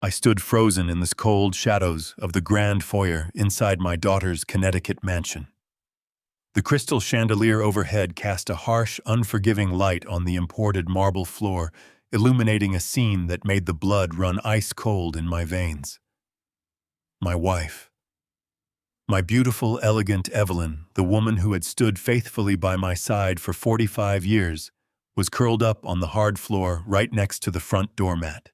I stood frozen in the cold shadows of the grand foyer inside my daughter's Connecticut mansion. The crystal chandelier overhead cast a harsh, unforgiving light on the imported marble floor, illuminating a scene that made the blood run ice-cold in my veins. My wife. My beautiful, elegant Evelyn, the woman who had stood faithfully by my side for 45 years, was curled up on the hard floor right next to the front doormat.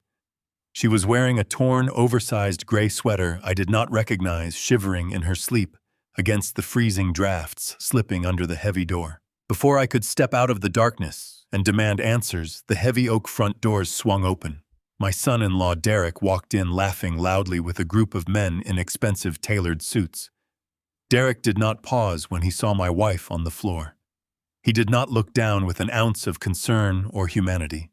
She was wearing a torn, oversized gray sweater I did not recognize, shivering in her sleep against the freezing drafts slipping under the heavy door. Before I could step out of the darkness and demand answers, the heavy oak front doors swung open. My son-in-law Derek walked in laughing loudly with a group of men in expensive tailored suits. Derek did not pause when he saw my wife on the floor. He did not look down with an ounce of concern or humanity.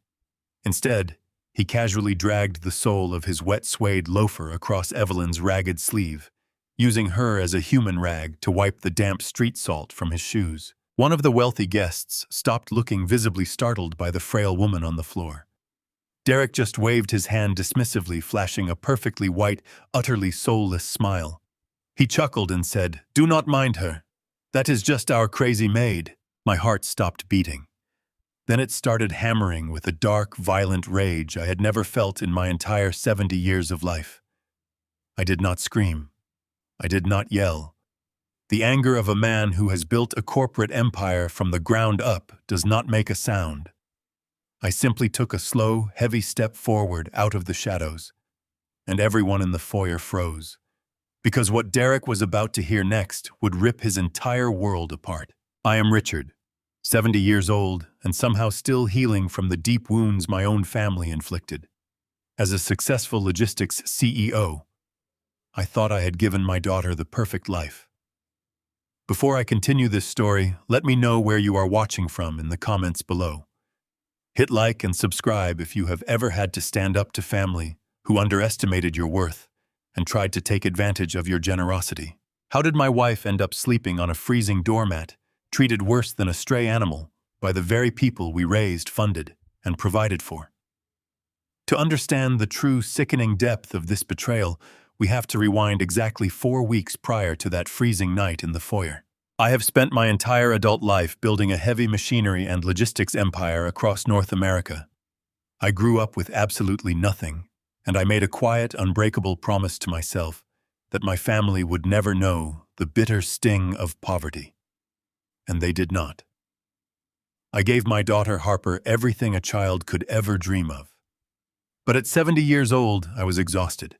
Instead, he casually dragged the sole of his wet suede loafer across Evelyn's ragged sleeve, using her as a human rag to wipe the damp street salt from his shoes. One of the wealthy guests stopped, looking visibly startled by the frail woman on the floor. Derek just waved his hand dismissively, flashing a perfectly white, utterly soulless smile. He chuckled and said, "Do not mind her. That is just our crazy maid." My heart stopped beating. Then it started hammering with a dark, violent rage I had never felt in my entire 70 years of life. I did not scream. I did not yell. The anger of a man who has built a corporate empire from the ground up does not make a sound. I simply took a slow, heavy step forward out of the shadows, and everyone in the foyer froze, because what Derek was about to hear next would rip his entire world apart. I am Richard, 70 years old, and somehow still healing from the deep wounds my own family inflicted. As a successful logistics CEO, I thought I had given my daughter the perfect life. Before I continue this story, let me know where you are watching from in the comments below. Hit like and subscribe if you have ever had to stand up to family who underestimated your worth and tried to take advantage of your generosity. How did my wife end up sleeping on a freezing doormat, treated worse than a stray animal by the very people we raised, funded, and provided for? To understand the true sickening depth of this betrayal, we have to rewind exactly 4 weeks prior to that freezing night in the foyer. I have spent my entire adult life building a heavy machinery and logistics empire across North America. I grew up with absolutely nothing, and I made a quiet, unbreakable promise to myself that my family would never know the bitter sting of poverty. And they did not. I gave my daughter Harper everything a child could ever dream of. But at 70 years old, I was exhausted.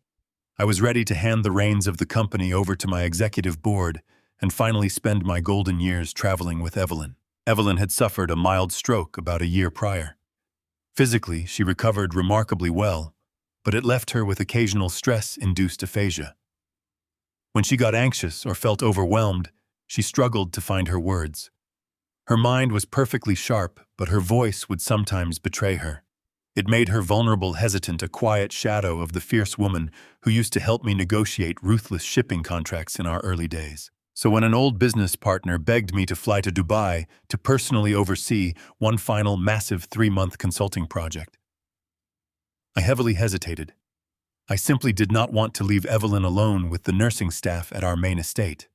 I was ready to hand the reins of the company over to my executive board and finally spend my golden years traveling with Evelyn. Evelyn had suffered a mild stroke about a year prior. Physically, she recovered remarkably well, but it left her with occasional stress-induced aphasia. When she got anxious or felt overwhelmed, she struggled to find her words. Her mind was perfectly sharp, but her voice would sometimes betray her. It made her vulnerable, hesitant, a quiet shadow of the fierce woman who used to help me negotiate ruthless shipping contracts in our early days. So when an old business partner begged me to fly to Dubai to personally oversee one final massive 3-month consulting project, I heavily hesitated. I simply did not want to leave Evelyn alone with the nursing staff at our main estate.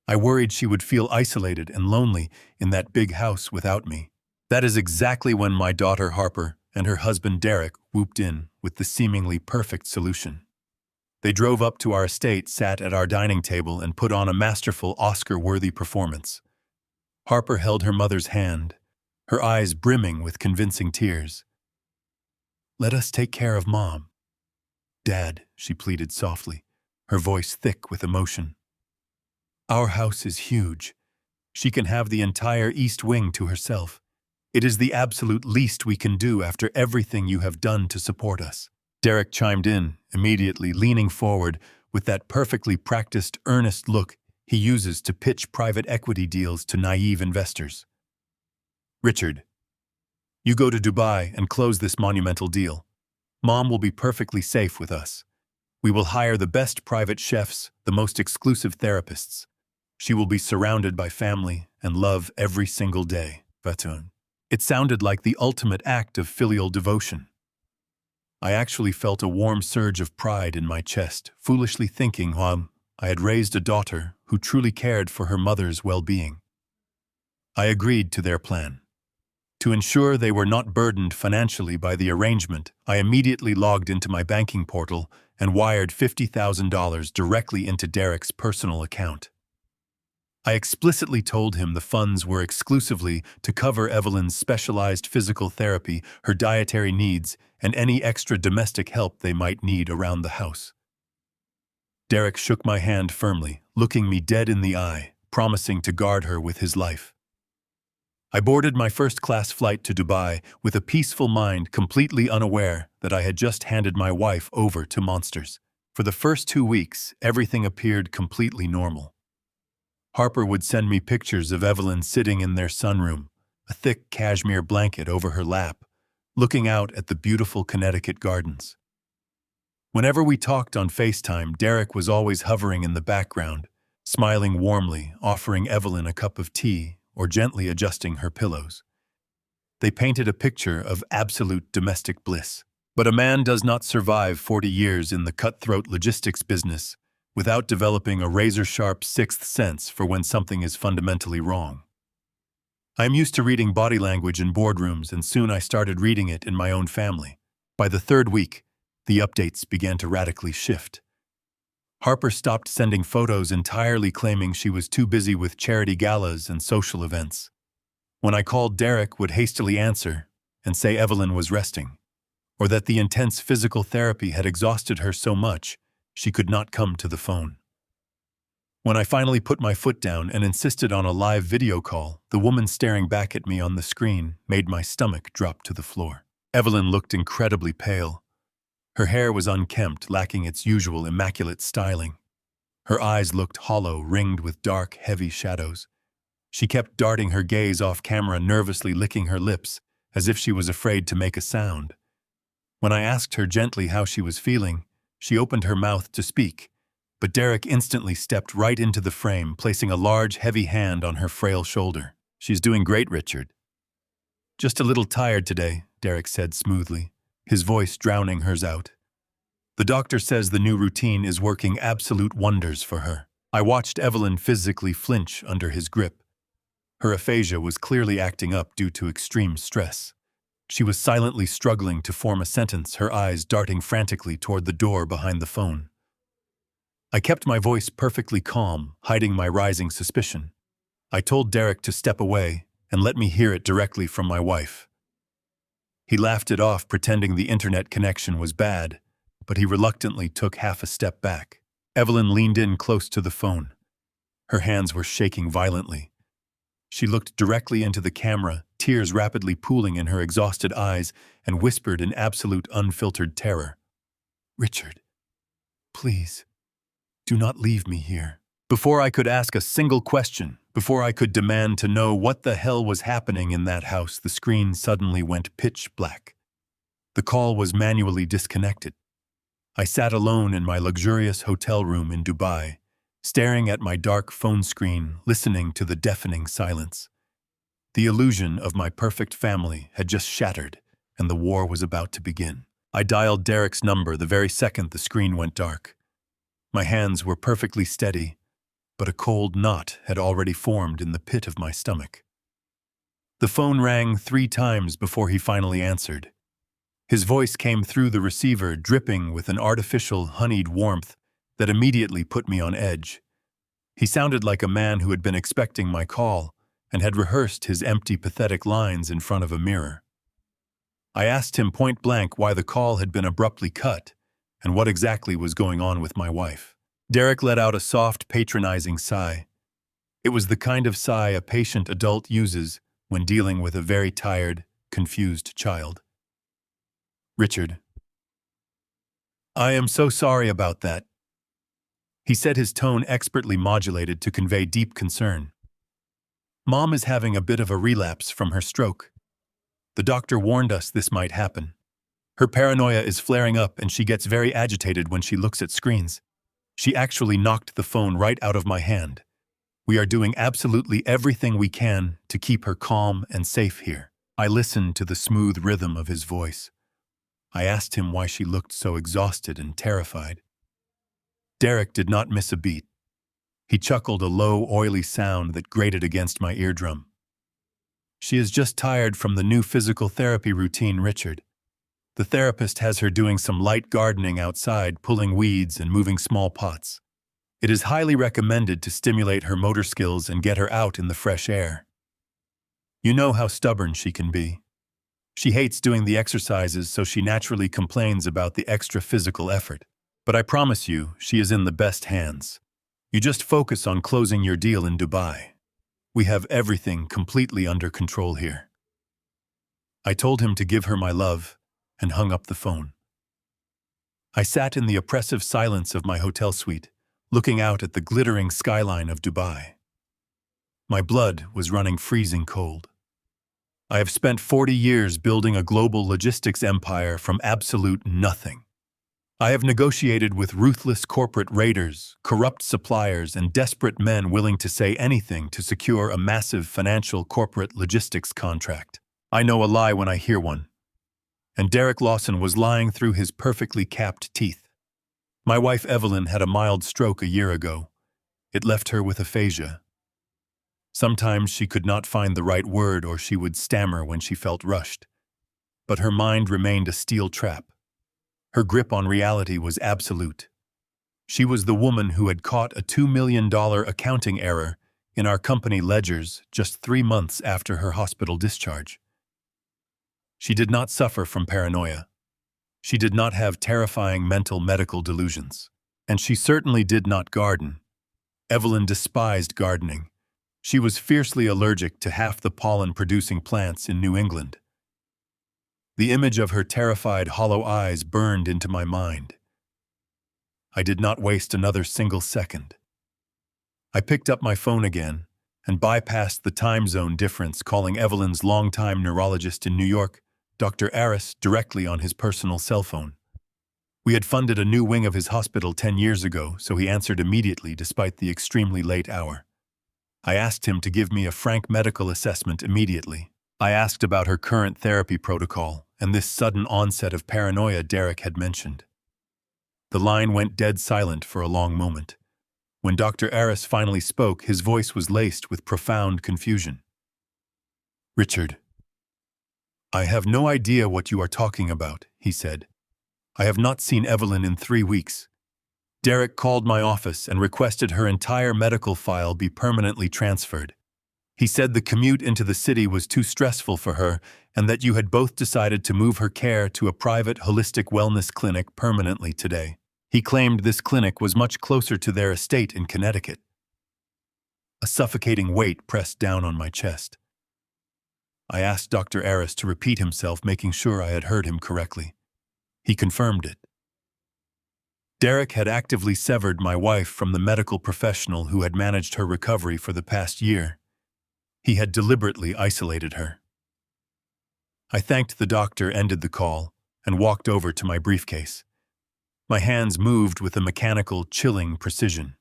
I worried she would feel isolated and lonely in that big house without me. That is exactly when my daughter Harper and her husband Derek whooped in with the seemingly perfect solution. They drove up to our estate, sat at our dining table, and put on a masterful, Oscar-worthy performance. Harper held her mother's hand, her eyes brimming with convincing tears. "Let us take care of Mom." "Dad," she pleaded softly, her voice thick with emotion. "Our house is huge. She can have the entire East Wing to herself. It is the absolute least we can do after everything you have done to support us." Derek chimed in, immediately leaning forward with that perfectly practiced, earnest look he uses to pitch private equity deals to naive investors. "Richard, you go to Dubai and close this monumental deal. Mom will be perfectly safe with us. We will hire the best private chefs, the most exclusive therapists. She will be surrounded by family and love every single day." Vatun. It sounded like the ultimate act of filial devotion. I actually felt a warm surge of pride in my chest, foolishly thinking I had raised a daughter who truly cared for her mother's well-being. I agreed to their plan. To ensure they were not burdened financially by the arrangement, I immediately logged into my banking portal and wired $50,000 directly into Derek's personal account. I explicitly told him the funds were exclusively to cover Evelyn's specialized physical therapy, her dietary needs, and any extra domestic help they might need around the house. Derek shook my hand firmly, looking me dead in the eye, promising to guard her with his life. I boarded my first-class flight to Dubai with a peaceful mind, completely unaware that I had just handed my wife over to monsters. For the first 2 weeks, everything appeared completely normal. Harper would send me pictures of Evelyn sitting in their sunroom, a thick cashmere blanket over her lap, looking out at the beautiful Connecticut gardens. Whenever we talked on FaceTime, Derek was always hovering in the background, smiling warmly, offering Evelyn a cup of tea, or gently adjusting her pillows. They painted a picture of absolute domestic bliss. But a man does not survive 40 years in the cutthroat logistics business without developing a razor-sharp sixth sense for when something is fundamentally wrong. I am used to reading body language in boardrooms, and soon I started reading it in my own family. By the 3rd week, the updates began to radically shift. Harper stopped sending photos entirely, claiming she was too busy with charity galas and social events. When I called, Derek would hastily answer and say Evelyn was resting, or that the intense physical therapy had exhausted her so much she could not come to the phone. When I finally put my foot down and insisted on a live video call, the woman staring back at me on the screen made my stomach drop to the floor. Evelyn looked incredibly pale. Her hair was unkempt, lacking its usual immaculate styling. Her eyes looked hollow, ringed with dark, heavy shadows. She kept darting her gaze off camera, nervously licking her lips, as if she was afraid to make a sound. When I asked her gently how she was feeling, she opened her mouth to speak, but Derek instantly stepped right into the frame, placing a large, heavy hand on her frail shoulder. "She's doing great, Richard." "Just a little tired today," Derek said smoothly, his voice drowning hers out. "The doctor says the new routine is working absolute wonders for her." I watched Evelyn physically flinch under his grip. Her aphasia was clearly acting up due to extreme stress. She was silently struggling to form a sentence, her eyes darting frantically toward the door behind the phone. I kept my voice perfectly calm, hiding my rising suspicion. I told Derek to step away and let me hear it directly from my wife. He laughed it off, pretending the internet connection was bad, but he reluctantly took half a step back. Evelyn leaned in close to the phone. Her hands were shaking violently. She looked directly into the camera, tears rapidly pooling in her exhausted eyes, and whispered in absolute unfiltered terror, "Richard, please, do not leave me here." Before I could ask a single question, before I could demand to know what the hell was happening in that house, the screen suddenly went pitch black. The call was manually disconnected. I sat alone in my luxurious hotel room in Dubai, staring at my dark phone screen, listening to the deafening silence. The illusion of my perfect family had just shattered, and the war was about to begin. I dialed Derek's number the very second the screen went dark. My hands were perfectly steady, but a cold knot had already formed in the pit of my stomach. The phone rang 3 times before he finally answered. His voice came through the receiver, dripping with an artificial, honeyed warmth that immediately put me on edge. He sounded like a man who had been expecting my call and had rehearsed his empty, pathetic lines in front of a mirror. I asked him point blank why the call had been abruptly cut and what exactly was going on with my wife. Derek let out a soft, patronizing sigh. It was the kind of sigh a patient adult uses when dealing with a very tired, confused child. "Richard, I am so sorry about that," he said, his tone expertly modulated to convey deep concern. "Mom is having a bit of a relapse from her stroke. The doctor warned us this might happen. Her paranoia is flaring up and she gets very agitated when she looks at screens. She actually knocked the phone right out of my hand. We are doing absolutely everything we can to keep her calm and safe here." I listened to the smooth rhythm of his voice. I asked him why she looked so exhausted and terrified. Derek did not miss a beat. He chuckled a low, oily sound that grated against my eardrum. She is just tired from the new physical therapy routine, Richard. The therapist has her doing some light gardening outside, pulling weeds and moving small pots. It is highly recommended to stimulate her motor skills and get her out in the fresh air. You know how stubborn she can be. She hates doing the exercises, so she naturally complains about the extra physical effort. But I promise you, she is in the best hands. You just focus on closing your deal in Dubai. We have everything completely under control here. I told him to give her my love and hung up the phone. I sat in the oppressive silence of my hotel suite, looking out at the glittering skyline of Dubai. My blood was running freezing cold. I have spent 40 years building a global logistics empire from absolute nothing. I have negotiated with ruthless corporate raiders, corrupt suppliers, and desperate men willing to say anything to secure a massive financial corporate logistics contract. I know a lie when I hear one. And Derek Lawson was lying through his perfectly capped teeth. My wife Evelyn had a mild stroke a year ago. It left her with aphasia. Sometimes she could not find the right word or she would stammer when she felt rushed. But her mind remained a steel trap. Her grip on reality was absolute. She was the woman who had caught a $2 million accounting error in our company ledgers just 3 months after her hospital discharge. She did not suffer from paranoia. She did not have terrifying mental medical delusions. And she certainly did not garden. Evelyn despised gardening. She was fiercely allergic to half the pollen-producing plants in New England. The image of her terrified, hollow eyes burned into my mind. I did not waste another single second. I picked up my phone again and bypassed the time zone difference, calling Evelyn's longtime neurologist in New York, Dr. Aris, directly on his personal cell phone. We had funded a new wing of his hospital 10 years ago, so he answered immediately despite the extremely late hour. I asked him to give me a frank medical assessment immediately. I asked about her current therapy protocol and this sudden onset of paranoia Derek had mentioned. The line went dead silent for a long moment. When Dr. Aris finally spoke, his voice was laced with profound confusion. "Richard, I have no idea what you are talking about," he said. "I have not seen Evelyn in 3 weeks. Derek called my office and requested her entire medical file be permanently transferred. He said the commute into the city was too stressful for her and that you had both decided to move her care to a private holistic wellness clinic permanently today. He claimed this clinic was much closer to their estate in Connecticut." A suffocating weight pressed down on my chest. I asked Dr. Aris to repeat himself, making sure I had heard him correctly. He confirmed it. Derek had actively severed my wife from the medical professional who had managed her recovery for the past year. He had deliberately isolated her. I thanked the doctor, ended the call, and walked over to my briefcase. My hands moved with a mechanical, chilling precision.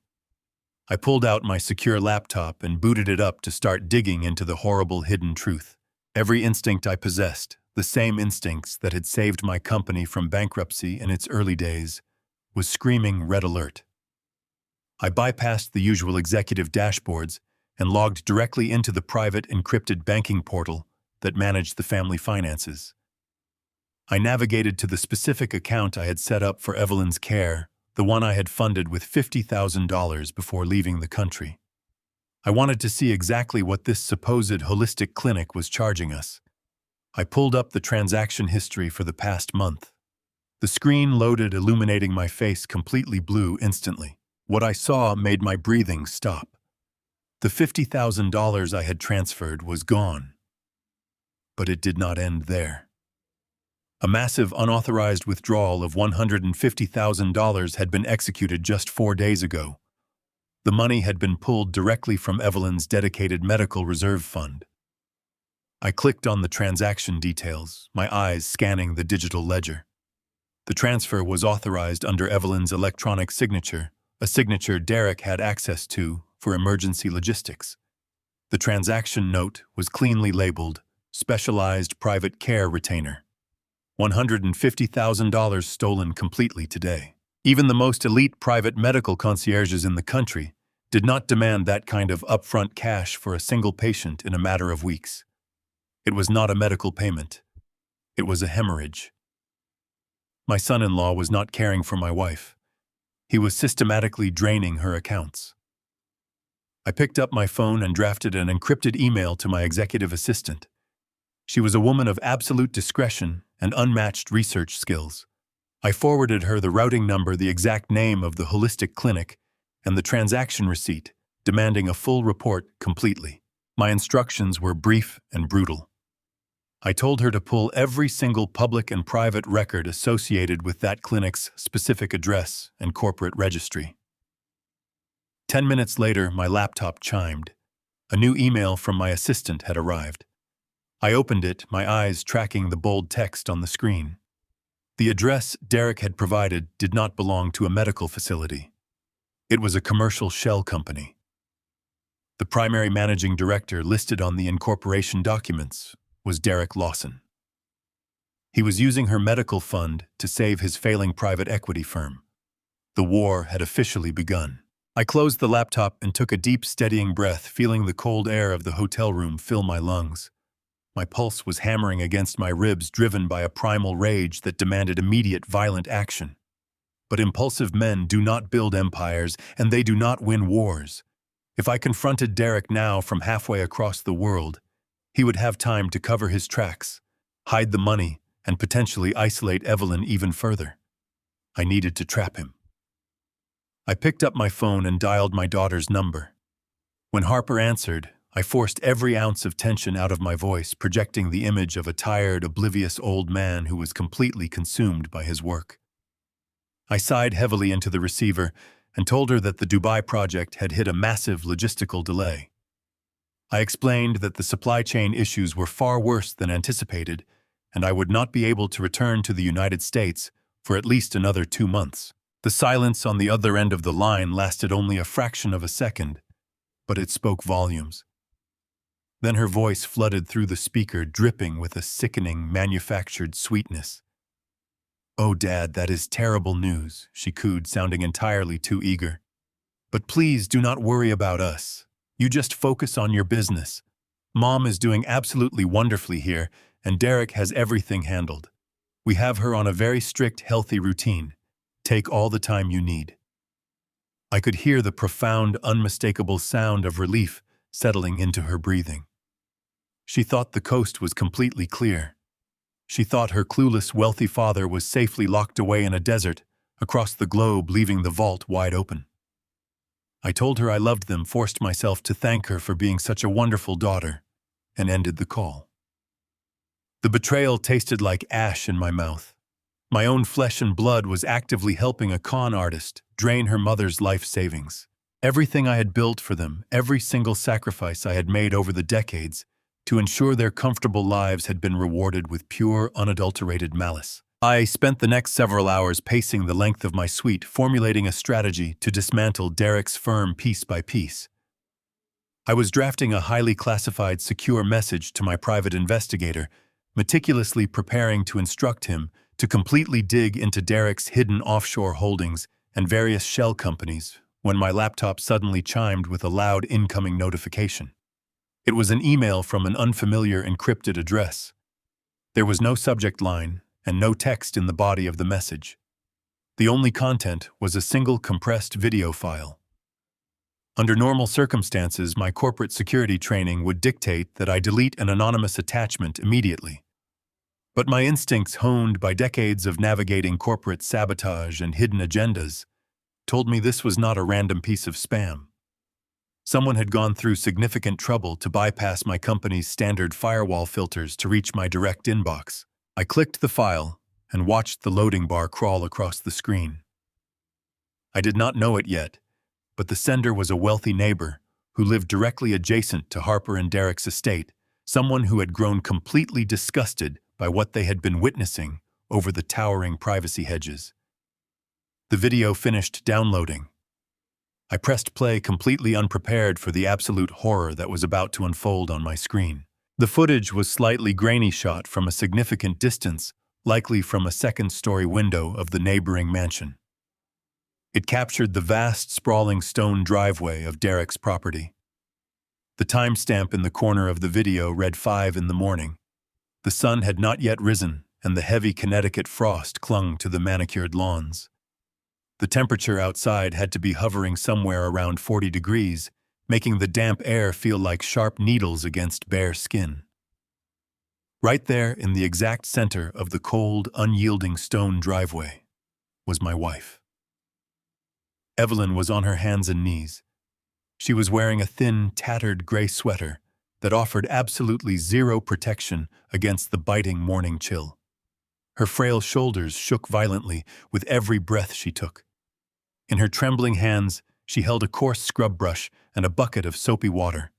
I pulled out my secure laptop and booted it up to start digging into the horrible hidden truth. Every instinct I possessed, the same instincts that had saved my company from bankruptcy in its early days, was screaming red alert. I bypassed the usual executive dashboards and logged directly into the private encrypted banking portal that managed the family finances. I navigated to the specific account I had set up for Evelyn's care, the one I had funded with $50,000 before leaving the country. I wanted to see exactly what this supposed holistic clinic was charging us. I pulled up the transaction history for the past month. The screen loaded, illuminating my face completely blue instantly. What I saw made my breathing stop. The $50,000 I had transferred was gone. But it did not end there. A massive unauthorized withdrawal of $150,000 had been executed just 4 days ago. The money had been pulled directly from Evelyn's dedicated medical reserve fund. I clicked on the transaction details, my eyes scanning the digital ledger. The transfer was authorized under Evelyn's electronic signature, a signature Derek had access to for emergency logistics. The transaction note was cleanly labeled, "Specialized Private Care Retainer." $150,000 stolen completely today. Even the most elite private medical concierges in the country did not demand that kind of upfront cash for a single patient in a matter of weeks. It was not a medical payment. It was a hemorrhage. My son-in-law was not caring for my wife. He was systematically draining her accounts. I picked up my phone and drafted an encrypted email to my executive assistant. She was a woman of absolute discretion and unmatched research skills. I forwarded her the routing number, the exact name of the holistic clinic, and the transaction receipt, demanding a full report completely. My instructions were brief and brutal. I told her to pull every single public and private record associated with that clinic's specific address and corporate registry. 10 minutes later, my laptop chimed. A new email from my assistant had arrived. I opened it, my eyes tracking the bold text on the screen. The address Derek had provided did not belong to a medical facility. It was a commercial shell company. The primary managing director listed on the incorporation documents was Derek Lawson. He was using her medical fund to save his failing private equity firm. The war had officially begun. I closed the laptop and took a deep, steadying breath, feeling the cold air of the hotel room fill my lungs. My pulse was hammering against my ribs, driven by a primal rage that demanded immediate, violent action. But impulsive men do not build empires, and they do not win wars. If I confronted Derek now from halfway across the world, he would have time to cover his tracks, hide the money, and potentially isolate Evelyn even further. I needed to trap him. I picked up my phone and dialed my daughter's number. When Harper answered, I forced every ounce of tension out of my voice, projecting the image of a tired, oblivious old man who was completely consumed by his work. I sighed heavily into the receiver and told her that the Dubai project had hit a massive logistical delay. I explained that the supply chain issues were far worse than anticipated, and I would not be able to return to the United States for at least another 2 months. The silence on the other end of the line lasted only a fraction of a second, but it spoke volumes. Then her voice flooded through the speaker, dripping with a sickening, manufactured sweetness. "Oh, Dad, that is terrible news," she cooed, sounding entirely too eager. "But please do not worry about us. You just focus on your business. Mom is doing absolutely wonderfully here, and Derek has everything handled. We have her on a very strict, healthy routine. Take all the time you need." I could hear the profound, unmistakable sound of relief settling into her breathing. She thought the coast was completely clear. She thought her clueless, wealthy father was safely locked away in a desert across the globe, leaving the vault wide open. I told her I loved them, forced myself to thank her for being such a wonderful daughter, and ended the call. The betrayal tasted like ash in my mouth. My own flesh and blood was actively helping a con artist drain her mother's life savings. Everything I had built for them, every single sacrifice I had made over the decades to ensure their comfortable lives, had been rewarded with pure, unadulterated malice. I spent the next several hours pacing the length of my suite, formulating a strategy to dismantle Derek's firm piece by piece. I was drafting a highly classified, secure message to my private investigator, meticulously preparing to instruct him to completely dig into Derek's hidden offshore holdings and various shell companies, when my laptop suddenly chimed with a loud incoming notification. It was an email from an unfamiliar encrypted address. There was no subject line and no text in the body of the message. The only content was a single compressed video file. Under normal circumstances, my corporate security training would dictate that I delete an anonymous attachment immediately. But my instincts, honed by decades of navigating corporate sabotage and hidden agendas, told me this was not a random piece of spam. Someone had gone through significant trouble to bypass my company's standard firewall filters to reach my direct inbox. I clicked the file and watched the loading bar crawl across the screen. I did not know it yet, but the sender was a wealthy neighbor who lived directly adjacent to Harper and Derek's estate, someone who had grown completely disgusted by what they had been witnessing over the towering privacy hedges. The video finished downloading. I pressed play, completely unprepared for the absolute horror that was about to unfold on my screen. The footage was slightly grainy, shot from a significant distance likely from a second-story window of the neighboring mansion. It captured the vast, sprawling stone driveway of Derek's property. The timestamp in the corner of the video read 5 in the morning. The sun had not yet risen, and the heavy Connecticut frost clung to the manicured lawns. The temperature outside had to be hovering somewhere around 40 degrees, making the damp air feel like sharp needles against bare skin. Right there, in the exact center of the cold, unyielding stone driveway, was my wife. Evelyn was on her hands and knees. She was wearing a thin, tattered gray sweater that offered absolutely zero protection against the biting morning chill. Her frail shoulders shook violently with every breath she took. In her trembling hands, she held a coarse scrub brush and a bucket of soapy water.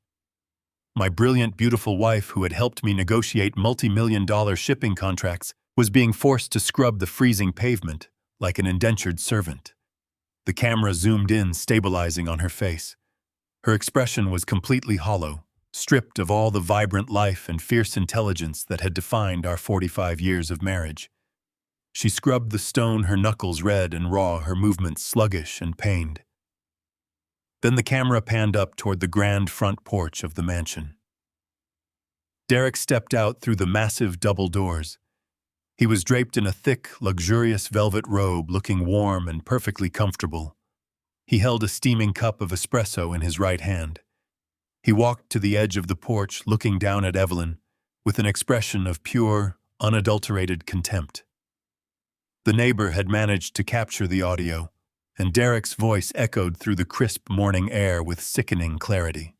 My brilliant, beautiful wife, who had helped me negotiate multi-million-dollar shipping contracts, was being forced to scrub the freezing pavement like an indentured servant. The camera zoomed in, stabilizing on her face. Her expression was completely hollow, stripped of all the vibrant life and fierce intelligence that had defined our 45 years of marriage. She scrubbed the stone, her knuckles red and raw, her movements sluggish and pained. Then the camera panned up toward the grand front porch of the mansion. Derek stepped out through the massive double doors. He was draped in a thick, luxurious velvet robe, looking warm and perfectly comfortable. He held a steaming cup of espresso in his right hand. He walked to the edge of the porch, looking down at Evelyn, with an expression of pure, unadulterated contempt. The neighbor had managed to capture the audio, and Derek's voice echoed through the crisp morning air with sickening clarity.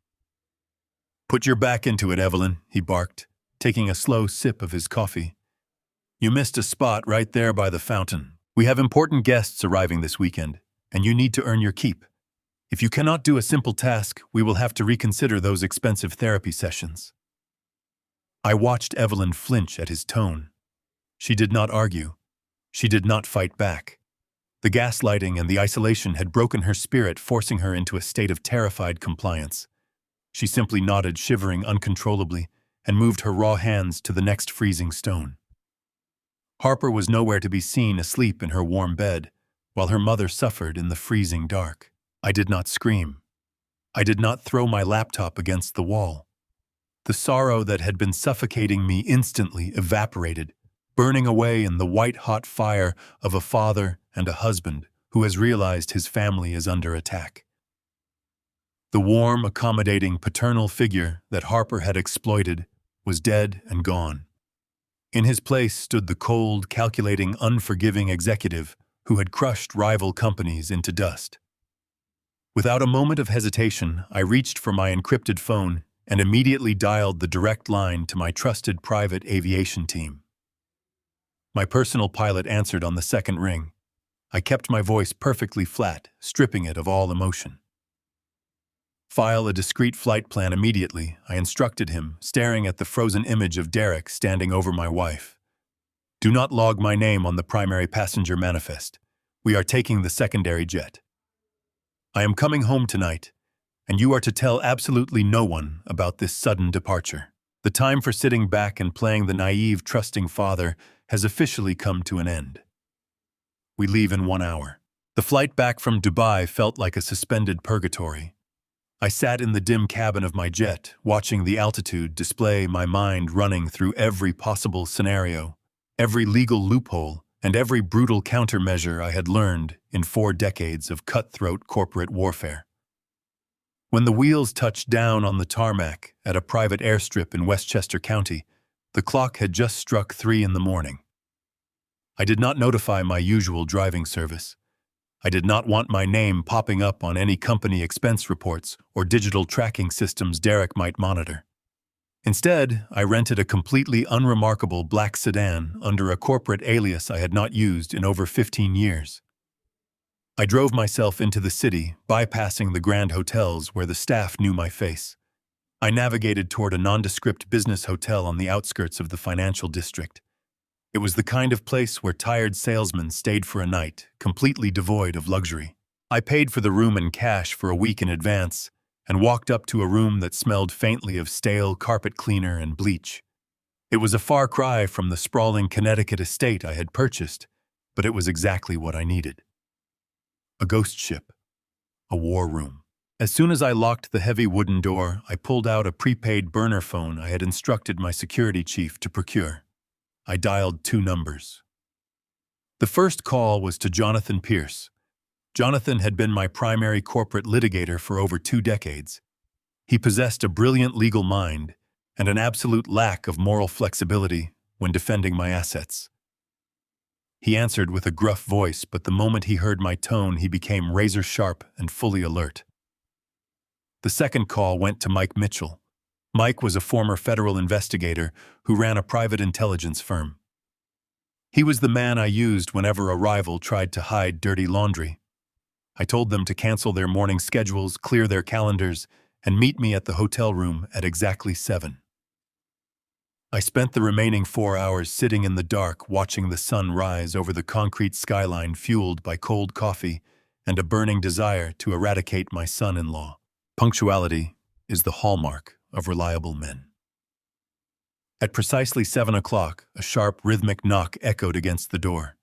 "Put your back into it, Evelyn," he barked, taking a slow sip of his coffee. "You missed a spot right there by the fountain. We have important guests arriving this weekend, and you need to earn your keep. If you cannot do a simple task, we will have to reconsider those expensive therapy sessions." I watched Evelyn flinch at his tone. She did not argue. She did not fight back. The gaslighting and the isolation had broken her spirit, forcing her into a state of terrified compliance. She simply nodded, shivering uncontrollably, and moved her raw hands to the next freezing stone. Harper was nowhere to be seen, asleep in her warm bed, while her mother suffered in the freezing dark. I did not scream. I did not throw my laptop against the wall. The sorrow that had been suffocating me instantly evaporated, burning away in the white-hot fire of a father and a husband who has realized his family is under attack. The warm, accommodating paternal figure that Harper had exploited was dead and gone. In his place stood the cold, calculating, unforgiving executive who had crushed rival companies into dust. Without a moment of hesitation, I reached for my encrypted phone and immediately dialed the direct line to my trusted private aviation team. My personal pilot answered on the second ring. I kept my voice perfectly flat, stripping it of all emotion. "File a discreet flight plan immediately," I instructed him, staring at the frozen image of Derek standing over my wife. "Do not log my name on the primary passenger manifest. We are taking the secondary jet. I am coming home tonight, and you are to tell absolutely no one about this sudden departure. The time for sitting back and playing the naive, trusting father has officially come to an end. We leave in 1 hour." The flight back from Dubai felt like a suspended purgatory. I sat in the dim cabin of my jet, watching the altitude display, my mind running through every possible scenario, every legal loophole, and every brutal countermeasure I had learned in 4 decades of cutthroat corporate warfare. When the wheels touched down on the tarmac at a private airstrip in Westchester County, the clock had just struck 3 in the morning. I did not notify my usual driving service. I did not want my name popping up on any company expense reports or digital tracking systems Derek might monitor. Instead, I rented a completely unremarkable black sedan under a corporate alias I had not used in over 15 years. I drove myself into the city, bypassing the grand hotels where the staff knew my face. I navigated toward a nondescript business hotel on the outskirts of the financial district. It was the kind of place where tired salesmen stayed for a night, completely devoid of luxury. I paid for the room in cash for a week in advance and walked up to a room that smelled faintly of stale carpet cleaner and bleach. It was a far cry from the sprawling Connecticut estate I had purchased, but it was exactly what I needed. A ghost ship. A war room. As soon as I locked the heavy wooden door, I pulled out a prepaid burner phone I had instructed my security chief to procure. I dialed 2 numbers. The first call was to Jonathan Pierce. Jonathan had been my primary corporate litigator for over 2 decades. He possessed a brilliant legal mind and an absolute lack of moral flexibility when defending my assets. He answered with a gruff voice, but the moment he heard my tone, he became razor-sharp and fully alert. The second call went to Mike Mitchell. Mike was a former federal investigator who ran a private intelligence firm. He was the man I used whenever a rival tried to hide dirty laundry. I told them to cancel their morning schedules, clear their calendars, and meet me at the hotel room at exactly 7. I spent the remaining 4 hours sitting in the dark watching the sun rise over the concrete skyline, fueled by cold coffee and a burning desire to eradicate my son-in-law. Punctuality is the hallmark of reliable men. At precisely 7 o'clock, a sharp, rhythmic knock echoed against the door.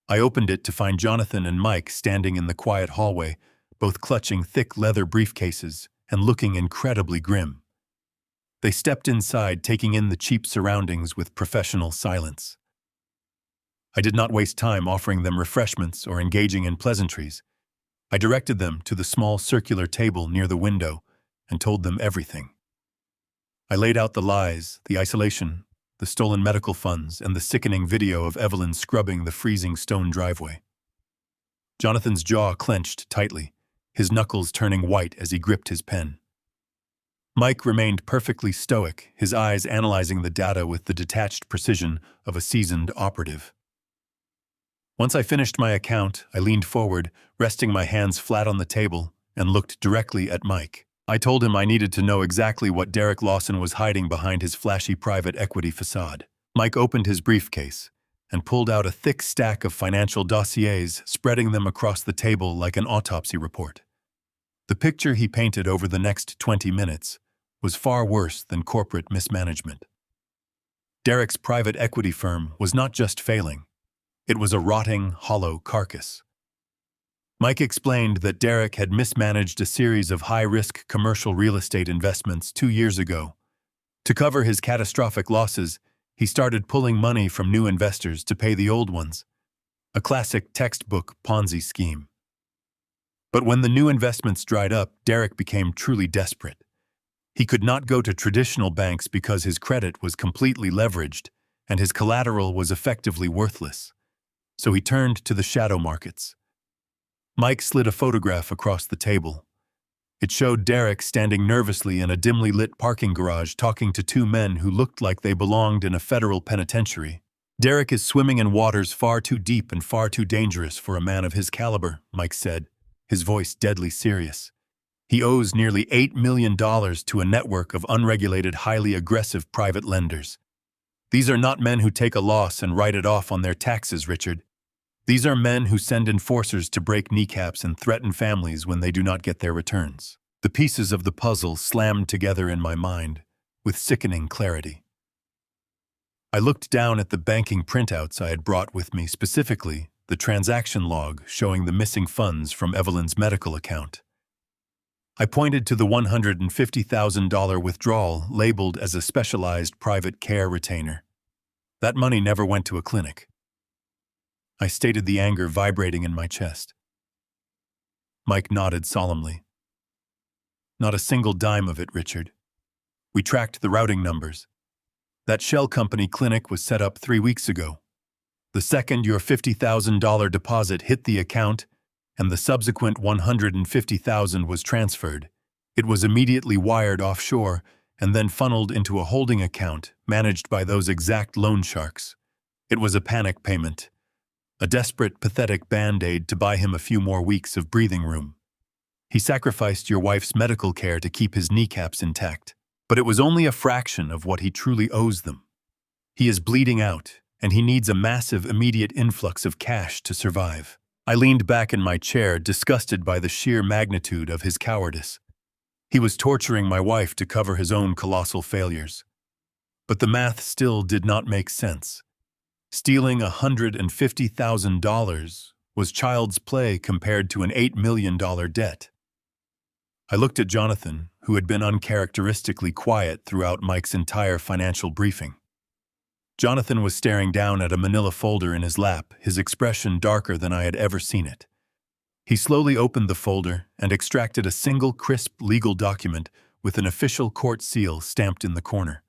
I opened it to find Jonathan and Mike standing in the quiet hallway, both clutching thick leather briefcases and looking incredibly grim. They stepped inside, taking in the cheap surroundings with professional silence. I did not waste time offering them refreshments or engaging in pleasantries. I directed them to the small circular table near the window and told them everything. I laid out the lies, the isolation, the stolen medical funds, and the sickening video of Evelyn scrubbing the freezing stone driveway. Jonathan's jaw clenched tightly, his knuckles turning white as he gripped his pen. Mike remained perfectly stoic, his eyes analyzing the data with the detached precision of a seasoned operative. Once I finished my account, I leaned forward, resting my hands flat on the table, and looked directly at Mike. I told him I needed to know exactly what Derek Lawson was hiding behind his flashy private equity facade. Mike opened his briefcase and pulled out a thick stack of financial dossiers, spreading them across the table like an autopsy report. The picture he painted over the next 20 minutes was far worse than corporate mismanagement. Derek's private equity firm was not just failing, it was a rotting, hollow carcass. Mike explained that Derek had mismanaged a series of high-risk commercial real estate investments 2 years ago. To cover his catastrophic losses, he started pulling money from new investors to pay the old ones. A classic textbook Ponzi scheme. But when the new investments dried up, Derek became truly desperate. He could not go to traditional banks because his credit was completely leveraged and his collateral was effectively worthless. So he turned to the shadow markets. Mike slid a photograph across the table. It showed Derek standing nervously in a dimly lit parking garage talking to 2 men who looked like they belonged in a federal penitentiary. Derek is swimming in waters far too deep and far too dangerous for a man of his caliber, Mike said, his voice deadly serious. He owes nearly $8 million to a network of unregulated, highly aggressive private lenders. These are not men who take a loss and write it off on their taxes, Richard. These are men who send enforcers to break kneecaps and threaten families when they do not get their returns. The pieces of the puzzle slammed together in my mind with sickening clarity. I looked down at the banking printouts I had brought with me, specifically the transaction log showing the missing funds from Evelyn's medical account. I pointed to the $150,000 withdrawal labeled as a specialized private care retainer. That money never went to a clinic. I stated the anger vibrating in my chest. Mike nodded solemnly. Not a single dime of it, Richard. We tracked the routing numbers. That shell company clinic was set up 3 weeks ago. The second your $50,000 deposit hit the account and the subsequent $150,000 was transferred, it was immediately wired offshore and then funneled into a holding account managed by those exact loan sharks. It was a panic payment. A desperate, pathetic band-aid to buy him a few more weeks of breathing room. He sacrificed your wife's medical care to keep his kneecaps intact, but it was only a fraction of what he truly owes them. He is bleeding out, and he needs a massive, immediate influx of cash to survive. I leaned back in my chair, disgusted by the sheer magnitude of his cowardice. He was torturing my wife to cover his own colossal failures. But the math still did not make sense. Stealing $150,000 was child's play compared to an $8 million debt. I looked at Jonathan, who had been uncharacteristically quiet throughout Mike's entire financial briefing. Jonathan was staring down at a manila folder in his lap, his expression darker than I had ever seen it. He slowly opened the folder and extracted a single crisp legal document with an official court seal stamped in the corner.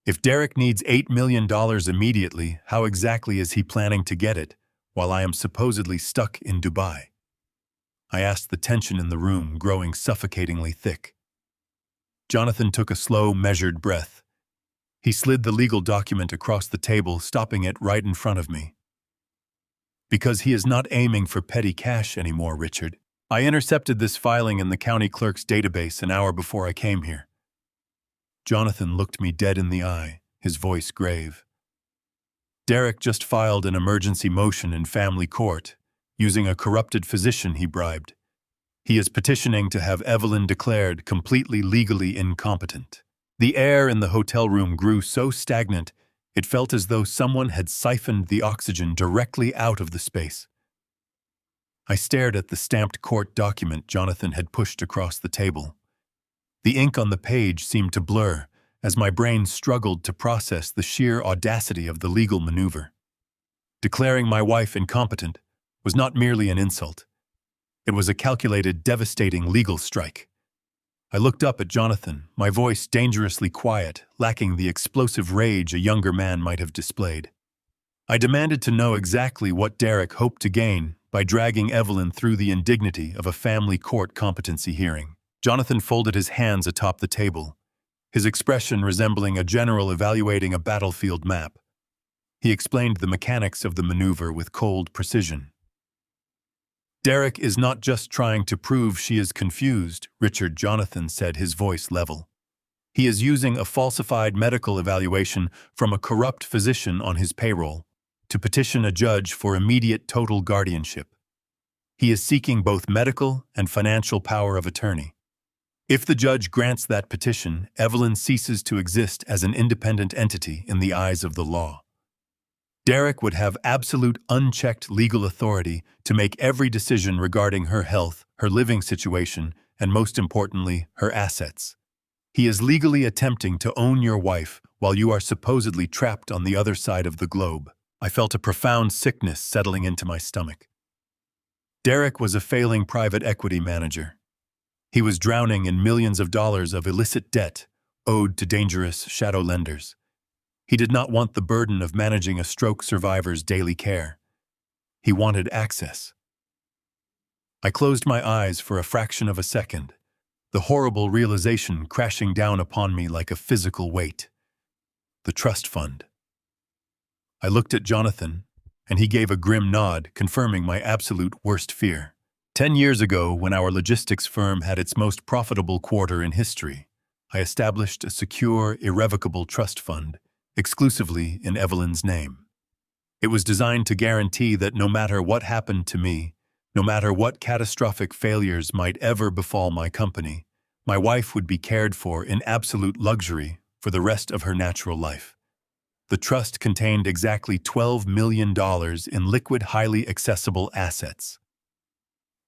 If Derek needs $8 million immediately, how exactly is he planning to get it, while I am supposedly stuck in Dubai? I asked, the tension in the room growing suffocatingly thick. Jonathan took a slow, measured breath. He slid the legal document across the table, stopping it right in front of me. Because he is not aiming for petty cash anymore, Richard. I intercepted this filing in the county clerk's database an hour before I came here. Jonathan looked me dead in the eye, his voice grave. Derek just filed an emergency motion in family court, using a corrupted physician he bribed. He is petitioning to have Evelyn declared completely legally incompetent. The air in the hotel room grew so stagnant, it felt as though someone had siphoned the oxygen directly out of the space. I stared at the stamped court document Jonathan had pushed across the table. The ink on the page seemed to blur as my brain struggled to process the sheer audacity of the legal maneuver. Declaring my wife incompetent was not merely an insult. It was a calculated, devastating legal strike. I looked up at Jonathan, my voice dangerously quiet, lacking the explosive rage a younger man might have displayed. I demanded to know exactly what Derek hoped to gain by dragging Evelyn through the indignity of a family court competency hearing. Jonathan folded his hands atop the table, his expression resembling a general evaluating a battlefield map. He explained the mechanics of the maneuver with cold precision. Derek is not just trying to prove she is confused, Richard, Jonathan said, his voice level. He is using a falsified medical evaluation from a corrupt physician on his payroll to petition a judge for immediate total guardianship. He is seeking both medical and financial power of attorney. If the judge grants that petition, Evelyn ceases to exist as an independent entity in the eyes of the law. Derek would have absolute unchecked legal authority to make every decision regarding her health, her living situation, and most importantly, her assets. He is legally attempting to own your wife while you are supposedly trapped on the other side of the globe. I felt a profound sickness settling into my stomach. Derek was a failing private equity manager. He was drowning in millions of dollars of illicit debt owed to dangerous shadow lenders. He did not want the burden of managing a stroke survivor's daily care. He wanted access. I closed my eyes for a fraction of a second, the horrible realization crashing down upon me like a physical weight. The trust fund. I looked at Jonathan, and he gave a grim nod, confirming my absolute worst fear. 10 years ago, when our logistics firm had its most profitable quarter in history, I established a secure, irrevocable trust fund, exclusively in Evelyn's name. It was designed to guarantee that no matter what happened to me, no matter what catastrophic failures might ever befall my company, my wife would be cared for in absolute luxury for the rest of her natural life. The trust contained exactly $12 million in liquid, highly accessible assets.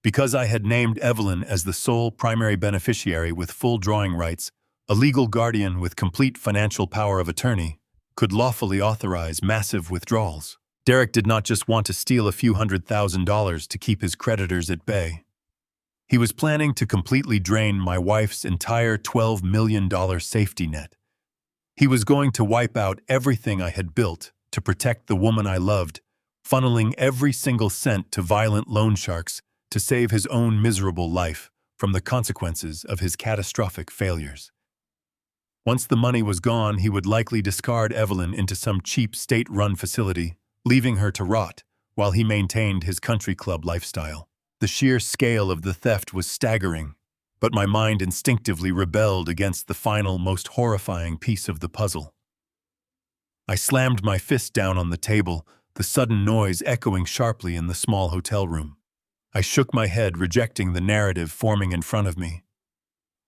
Because I had named Evelyn as the sole primary beneficiary with full drawing rights, a legal guardian with complete financial power of attorney could lawfully authorize massive withdrawals. Derek did not just want to steal a few $100,000 to keep his creditors at bay. He was planning to completely drain my wife's entire $12 million safety net. He was going to wipe out everything I had built to protect the woman I loved, funneling every single cent to violent loan sharks to save his own miserable life from the consequences of his catastrophic failures. Once the money was gone, he would likely discard Evelyn into some cheap state-run facility, leaving her to rot while he maintained his country club lifestyle. The sheer scale of the theft was staggering, but my mind instinctively rebelled against the final, most horrifying piece of the puzzle. I slammed my fist down on the table, the sudden noise echoing sharply in the small hotel room. I shook my head, rejecting the narrative forming in front of me.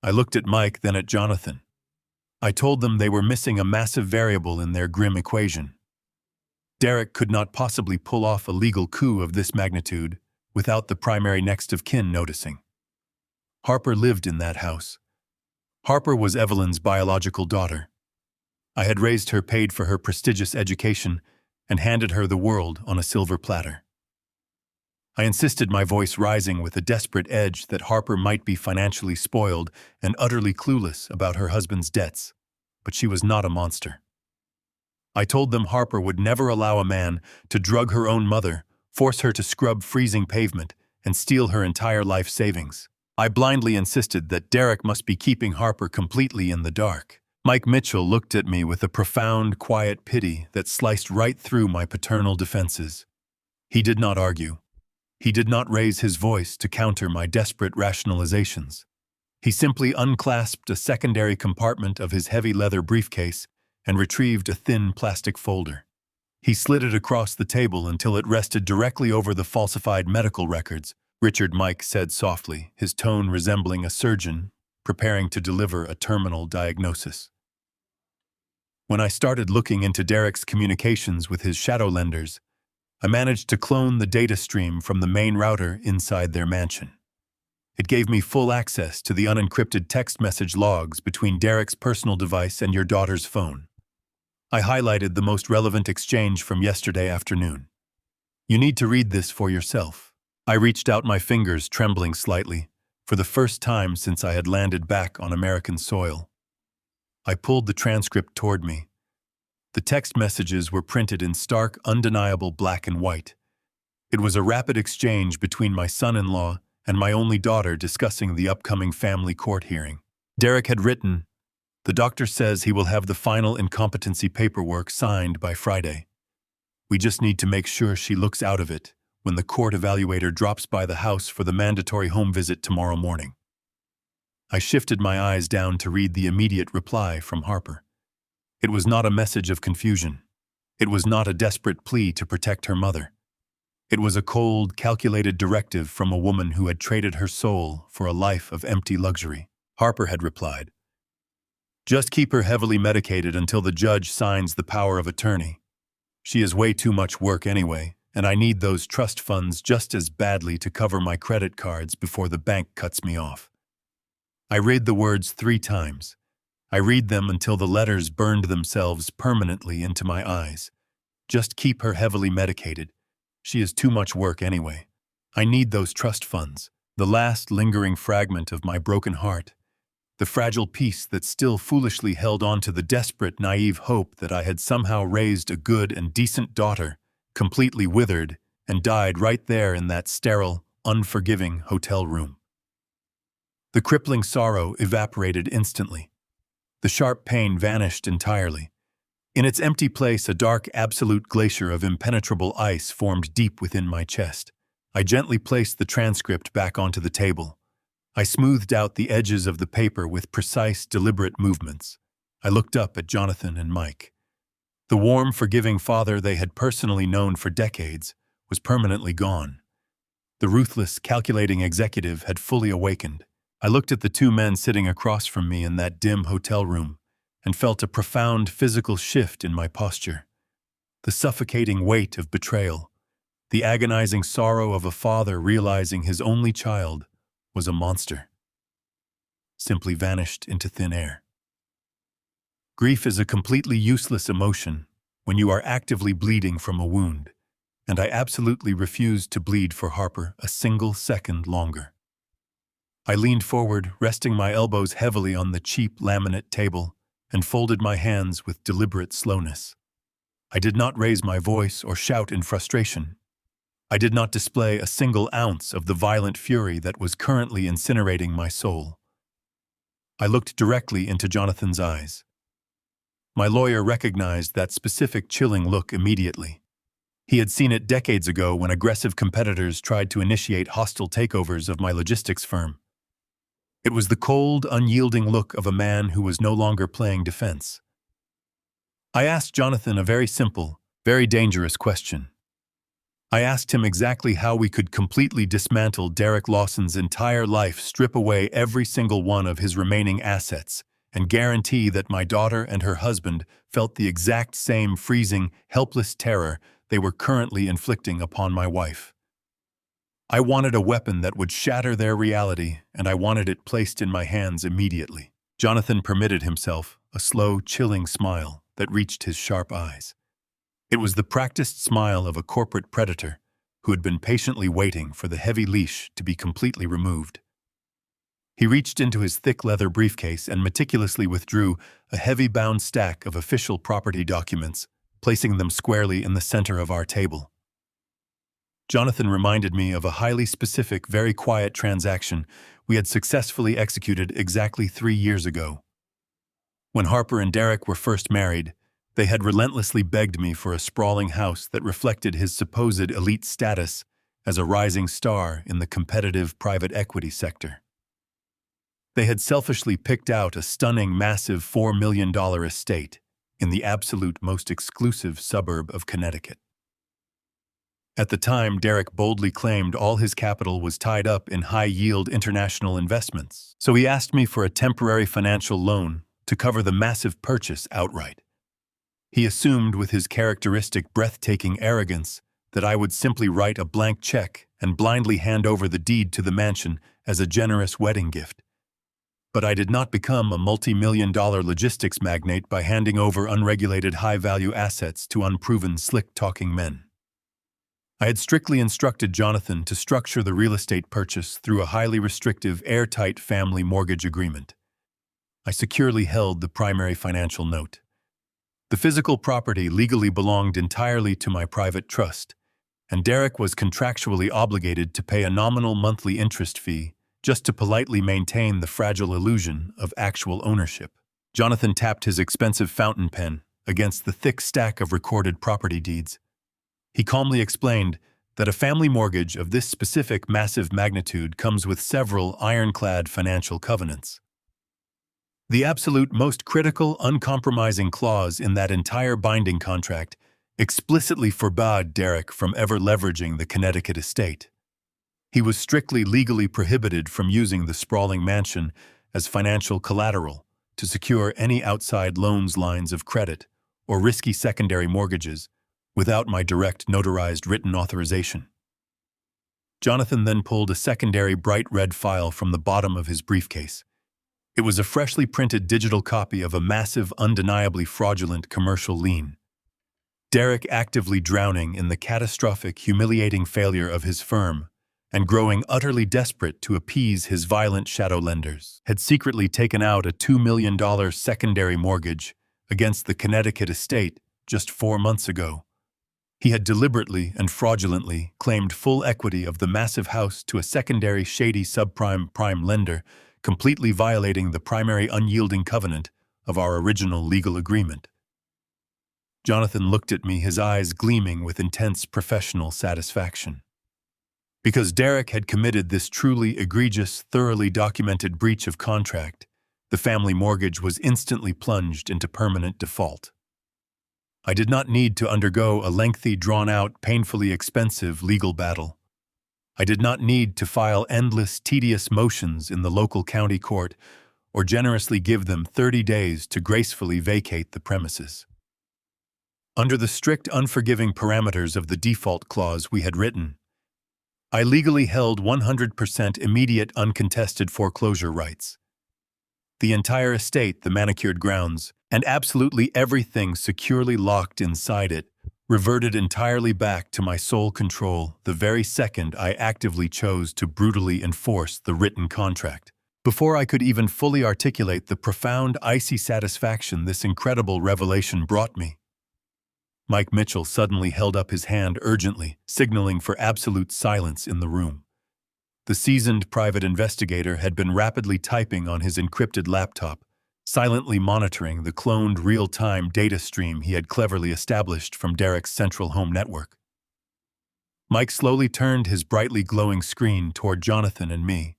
I looked at Mike, then at Jonathan. I told them they were missing a massive variable in their grim equation. Derek could not possibly pull off a legal coup of this magnitude without the primary next of kin noticing. Harper lived in that house. Harper was Evelyn's biological daughter. I had raised her, paid for her prestigious education, and handed her the world on a silver platter. I insisted, my voice rising with a desperate edge, that Harper might be financially spoiled and utterly clueless about her husband's debts, but she was not a monster. I told them Harper would never allow a man to drug her own mother, force her to scrub freezing pavement, and steal her entire life savings. I blindly insisted that Derek must be keeping Harper completely in the dark. Mike Mitchell looked at me with a profound, quiet pity that sliced right through my paternal defenses. He did not argue. He did not raise his voice to counter my desperate rationalizations. He simply unclasped a secondary compartment of his heavy leather briefcase and retrieved a thin plastic folder. He slid it across the table until it rested directly over the falsified medical records. "Richard," Mike said softly, his tone resembling a surgeon preparing to deliver a terminal diagnosis. When I started looking into Derek's communications with his shadow lenders, I managed to clone the data stream from the main router inside their mansion. It gave me full access to the unencrypted text message logs between Derek's personal device and your daughter's phone. I highlighted the most relevant exchange from yesterday afternoon. "You need to read this for yourself." I reached out, my fingers trembling slightly, for the first time since I had landed back on American soil. I pulled the transcript toward me. The text messages were printed in stark, undeniable black and white. It was a rapid exchange between my son-in-law and my only daughter discussing the upcoming family court hearing. Derek had written, "The doctor says he will have the final incompetency paperwork signed by Friday. We just need to make sure she looks out of it when the court evaluator drops by the house for the mandatory home visit tomorrow morning." I shifted my eyes down to read the immediate reply from Harper. It was not a message of confusion. It was not a desperate plea to protect her mother. It was a cold, calculated directive from a woman who had traded her soul for a life of empty luxury. Harper had replied, "Just keep her heavily medicated until the judge signs the power of attorney. She is way too much work anyway, and I need those trust funds just as badly to cover my credit cards before the bank cuts me off." I read the words 3 times. I read them until the letters burned themselves permanently into my eyes. Just keep her heavily medicated. She is too much work anyway. I need those trust funds, the last lingering fragment of my broken heart, the fragile piece that still foolishly held on to the desperate, naive hope that I had somehow raised a good and decent daughter, completely withered, and died right there in that sterile, unforgiving hotel room. The crippling sorrow evaporated instantly. The sharp pain vanished entirely. In its empty place, a dark, absolute glacier of impenetrable ice formed deep within my chest. I gently placed the transcript back onto the table. I smoothed out the edges of the paper with precise, deliberate movements. I looked up at Jonathan and Mike. The warm, forgiving father they had personally known for decades was permanently gone. The ruthless, calculating executive had fully awakened. I looked at the 2 men sitting across from me in that dim hotel room and felt a profound physical shift in my posture. The suffocating weight of betrayal, the agonizing sorrow of a father realizing his only child was a monster, simply vanished into thin air. Grief is a completely useless emotion when you are actively bleeding from a wound, and I absolutely refused to bleed for Harper a single second longer. I leaned forward, resting my elbows heavily on the cheap laminate table, and folded my hands with deliberate slowness. I did not raise my voice or shout in frustration. I did not display a single ounce of the violent fury that was currently incinerating my soul. I looked directly into Jonathan's eyes. My lawyer recognized that specific chilling look immediately. He had seen it decades ago when aggressive competitors tried to initiate hostile takeovers of my logistics firm. It was the cold, unyielding look of a man who was no longer playing defense. I asked Jonathan a very simple, very dangerous question. I asked him exactly how we could completely dismantle Derek Lawson's entire life, strip away every single one of his remaining assets, and guarantee that my daughter and her husband felt the exact same freezing, helpless terror they were currently inflicting upon my wife. I wanted a weapon that would shatter their reality, and I wanted it placed in my hands immediately. Jonathan permitted himself a slow, chilling smile that reached his sharp eyes. It was the practiced smile of a corporate predator who had been patiently waiting for the heavy leash to be completely removed. He reached into his thick leather briefcase and meticulously withdrew a heavy-bound stack of official property documents, placing them squarely in the center of our table. Jonathan reminded me of a highly specific, very quiet transaction we had successfully executed exactly 3 years ago. When Harper and Derek were first married, they had relentlessly begged me for a sprawling house that reflected his supposed elite status as a rising star in the competitive private equity sector. They had selfishly picked out a stunning, massive $4 million estate in the absolute most exclusive suburb of Connecticut. At the time, Derek boldly claimed all his capital was tied up in high-yield international investments, so he asked me for a temporary financial loan to cover the massive purchase outright. He assumed with his characteristic breathtaking arrogance that I would simply write a blank check and blindly hand over the deed to the mansion as a generous wedding gift. But I did not become a multi-million-dollar logistics magnate by handing over unregulated high-value assets to unproven slick-talking men. I had strictly instructed Jonathan to structure the real estate purchase through a highly restrictive, airtight family mortgage agreement. I securely held the primary financial note. The physical property legally belonged entirely to my private trust, and Derek was contractually obligated to pay a nominal monthly interest fee just to politely maintain the fragile illusion of actual ownership. Jonathan tapped his expensive fountain pen against the thick stack of recorded property deeds. He calmly explained that a family mortgage of this specific massive magnitude comes with several ironclad financial covenants. The absolute most critical, uncompromising clause in that entire binding contract explicitly forbade Derek from ever leveraging the Connecticut estate. He was strictly legally prohibited from using the sprawling mansion as financial collateral to secure any outside loans, lines of credit, or risky secondary mortgages without my direct notarized written authorization. Jonathan then pulled a secondary bright red file from the bottom of his briefcase. It was a freshly printed digital copy of a massive, undeniably fraudulent commercial lien. Derek, actively drowning in the catastrophic, humiliating failure of his firm and growing utterly desperate to appease his violent shadow lenders, had secretly taken out a $2 million secondary mortgage against the Connecticut estate just 4 months ago. He had deliberately and fraudulently claimed full equity of the massive house to a secondary shady subprime lender, completely violating the primary unyielding covenant of our original legal agreement. Jonathan looked at me, his eyes gleaming with intense professional satisfaction. Because Derek had committed this truly egregious, thoroughly documented breach of contract, the family mortgage was instantly plunged into permanent default. I did not need to undergo a lengthy, drawn-out, painfully expensive legal battle. I did not need to file endless, tedious motions in the local county court or generously give them 30 days to gracefully vacate the premises. Under the strict, unforgiving parameters of the default clause we had written, I legally held 100% immediate uncontested foreclosure rights. The entire estate, the manicured grounds, and absolutely everything securely locked inside it reverted entirely back to my sole control the very second I actively chose to brutally enforce the written contract. Before I could even fully articulate the profound, icy satisfaction this incredible revelation brought me, Mike Mitchell suddenly held up his hand urgently, signaling for absolute silence in the room. The seasoned private investigator had been rapidly typing on his encrypted laptop, silently monitoring the cloned real-time data stream he had cleverly established from Derek's central home network. Mike slowly turned his brightly glowing screen toward Jonathan and me.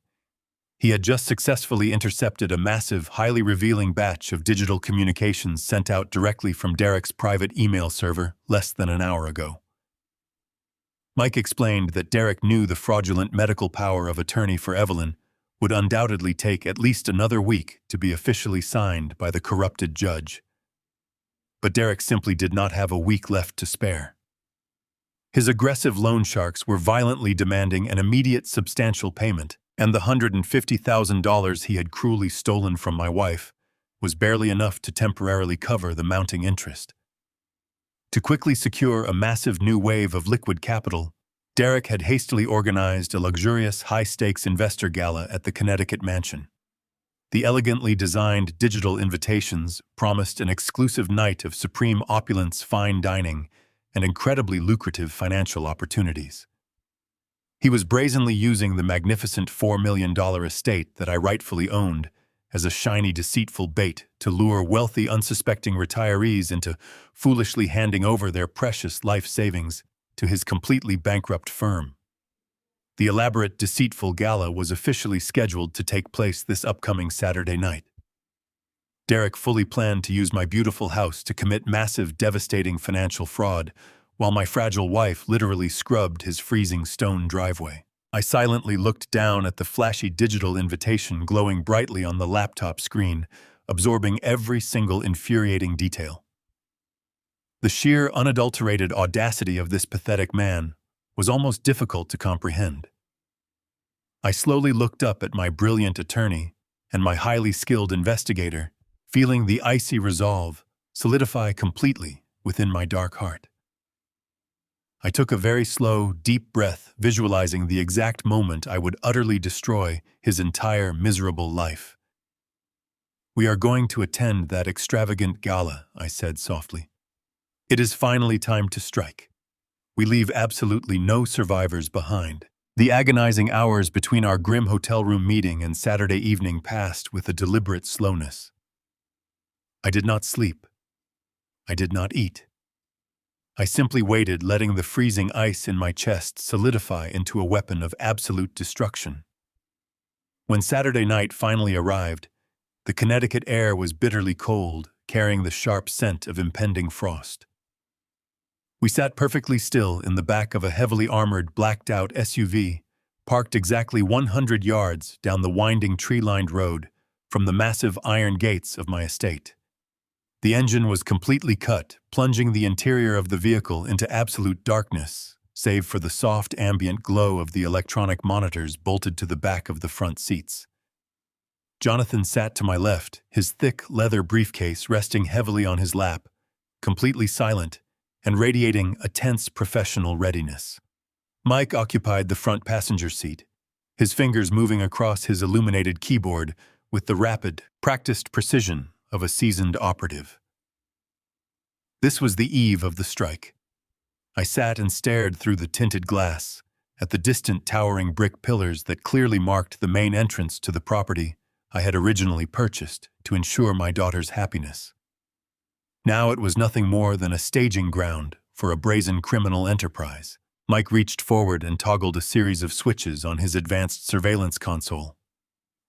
He had just successfully intercepted a massive, highly revealing batch of digital communications sent out directly from Derek's private email server less than an hour ago. Mike explained that Derek knew the fraudulent medical power of attorney for Evelyn would undoubtedly take at least another week to be officially signed by the corrupted judge. But Derek simply did not have a week left to spare. His aggressive loan sharks were violently demanding an immediate substantial payment, and the $150,000 he had cruelly stolen from my wife was barely enough to temporarily cover the mounting interest. To quickly secure a massive new wave of liquid capital, Derek had hastily organized a luxurious high-stakes investor gala at the Connecticut mansion. The elegantly designed digital invitations promised an exclusive night of supreme opulence, fine dining, and incredibly lucrative financial opportunities. He was brazenly using the magnificent $4 million estate that I rightfully owned as a shiny, deceitful bait to lure wealthy, unsuspecting retirees into foolishly handing over their precious life savings to his completely bankrupt firm. The elaborate, deceitful gala was officially scheduled to take place this upcoming Saturday night. Derek fully planned to use my beautiful house to commit massive, devastating financial fraud, while my fragile wife literally scrubbed his freezing stone driveway. I silently looked down at the flashy digital invitation glowing brightly on the laptop screen, absorbing every single infuriating detail. The sheer, unadulterated audacity of this pathetic man was almost difficult to comprehend. I slowly looked up at my brilliant attorney and my highly skilled investigator, feeling the icy resolve solidify completely within my dark heart. I took a very slow, deep breath, visualizing the exact moment I would utterly destroy his entire miserable life. "We are going to attend that extravagant gala," I said softly. "It is finally time to strike. We leave absolutely no survivors behind." The agonizing hours between our grim hotel room meeting and Saturday evening passed with a deliberate slowness. I did not sleep. I did not eat. I simply waited, letting the freezing ice in my chest solidify into a weapon of absolute destruction. When Saturday night finally arrived, the Connecticut air was bitterly cold, carrying the sharp scent of impending frost. We sat perfectly still in the back of a heavily armored, blacked-out SUV, parked exactly 100 yards down the winding tree-lined road from the massive iron gates of my estate. The engine was completely cut, plunging the interior of the vehicle into absolute darkness, save for the soft ambient glow of the electronic monitors bolted to the back of the front seats. Jonathan sat to my left, his thick leather briefcase resting heavily on his lap, completely silent and radiating a tense professional readiness. Mike occupied the front passenger seat, his fingers moving across his illuminated keyboard with the rapid, practiced precision of a seasoned operative. This was the eve of the strike. I sat and stared through the tinted glass at the distant towering brick pillars that clearly marked the main entrance to the property I had originally purchased to ensure my daughter's happiness. Now it was nothing more than a staging ground for a brazen criminal enterprise. Mike reached forward and toggled a series of switches on his advanced surveillance console.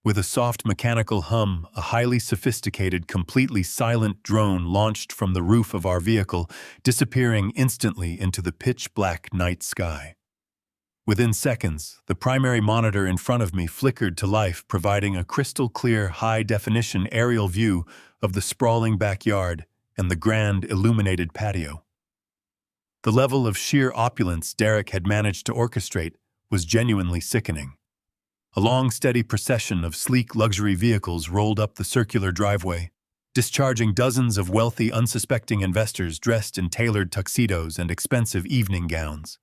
With a soft mechanical hum, a highly sophisticated, completely silent drone launched from the roof of our vehicle, disappearing instantly into the pitch-black night sky. Within seconds, the primary monitor in front of me flickered to life, providing a crystal-clear, high-definition aerial view of the sprawling backyard and the grand, illuminated patio. The level of sheer opulence Derek had managed to orchestrate was genuinely sickening. A long, steady procession of sleek luxury vehicles rolled up the circular driveway, discharging dozens of wealthy, unsuspecting investors dressed in tailored tuxedos and expensive evening gowns.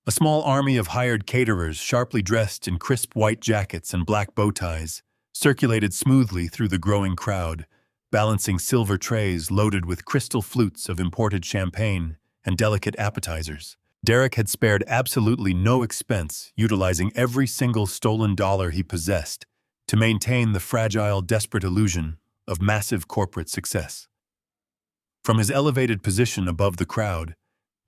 A small army of hired caterers, sharply dressed in crisp white jackets and black bow ties, circulated smoothly through the growing crowd, balancing silver trays loaded with crystal flutes of imported champagne and delicate appetizers. Derek had spared absolutely no expense, utilizing every single stolen dollar he possessed to maintain the fragile, desperate illusion of massive corporate success. From his elevated position above the crowd,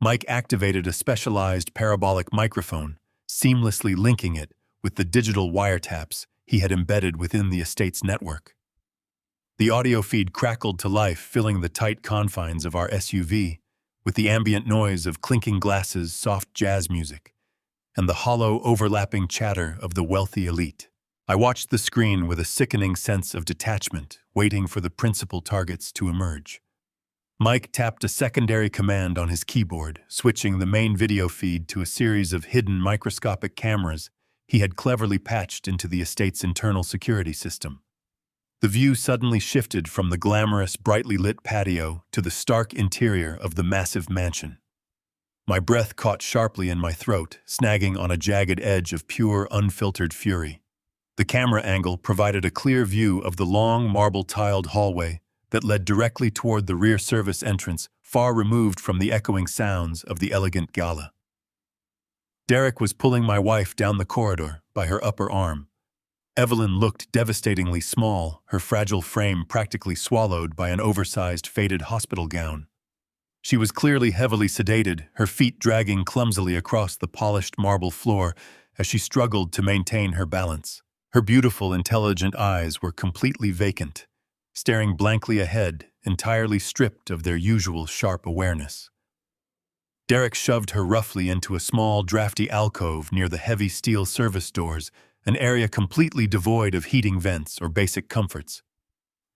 Mike activated a specialized parabolic microphone, seamlessly linking it with the digital wiretaps he had embedded within the estate's network. The audio feed crackled to life, filling the tight confines of our SUV, with the ambient noise of clinking glasses, soft jazz music, and the hollow, overlapping chatter of the wealthy elite. I watched the screen with a sickening sense of detachment, waiting for the principal targets to emerge. Mike tapped a secondary command on his keyboard, switching the main video feed to a series of hidden microscopic cameras he had cleverly patched into the estate's internal security system. The view suddenly shifted from the glamorous, brightly lit patio to the stark interior of the massive mansion. My breath caught sharply in my throat, snagging on a jagged edge of pure, unfiltered fury. The camera angle provided a clear view of the long, marble-tiled hallway that led directly toward the rear service entrance, far removed from the echoing sounds of the elegant gala. Derek was pulling my wife down the corridor by her upper arm. Evelyn looked devastatingly small, her fragile frame practically swallowed by an oversized, faded hospital gown. She was clearly heavily sedated, her feet dragging clumsily across the polished marble floor as she struggled to maintain her balance. Her beautiful, intelligent eyes were completely vacant, staring blankly ahead, entirely stripped of their usual sharp awareness. Derek shoved her roughly into a small, drafty alcove near the heavy steel service doors, an area completely devoid of heating vents or basic comforts.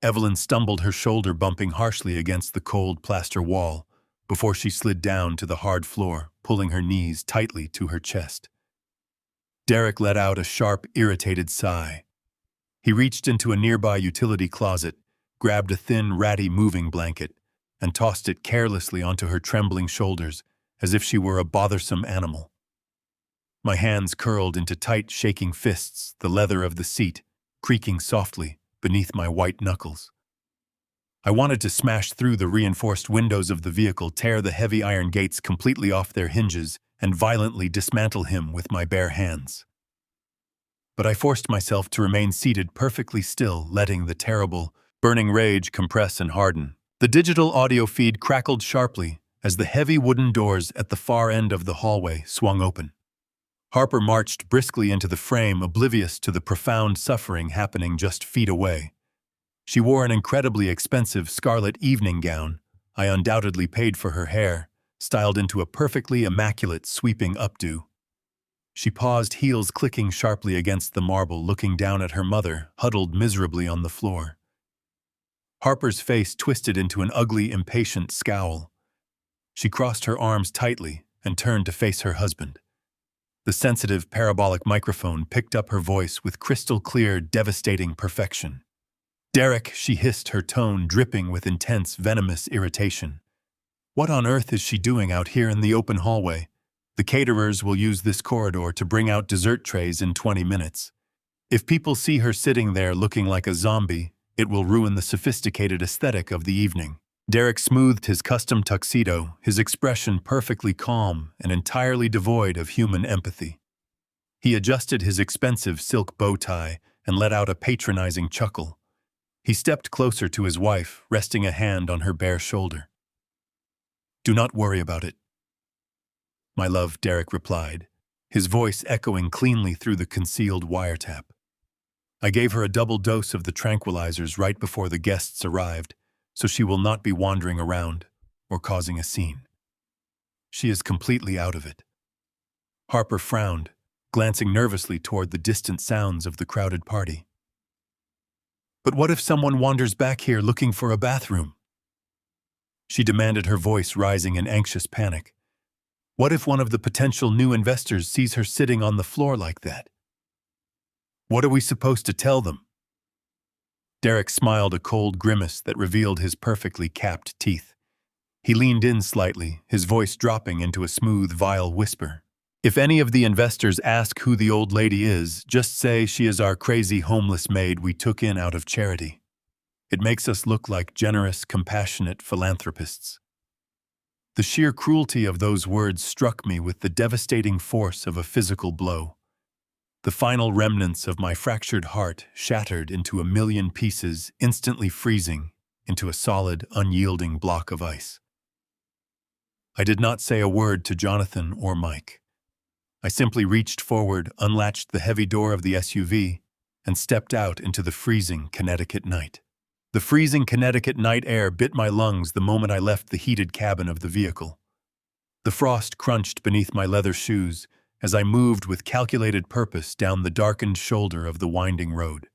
Evelyn stumbled, her shoulder bumping harshly against the cold plaster wall, before she slid down to the hard floor, pulling her knees tightly to her chest. Derek let out a sharp, irritated sigh. He reached into a nearby utility closet, grabbed a thin, ratty moving blanket, and tossed it carelessly onto her trembling shoulders, as if she were a bothersome animal. My hands curled into tight, shaking fists, the leather of the seat creaking softly beneath my white knuckles. I wanted to smash through the reinforced windows of the vehicle, tear the heavy iron gates completely off their hinges, and violently dismantle him with my bare hands. But I forced myself to remain seated perfectly still, letting the terrible, burning rage compress and harden. The digital audio feed crackled sharply as the heavy wooden doors at the far end of the hallway swung open. Harper marched briskly into the frame, oblivious to the profound suffering happening just feet away. She wore an incredibly expensive scarlet evening gown. I undoubtedly paid for her hair, styled into a perfectly immaculate sweeping updo. She paused, heels clicking sharply against the marble, looking down at her mother, huddled miserably on the floor. Harper's face twisted into an ugly, impatient scowl. She crossed her arms tightly and turned to face her husband. The sensitive, parabolic microphone picked up her voice with crystal-clear, devastating perfection. "Derek," she hissed, her tone dripping with intense, venomous irritation. "What on earth is she doing out here in the open hallway? The caterers will use this corridor to bring out dessert trays in 20 minutes. If people see her sitting there looking like a zombie, it will ruin the sophisticated aesthetic of the evening." Derek smoothed his custom tuxedo, his expression perfectly calm and entirely devoid of human empathy. He adjusted his expensive silk bow tie and let out a patronizing chuckle. He stepped closer to his wife, resting a hand on her bare shoulder. "Do not worry about it, my love," Derek replied, his voice echoing cleanly through the concealed wiretap. "I gave her a double dose of the tranquilizers right before the guests arrived, so she will not be wandering around or causing a scene. She is completely out of it." Harper frowned, glancing nervously toward the distant sounds of the crowded party. "But what if someone wanders back here looking for a bathroom?" she demanded, her voice rising in anxious panic. "What if one of the potential new investors sees her sitting on the floor like that? What are we supposed to tell them?" Derek smiled, a cold grimace that revealed his perfectly capped teeth. He leaned in slightly, his voice dropping into a smooth, vile whisper. "If any of the investors ask who the old lady is, just say she is our crazy homeless maid we took in out of charity. It makes us look like generous, compassionate philanthropists." The sheer cruelty of those words struck me with the devastating force of a physical blow. The final remnants of my fractured heart shattered into a million pieces, instantly freezing into a solid, unyielding block of ice. I did not say a word to Jonathan or Mike. I simply reached forward, unlatched the heavy door of the SUV, and stepped out into the freezing Connecticut night. The freezing Connecticut night air bit my lungs the moment I left the heated cabin of the vehicle. The frost crunched beneath my leather shoes, as I moved with calculated purpose down the darkened shoulder of the winding road.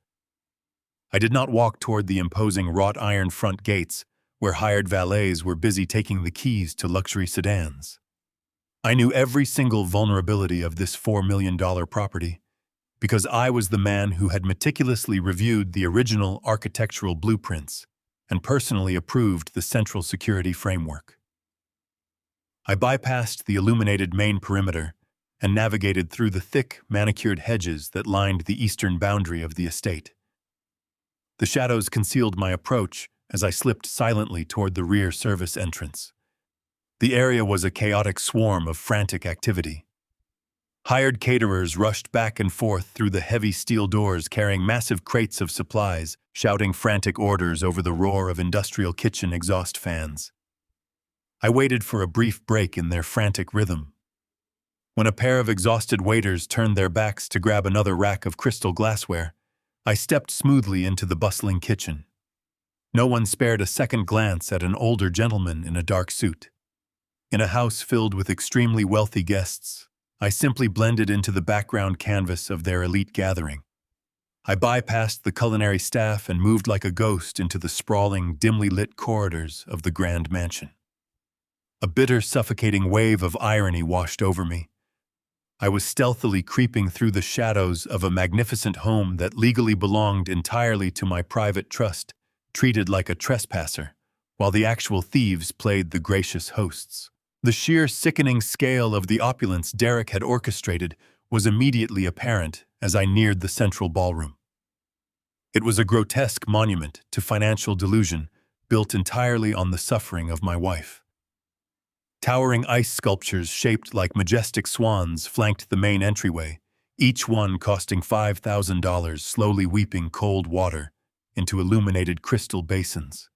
I did not walk toward the imposing wrought iron front gates, where hired valets were busy taking the keys to luxury sedans. I knew every single vulnerability of this $4 million property, because I was the man who had meticulously reviewed the original architectural blueprints and personally approved the central security framework. I bypassed the illuminated main perimeter and navigated through the thick, manicured hedges that lined the eastern boundary of the estate. The shadows concealed my approach as I slipped silently toward the rear service entrance. The area was a chaotic swarm of frantic activity. Hired caterers rushed back and forth through the heavy steel doors carrying massive crates of supplies, shouting frantic orders over the roar of industrial kitchen exhaust fans. I waited for a brief break in their frantic rhythm. When a pair of exhausted waiters turned their backs to grab another rack of crystal glassware, I stepped smoothly into the bustling kitchen. No one spared a second glance at an older gentleman in a dark suit. In a house filled with extremely wealthy guests, I simply blended into the background canvas of their elite gathering. I bypassed the culinary staff and moved like a ghost into the sprawling, dimly lit corridors of the grand mansion. A bitter, suffocating wave of irony washed over me. I was stealthily creeping through the shadows of a magnificent home that legally belonged entirely to my private trust, treated like a trespasser, while the actual thieves played the gracious hosts. The sheer sickening scale of the opulence Derek had orchestrated was immediately apparent as I neared the central ballroom. It was a grotesque monument to financial delusion, built entirely on the suffering of my wife. Towering ice sculptures shaped like majestic swans flanked the main entryway, each one costing $5,000, slowly weeping cold water into illuminated crystal basins.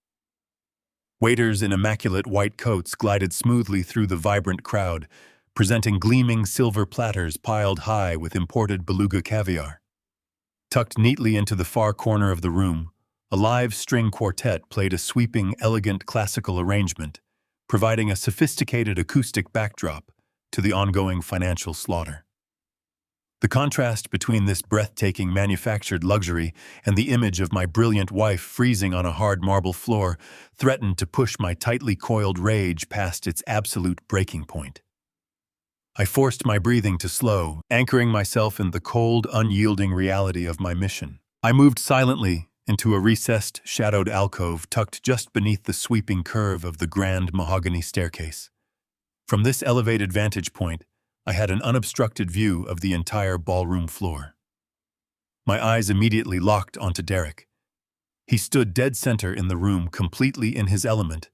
Waiters in immaculate white coats glided smoothly through the vibrant crowd, presenting gleaming silver platters piled high with imported beluga caviar. Tucked neatly into the far corner of the room, a live string quartet played a sweeping, elegant classical arrangement, providing a sophisticated acoustic backdrop to the ongoing financial slaughter. The contrast between this breathtaking manufactured luxury and the image of my brilliant wife freezing on a hard marble floor threatened to push my tightly coiled rage past its absolute breaking point. I forced my breathing to slow, anchoring myself in the cold, unyielding reality of my mission. I moved silently into a recessed, shadowed alcove tucked just beneath the sweeping curve of the grand mahogany staircase. From this elevated vantage point, I had an unobstructed view of the entire ballroom floor. My eyes immediately locked onto Derek. He stood dead center in the room, completely in his element,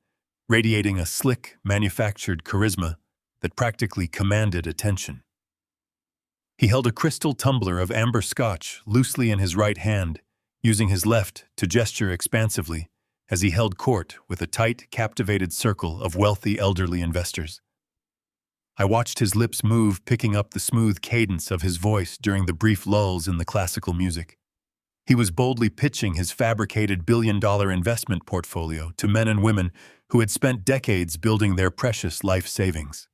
radiating a slick, manufactured charisma that practically commanded attention. He held a crystal tumbler of amber scotch loosely in his right hand, using his left to gesture expansively as he held court with a tight, captivated circle of wealthy elderly investors. I watched his lips move, picking up the smooth cadence of his voice during the brief lulls in the classical music. He was boldly pitching his fabricated billion-dollar investment portfolio to men and women who had spent decades building their precious life savings.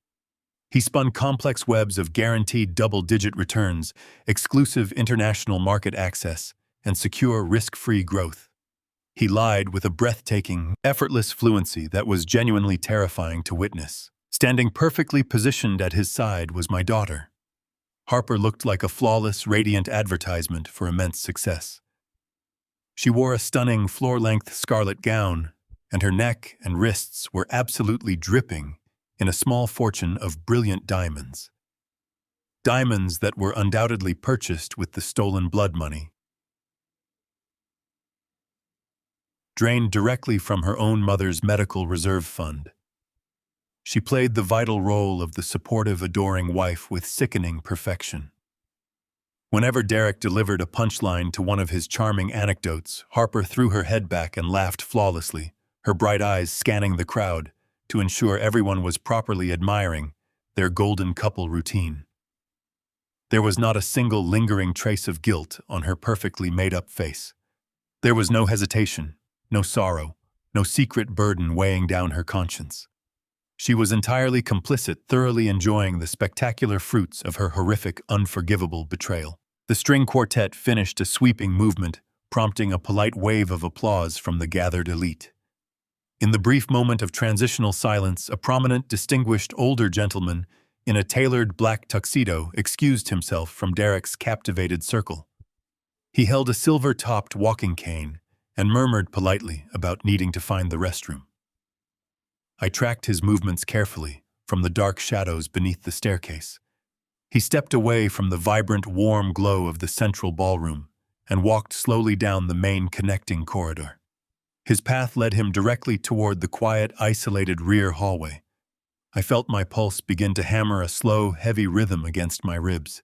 He spun complex webs of guaranteed double-digit returns, exclusive international market access, and secure risk-free growth. He lied with a breathtaking, effortless fluency that was genuinely terrifying to witness. Standing perfectly positioned at his side was my daughter. Harper looked like a flawless, radiant advertisement for immense success. She wore a stunning floor-length scarlet gown, and her neck and wrists were absolutely dripping in a small fortune of brilliant diamonds. Diamonds that were undoubtedly purchased with the stolen blood money, drained directly from her own mother's medical reserve fund. She played the vital role of the supportive, adoring wife with sickening perfection. Whenever Derek delivered a punchline to one of his charming anecdotes, Harper threw her head back and laughed flawlessly, her bright eyes scanning the crowd to ensure everyone was properly admiring their golden couple routine. There was not a single lingering trace of guilt on her perfectly made-up face. There was no hesitation, no sorrow, no secret burden weighing down her conscience. She was entirely complicit, thoroughly enjoying the spectacular fruits of her horrific, unforgivable betrayal. The string quartet finished a sweeping movement, prompting a polite wave of applause from the gathered elite. In the brief moment of transitional silence, a prominent, distinguished older gentleman in a tailored black tuxedo excused himself from Derek's captivated circle. He held a silver-topped walking cane and murmured politely about needing to find the restroom. I tracked his movements carefully from the dark shadows beneath the staircase. He stepped away from the vibrant, warm glow of the central ballroom and walked slowly down the main connecting corridor. His path led him directly toward the quiet, isolated rear hallway. I felt my pulse begin to hammer a slow, heavy rhythm against my ribs.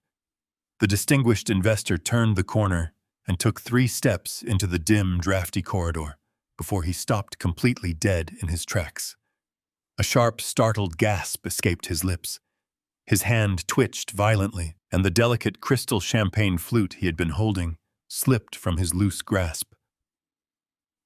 The distinguished investor turned the corner and took 3 steps into the dim, drafty corridor before he stopped completely dead in his tracks. A sharp, startled gasp escaped his lips. His hand twitched violently, and the delicate crystal champagne flute he had been holding slipped from his loose grasp.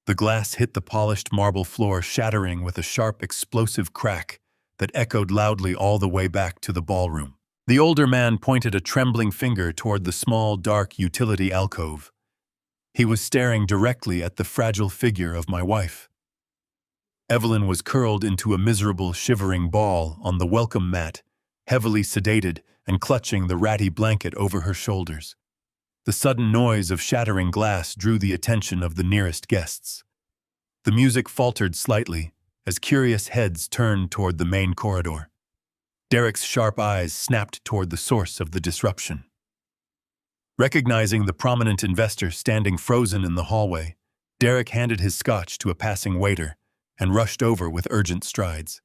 The glass hit the polished marble floor, shattering with a sharp, explosive crack that echoed loudly all the way back to the ballroom. The older man pointed a trembling finger toward the small, dark utility alcove. He was staring directly at the fragile figure of my wife. Evelyn was curled into a miserable, shivering ball on the welcome mat, heavily sedated and clutching the ratty blanket over her shoulders. The sudden noise of shattering glass drew the attention of the nearest guests. The music faltered slightly as curious heads turned toward the main corridor. Derek's sharp eyes snapped toward the source of the disruption. Recognizing the prominent investor standing frozen in the hallway, Derek handed his scotch to a passing waiter and rushed over with urgent strides.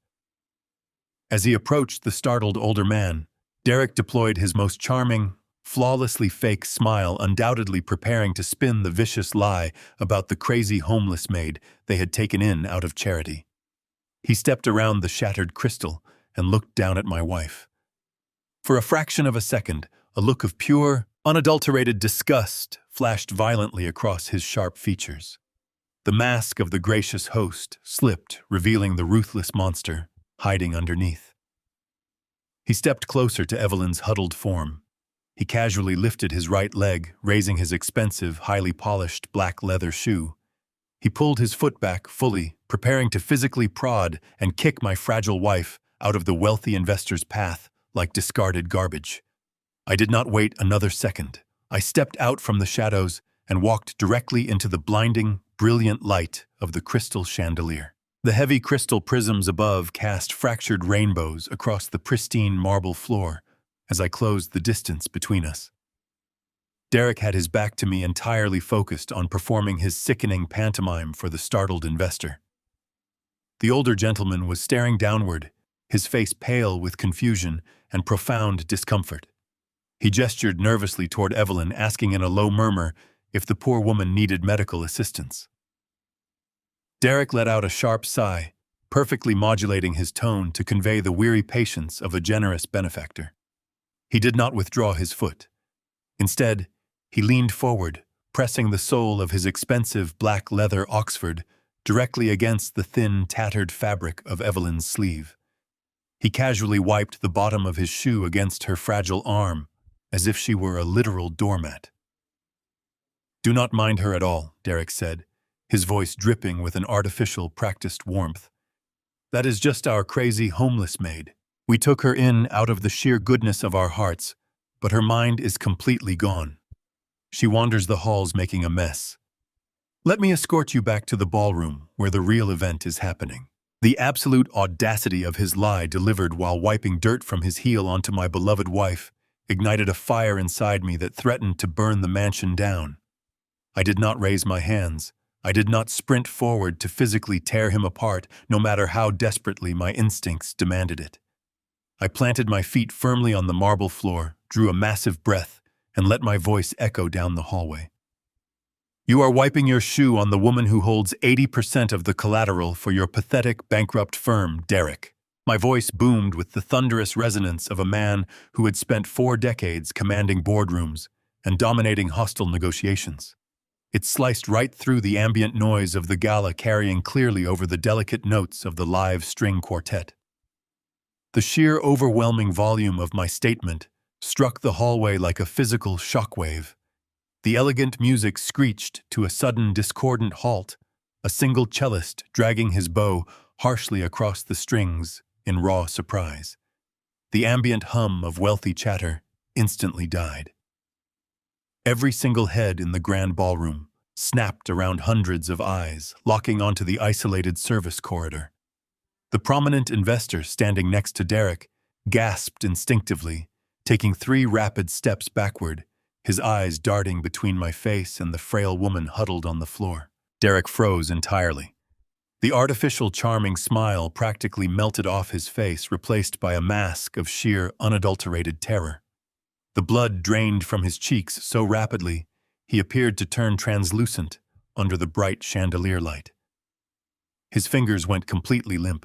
As he approached the startled older man, Derek deployed his most charming, flawlessly fake smile, undoubtedly preparing to spin the vicious lie about the crazy homeless maid they had taken in out of charity. He stepped around the shattered crystal and looked down at my wife. For a fraction of a second, a look of pure, unadulterated disgust flashed violently across his sharp features. The mask of the gracious host slipped, revealing the ruthless monster hiding underneath. He stepped closer to Evelyn's huddled form. He casually lifted his right leg, raising his expensive, highly polished black leather shoe. He pulled his foot back fully, preparing to physically prod and kick my fragile wife out of the wealthy investor's path like discarded garbage. I did not wait another second. I stepped out from the shadows and walked directly into the blinding, brilliant light of the crystal chandelier. The heavy crystal prisms above cast fractured rainbows across the pristine marble floor as I closed the distance between us. Derek had his back to me, entirely focused on performing his sickening pantomime for the startled investor. The older gentleman was staring downward, his face pale with confusion and profound discomfort. He gestured nervously toward Evelyn, asking in a low murmur if the poor woman needed medical assistance. Derek let out a sharp sigh, perfectly modulating his tone to convey the weary patience of a generous benefactor. He did not withdraw his foot. Instead, he leaned forward, pressing the sole of his expensive black leather Oxford directly against the thin, tattered fabric of Evelyn's sleeve. He casually wiped the bottom of his shoe against her fragile arm, as if she were a literal doormat. "Do not mind her at all," Derek said, his voice dripping with an artificial, practiced warmth. "That is just our crazy homeless maid. We took her in out of the sheer goodness of our hearts, but her mind is completely gone. She wanders the halls making a mess. Let me escort you back to the ballroom where the real event is happening." The absolute audacity of his lie, delivered while wiping dirt from his heel onto my beloved wife, ignited a fire inside me that threatened to burn the mansion down. I did not raise my hands. I did not sprint forward to physically tear him apart, no matter how desperately my instincts demanded it. I planted my feet firmly on the marble floor, drew a massive breath, and let my voice echo down the hallway. "You are wiping your shoe on the woman who holds 80% of the collateral for your pathetic, bankrupt firm, Derek." My voice boomed with the thunderous resonance of a man who had spent 4 decades commanding boardrooms and dominating hostile negotiations. It sliced right through the ambient noise of the gala, carrying clearly over the delicate notes of the live string quartet. The sheer overwhelming volume of my statement struck the hallway like a physical shockwave. The elegant music screeched to a sudden discordant halt, a single cellist dragging his bow harshly across the strings in raw surprise. The ambient hum of wealthy chatter instantly died. Every single head in the grand ballroom snapped around hundreds of eyes, locking onto the isolated service corridor. The prominent investor standing next to Derek gasped instinctively, taking 3 rapid steps backward, his eyes darting between my face and the frail woman huddled on the floor. Derek froze entirely. The artificial charming smile practically melted off his face, replaced by a mask of sheer, unadulterated terror. The blood drained from his cheeks so rapidly, he appeared to turn translucent under the bright chandelier light. His fingers went completely limp.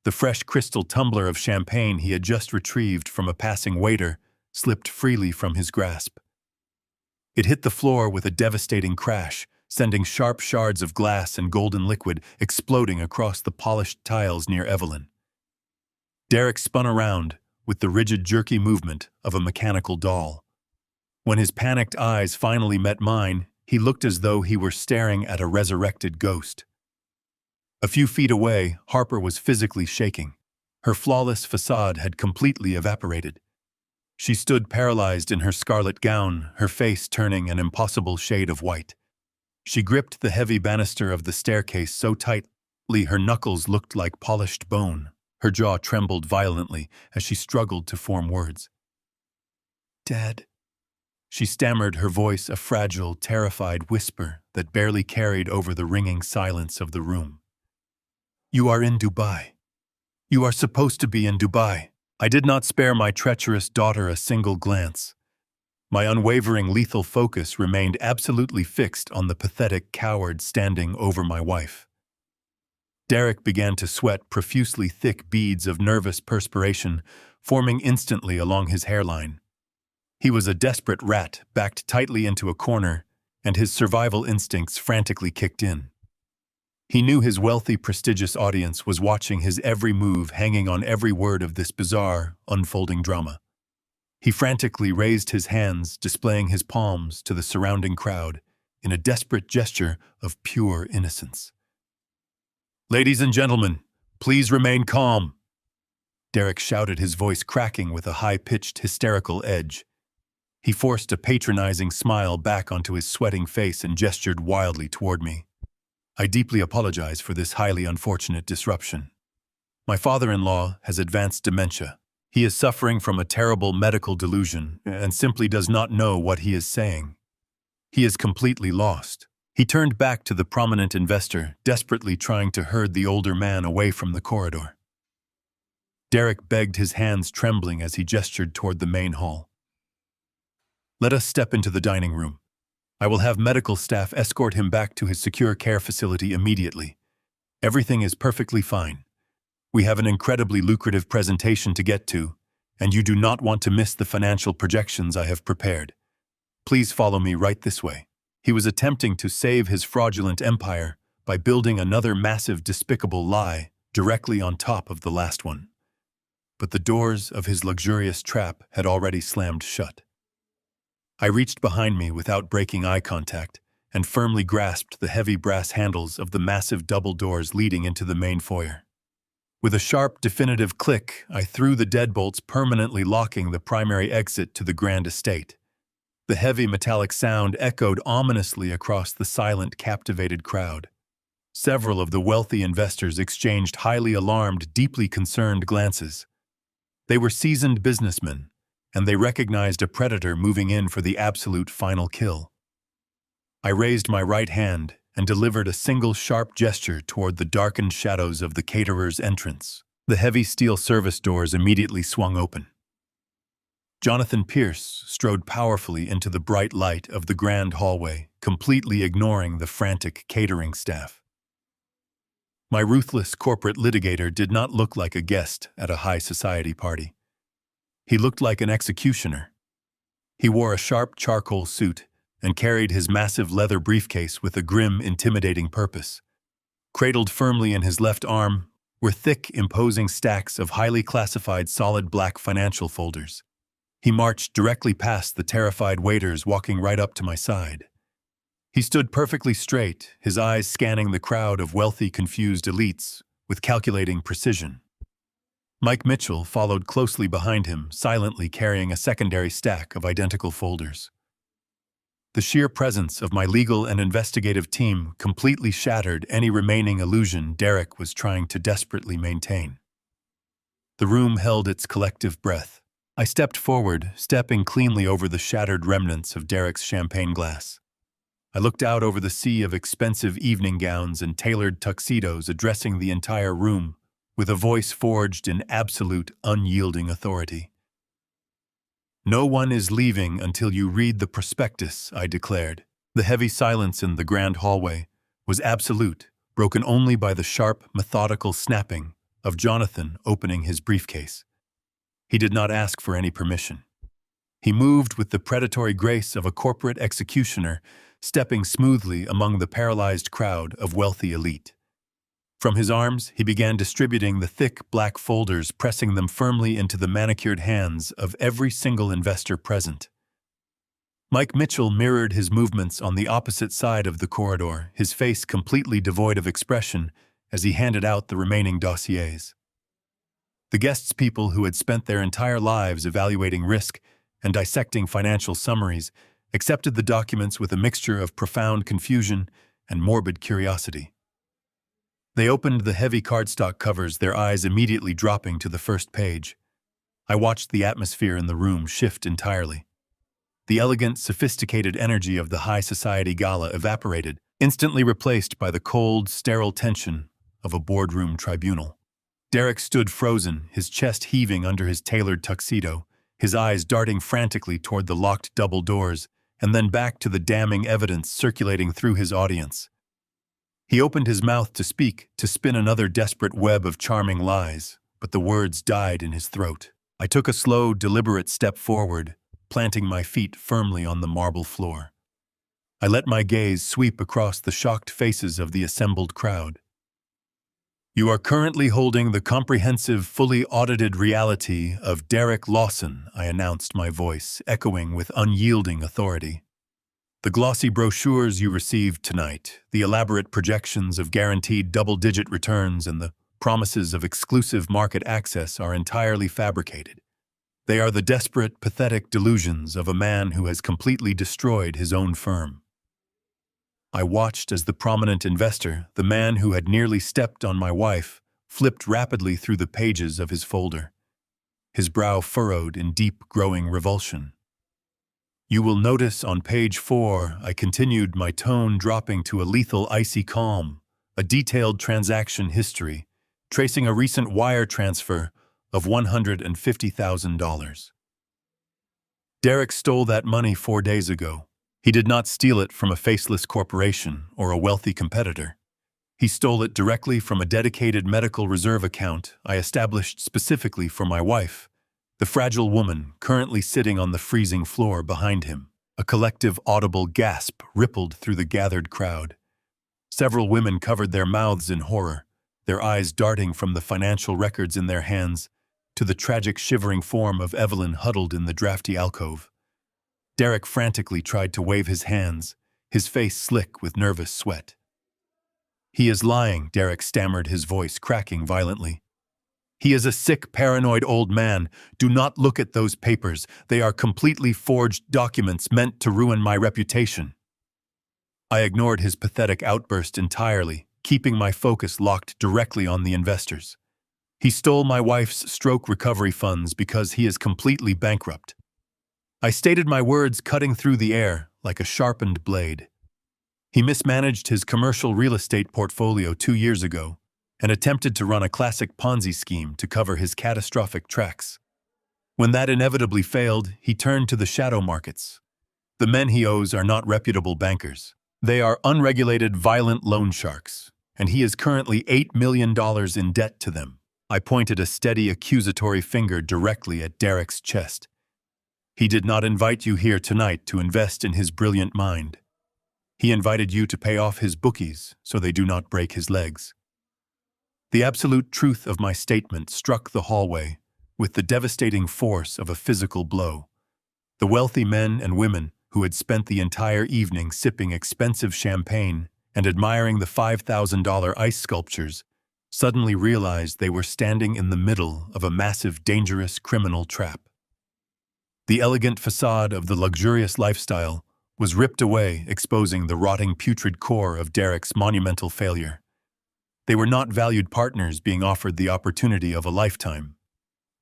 The fresh crystal tumbler of champagne he had just retrieved from a passing waiter slipped freely from his grasp. It hit the floor with a devastating crash, sending sharp shards of glass and golden liquid exploding across the polished tiles near Evelyn. Derek spun around with the rigid, jerky movement of a mechanical doll. When his panicked eyes finally met mine, he looked as though he were staring at a resurrected ghost. A few feet away, Harper was physically shaking. Her flawless facade had completely evaporated. She stood paralyzed in her scarlet gown, her face turning an impossible shade of white. She gripped the heavy banister of the staircase so tightly her knuckles looked like polished bone. Her jaw trembled violently as she struggled to form words. "Dad," she stammered, her voice a fragile, terrified whisper that barely carried over the ringing silence of the room. "You are in Dubai. You are supposed to be in Dubai." I did not spare my treacherous daughter a single glance. My unwavering lethal focus remained absolutely fixed on the pathetic coward standing over my wife. Derek began to sweat profusely, thick beads of nervous perspiration forming instantly along his hairline. He was a desperate rat backed tightly into a corner, and his survival instincts frantically kicked in. He knew his wealthy, prestigious audience was watching his every move, hanging on every word of this bizarre, unfolding drama. He frantically raised his hands, displaying his palms to the surrounding crowd in a desperate gesture of pure innocence. "Ladies and gentlemen, please remain calm," Derek shouted, his voice cracking with a high-pitched, hysterical edge. He forced a patronizing smile back onto his sweating face and gestured wildly toward me. "I deeply apologize for this highly unfortunate disruption. My father-in-law has advanced dementia. He is suffering from a terrible medical delusion and simply does not know what he is saying. He is completely lost." He turned back to the prominent investor, desperately trying to herd the older man away from the corridor. Derek begged, his hands trembling as he gestured toward the main hall. "Let us step into the dining room. I will have medical staff escort him back to his secure care facility immediately. Everything is perfectly fine. We have an incredibly lucrative presentation to get to, and you do not want to miss the financial projections I have prepared. Please follow me right this way." He was attempting to save his fraudulent empire by building another massive, despicable lie directly on top of the last one. But the doors of his luxurious trap had already slammed shut. I reached behind me without breaking eye contact and firmly grasped the heavy brass handles of the massive double doors leading into the main foyer. With a sharp, definitive click, I threw the deadbolts, permanently locking the primary exit to the grand estate. The heavy metallic sound echoed ominously across the silent, captivated crowd. Several of the wealthy investors exchanged highly alarmed, deeply concerned glances. They were seasoned businessmen, and they recognized a predator moving in for the absolute final kill. I raised my right hand and delivered a single sharp gesture toward the darkened shadows of the caterer's entrance. The heavy steel service doors immediately swung open. Jonathan Pierce strode powerfully into the bright light of the grand hallway, completely ignoring the frantic catering staff. My ruthless corporate litigator did not look like a guest at a high society party. He looked like an executioner. He wore a sharp charcoal suit and carried his massive leather briefcase with a grim, intimidating purpose. Cradled firmly in his left arm were thick, imposing stacks of highly classified solid black financial folders. He marched directly past the terrified waiters walking right up to my side. He stood perfectly straight, his eyes scanning the crowd of wealthy, confused elites with calculating precision. Mike Mitchell followed closely behind him, silently carrying a secondary stack of identical folders. The sheer presence of my legal and investigative team completely shattered any remaining illusion Derek was trying to desperately maintain. The room held its collective breath. I stepped forward, stepping cleanly over the shattered remnants of Derek's champagne glass. I looked out over the sea of expensive evening gowns and tailored tuxedos addressing the entire room, with a voice forged in absolute, unyielding authority. "No one is leaving until you read the prospectus," I declared. The heavy silence in the grand hallway was absolute, broken only by the sharp, methodical snapping of Jonathan opening his briefcase. He did not ask for any permission. He moved with the predatory grace of a corporate executioner, stepping smoothly among the paralyzed crowd of wealthy elite. From his arms, he began distributing the thick black folders, pressing them firmly into the manicured hands of every single investor present. Mike Mitchell mirrored his movements on the opposite side of the corridor, his face completely devoid of expression as he handed out the remaining dossiers. The guests, people who had spent their entire lives evaluating risk and dissecting financial summaries, accepted the documents with a mixture of profound confusion and morbid curiosity. They opened the heavy cardstock covers, their eyes immediately dropping to the first page. I watched the atmosphere in the room shift entirely. The elegant, sophisticated energy of the high society gala evaporated, instantly replaced by the cold, sterile tension of a boardroom tribunal. Derek stood frozen, his chest heaving under his tailored tuxedo, his eyes darting frantically toward the locked double doors, and then back to the damning evidence circulating through his audience. He opened his mouth to speak, to spin another desperate web of charming lies, but the words died in his throat. I took a slow, deliberate step forward, planting my feet firmly on the marble floor. I let my gaze sweep across the shocked faces of the assembled crowd. "You are currently holding the comprehensive, fully audited reality of Derek Lawson," I announced, my voice echoing with unyielding authority. "The glossy brochures you received tonight, the elaborate projections of guaranteed double-digit returns, and the promises of exclusive market access are entirely fabricated. They are the desperate, pathetic delusions of a man who has completely destroyed his own firm." I watched as the prominent investor, the man who had nearly stepped on my wife, flipped rapidly through the pages of his folder. His brow furrowed in deep, growing revulsion. "You will notice on page 4, I continued, my tone dropping to a lethal, icy calm, a detailed transaction history, tracing a recent wire transfer of $150,000. Derek stole that money 4 days ago. He did not steal it from a faceless corporation or a wealthy competitor. He stole it directly from a dedicated medical reserve account I established specifically for my wife, the fragile woman currently sitting on the freezing floor behind him. A collective audible gasp rippled through the gathered crowd. Several women covered their mouths in horror, their eyes darting from the financial records in their hands to the tragic, shivering form of Evelyn huddled in the drafty alcove. Derek frantically tried to wave his hands, his face slick with nervous sweat. "He is lying," Derek stammered, his voice cracking violently. "He is a sick, paranoid old man. Do not look at those papers. They are completely forged documents meant to ruin my reputation." I ignored his pathetic outburst entirely, keeping my focus locked directly on the investors. "He stole my wife's stroke recovery funds because he is completely bankrupt." I stated my words, cutting through the air like a sharpened blade. "He mismanaged his commercial real estate portfolio 2 years ago and attempted to run a classic Ponzi scheme to cover his catastrophic tracks. When that inevitably failed, he turned to the shadow markets. The men he owes are not reputable bankers. They are unregulated, violent loan sharks, and he is currently $8 million in debt to them." I pointed a steady, accusatory finger directly at Derek's chest. "He did not invite you here tonight to invest in his brilliant mind. He invited you to pay off his bookies so they do not break his legs." The absolute truth of my statement struck the hallway with the devastating force of a physical blow. The wealthy men and women who had spent the entire evening sipping expensive champagne and admiring the $5,000 ice sculptures suddenly realized they were standing in the middle of a massive, dangerous criminal trap. The elegant facade of the luxurious lifestyle was ripped away, exposing the rotting, putrid core of Derek's monumental failure. They were not valued partners being offered the opportunity of a lifetime.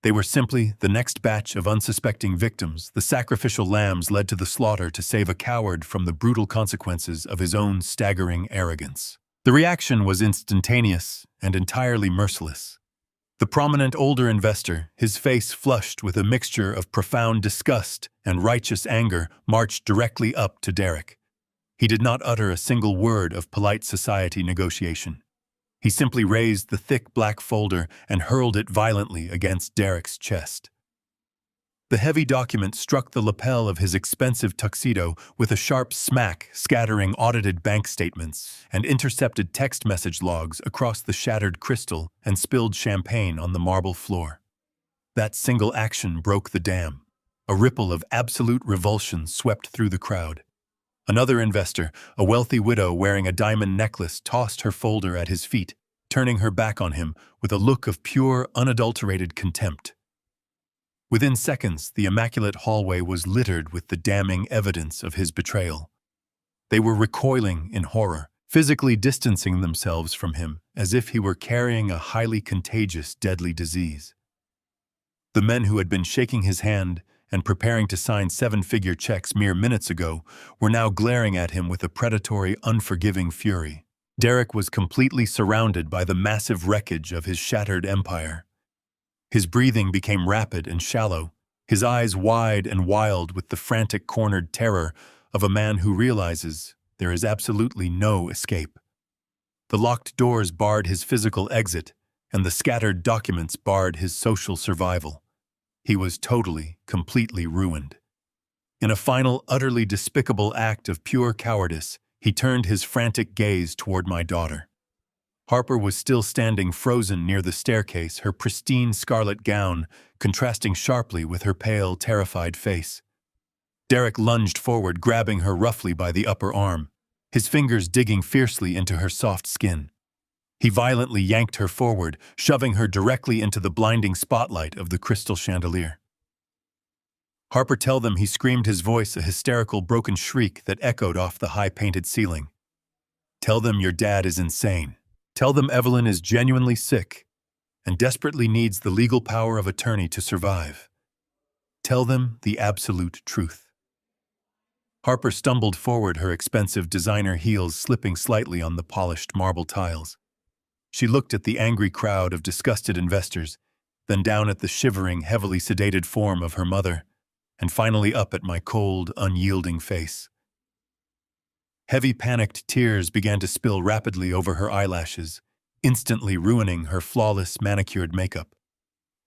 They were simply the next batch of unsuspecting victims, the sacrificial lambs led to the slaughter to save a coward from the brutal consequences of his own staggering arrogance. The reaction was instantaneous and entirely merciless. The prominent older investor, his face flushed with a mixture of profound disgust and righteous anger, marched directly up to Derek. He did not utter a single word of polite society negotiation. He simply raised the thick black folder and hurled it violently against Derek's chest. The heavy document struck the lapel of his expensive tuxedo with a sharp smack, scattering audited bank statements and intercepted text message logs across the shattered crystal and spilled champagne on the marble floor. That single action broke the dam. A ripple of absolute revulsion swept through the crowd. Another investor, a wealthy widow wearing a diamond necklace, tossed her folder at his feet, turning her back on him with a look of pure, unadulterated contempt. Within seconds, the immaculate hallway was littered with the damning evidence of his betrayal. They were recoiling in horror, physically distancing themselves from him as if he were carrying a highly contagious, deadly disease. The men who had been shaking his hand and preparing to sign seven-figure checks mere minutes ago were now glaring at him with a predatory, unforgiving fury. Derek was completely surrounded by the massive wreckage of his shattered empire. His breathing became rapid and shallow, his eyes wide and wild with the frantic, cornered terror of a man who realizes there is absolutely no escape. The locked doors barred his physical exit, and the scattered documents barred his social survival. He was totally, completely ruined. In a final, utterly despicable act of pure cowardice, he turned his frantic gaze toward my daughter. Harper was still standing frozen near the staircase, her pristine scarlet gown contrasting sharply with her pale, terrified face. Derek lunged forward, grabbing her roughly by the upper arm, his fingers digging fiercely into her soft skin. He violently yanked her forward, shoving her directly into the blinding spotlight of the crystal chandelier. "Harper, tell them," he screamed, his voice a hysterical, broken shriek that echoed off the high-painted ceiling. "Tell them your dad is insane. Tell them Evelyn is genuinely sick and desperately needs the legal power of attorney to survive. Tell them the absolute truth." Harper stumbled forward, her expensive designer heels slipping slightly on the polished marble tiles. She looked at the angry crowd of disgusted investors, then down at the shivering, heavily sedated form of her mother, and finally up at my cold, unyielding face. Heavy, panicked tears began to spill rapidly over her eyelashes, instantly ruining her flawless, manicured makeup.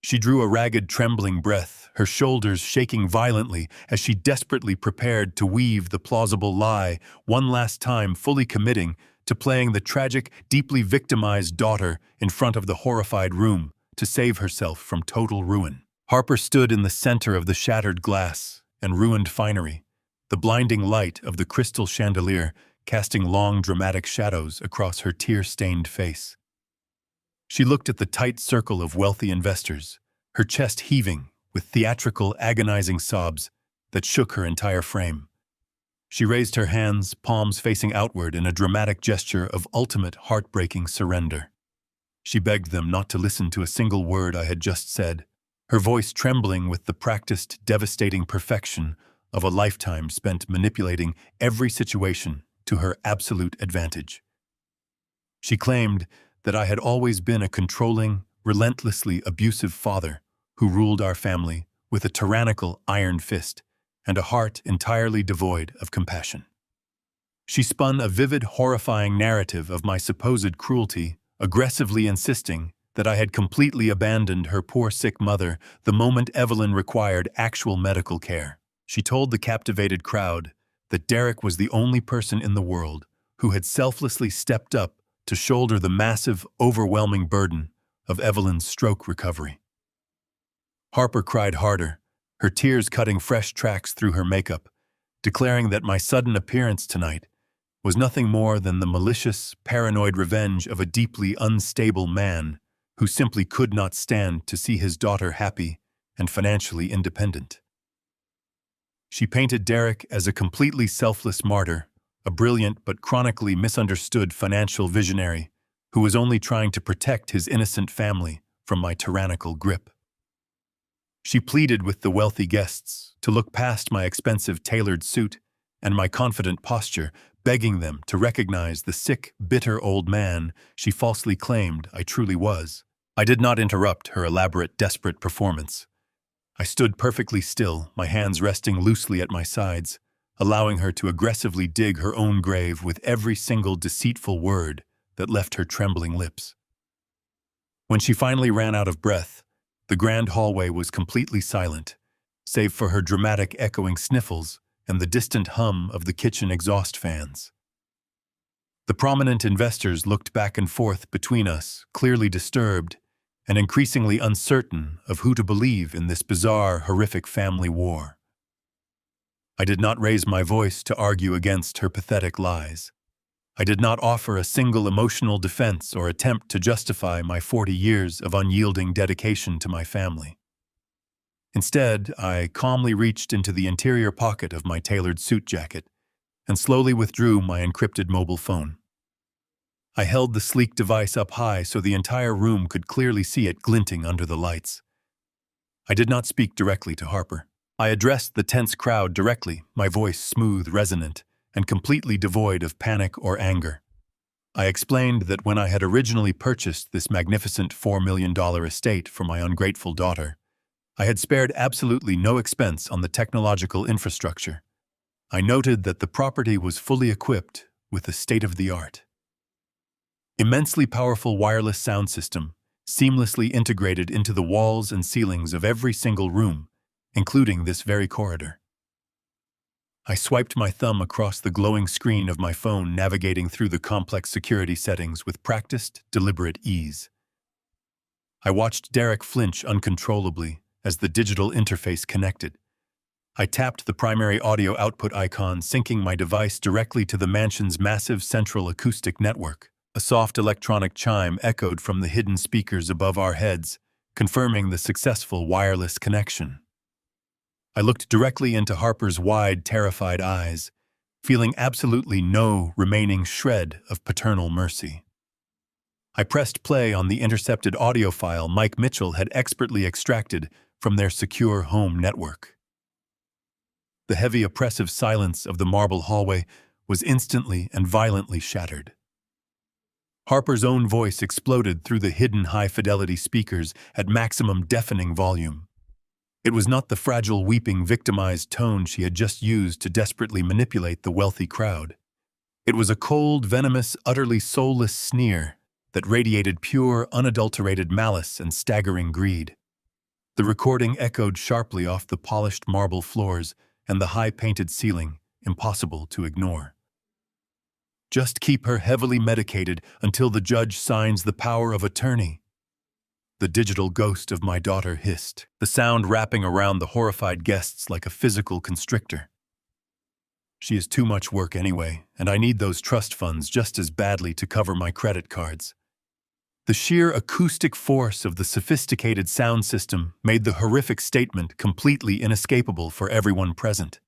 She drew a ragged, trembling breath, her shoulders shaking violently as she desperately prepared to weave the plausible lie one last time, fully committing to playing the tragic, deeply victimized daughter in front of the horrified room to save herself from total ruin. Harper stood in the center of the shattered glass and ruined finery, the blinding light of the crystal chandelier casting long, dramatic shadows across her tear-stained face. She looked at the tight circle of wealthy investors, her chest heaving with theatrical, agonizing sobs that shook her entire frame. She raised her hands, palms facing outward in a dramatic gesture of ultimate, heartbreaking surrender. She begged them not to listen to a single word I had just said, her voice trembling with the practiced, devastating perfection of a lifetime spent manipulating every situation to her absolute advantage. She claimed that I had always been a controlling, relentlessly abusive father who ruled our family with a tyrannical iron fist and a heart entirely devoid of compassion. She spun a vivid, horrifying narrative of my supposed cruelty, aggressively insisting that I had completely abandoned her poor sick mother the moment Evelyn required actual medical care. She told the captivated crowd that Derek was the only person in the world who had selflessly stepped up to shoulder the massive, overwhelming burden of Evelyn's stroke recovery. Harper cried harder, her tears cutting fresh tracks through her makeup, declaring that my sudden appearance tonight was nothing more than the malicious, paranoid revenge of a deeply unstable man who simply could not stand to see his daughter happy and financially independent. She painted Derek as a completely selfless martyr, a brilliant but chronically misunderstood financial visionary who was only trying to protect his innocent family from my tyrannical grip. She pleaded with the wealthy guests to look past my expensive tailored suit and my confident posture, begging them to recognize the sick, bitter old man she falsely claimed I truly was. I did not interrupt her elaborate, desperate performance. I stood perfectly still, my hands resting loosely at my sides, allowing her to aggressively dig her own grave with every single deceitful word that left her trembling lips. When she finally ran out of breath, the grand hallway was completely silent, save for her dramatic echoing sniffles and the distant hum of the kitchen exhaust fans. The prominent investors looked back and forth between us, clearly disturbed and increasingly uncertain of who to believe in this bizarre, horrific family war. I did not raise my voice to argue against her pathetic lies. I did not offer a single emotional defense or attempt to justify my 40 years of unyielding dedication to my family. Instead, I calmly reached into the interior pocket of my tailored suit jacket and slowly withdrew my encrypted mobile phone. I held the sleek device up high so the entire room could clearly see it glinting under the lights. I did not speak directly to Harper. I addressed the tense crowd directly, my voice smooth, resonant, and completely devoid of panic or anger. I explained that when I had originally purchased this magnificent $4 million estate for my ungrateful daughter, I had spared absolutely no expense on the technological infrastructure. I noted that the property was fully equipped with the state-of-the-art, immensely powerful wireless sound system, seamlessly integrated into the walls and ceilings of every single room, including this very corridor. I swiped my thumb across the glowing screen of my phone, navigating through the complex security settings with practiced, deliberate ease. I watched Derek flinch uncontrollably as the digital interface connected. I tapped the primary audio output icon, syncing my device directly to the mansion's massive central acoustic network. A soft electronic chime echoed from the hidden speakers above our heads, confirming the successful wireless connection. I looked directly into Harper's wide, terrified eyes, feeling absolutely no remaining shred of paternal mercy. I pressed play on the intercepted audio file Mike Mitchell had expertly extracted from their secure home network. The heavy, oppressive silence of the marble hallway was instantly and violently shattered. Harper's own voice exploded through the hidden high-fidelity speakers at maximum deafening volume. It was not the fragile, weeping, victimized tone she had just used to desperately manipulate the wealthy crowd. It was a cold, venomous, utterly soulless sneer that radiated pure, unadulterated malice and staggering greed. The recording echoed sharply off the polished marble floors and the high-painted ceiling, impossible to ignore. Just keep her heavily medicated until the judge signs the power of attorney. The digital ghost of my daughter hissed, the sound wrapping around the horrified guests like a physical constrictor. She is too much work anyway, and I need those trust funds just as badly to cover my credit cards. The sheer acoustic force of the sophisticated sound system made the horrific statement completely inescapable for everyone present.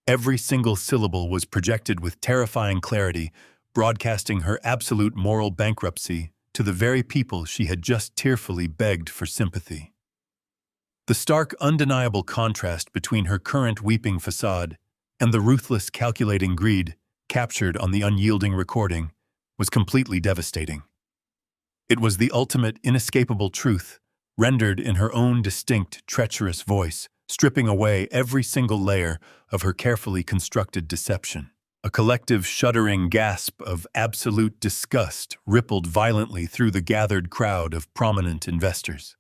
Every single syllable was projected with terrifying clarity, broadcasting her absolute moral bankruptcy to the very people she had just tearfully begged for sympathy. The stark, undeniable contrast between her current weeping facade and the ruthless, calculating greed captured on the unyielding recording was completely devastating. It was the ultimate, inescapable truth, rendered in her own distinct, treacherous voice, stripping away every single layer of her carefully constructed deception. A collective shuddering gasp of absolute disgust rippled violently through the gathered crowd of prominent investors.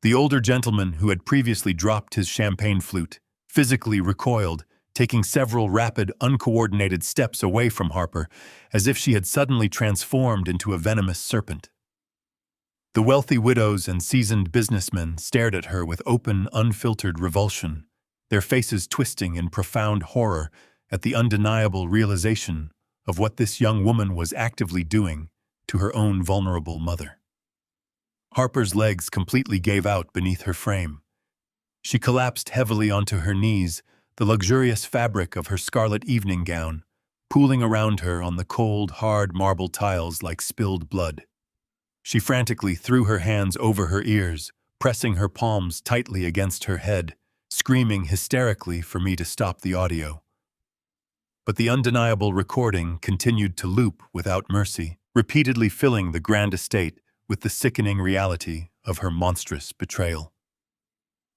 The older gentleman who had previously dropped his champagne flute physically recoiled, taking several rapid, uncoordinated steps away from Harper, as if she had suddenly transformed into a venomous serpent. The wealthy widows and seasoned businessmen stared at her with open, unfiltered revulsion, their faces twisting in profound horror at the undeniable realization of what this young woman was actively doing to her own vulnerable mother. Harper's legs completely gave out beneath her frame. She collapsed heavily onto her knees, the luxurious fabric of her scarlet evening gown pooling around her on the cold, hard marble tiles like spilled blood. She frantically threw her hands over her ears, pressing her palms tightly against her head, screaming hysterically for me to stop the audio. But the undeniable recording continued to loop without mercy, repeatedly filling the grand estate with the sickening reality of her monstrous betrayal.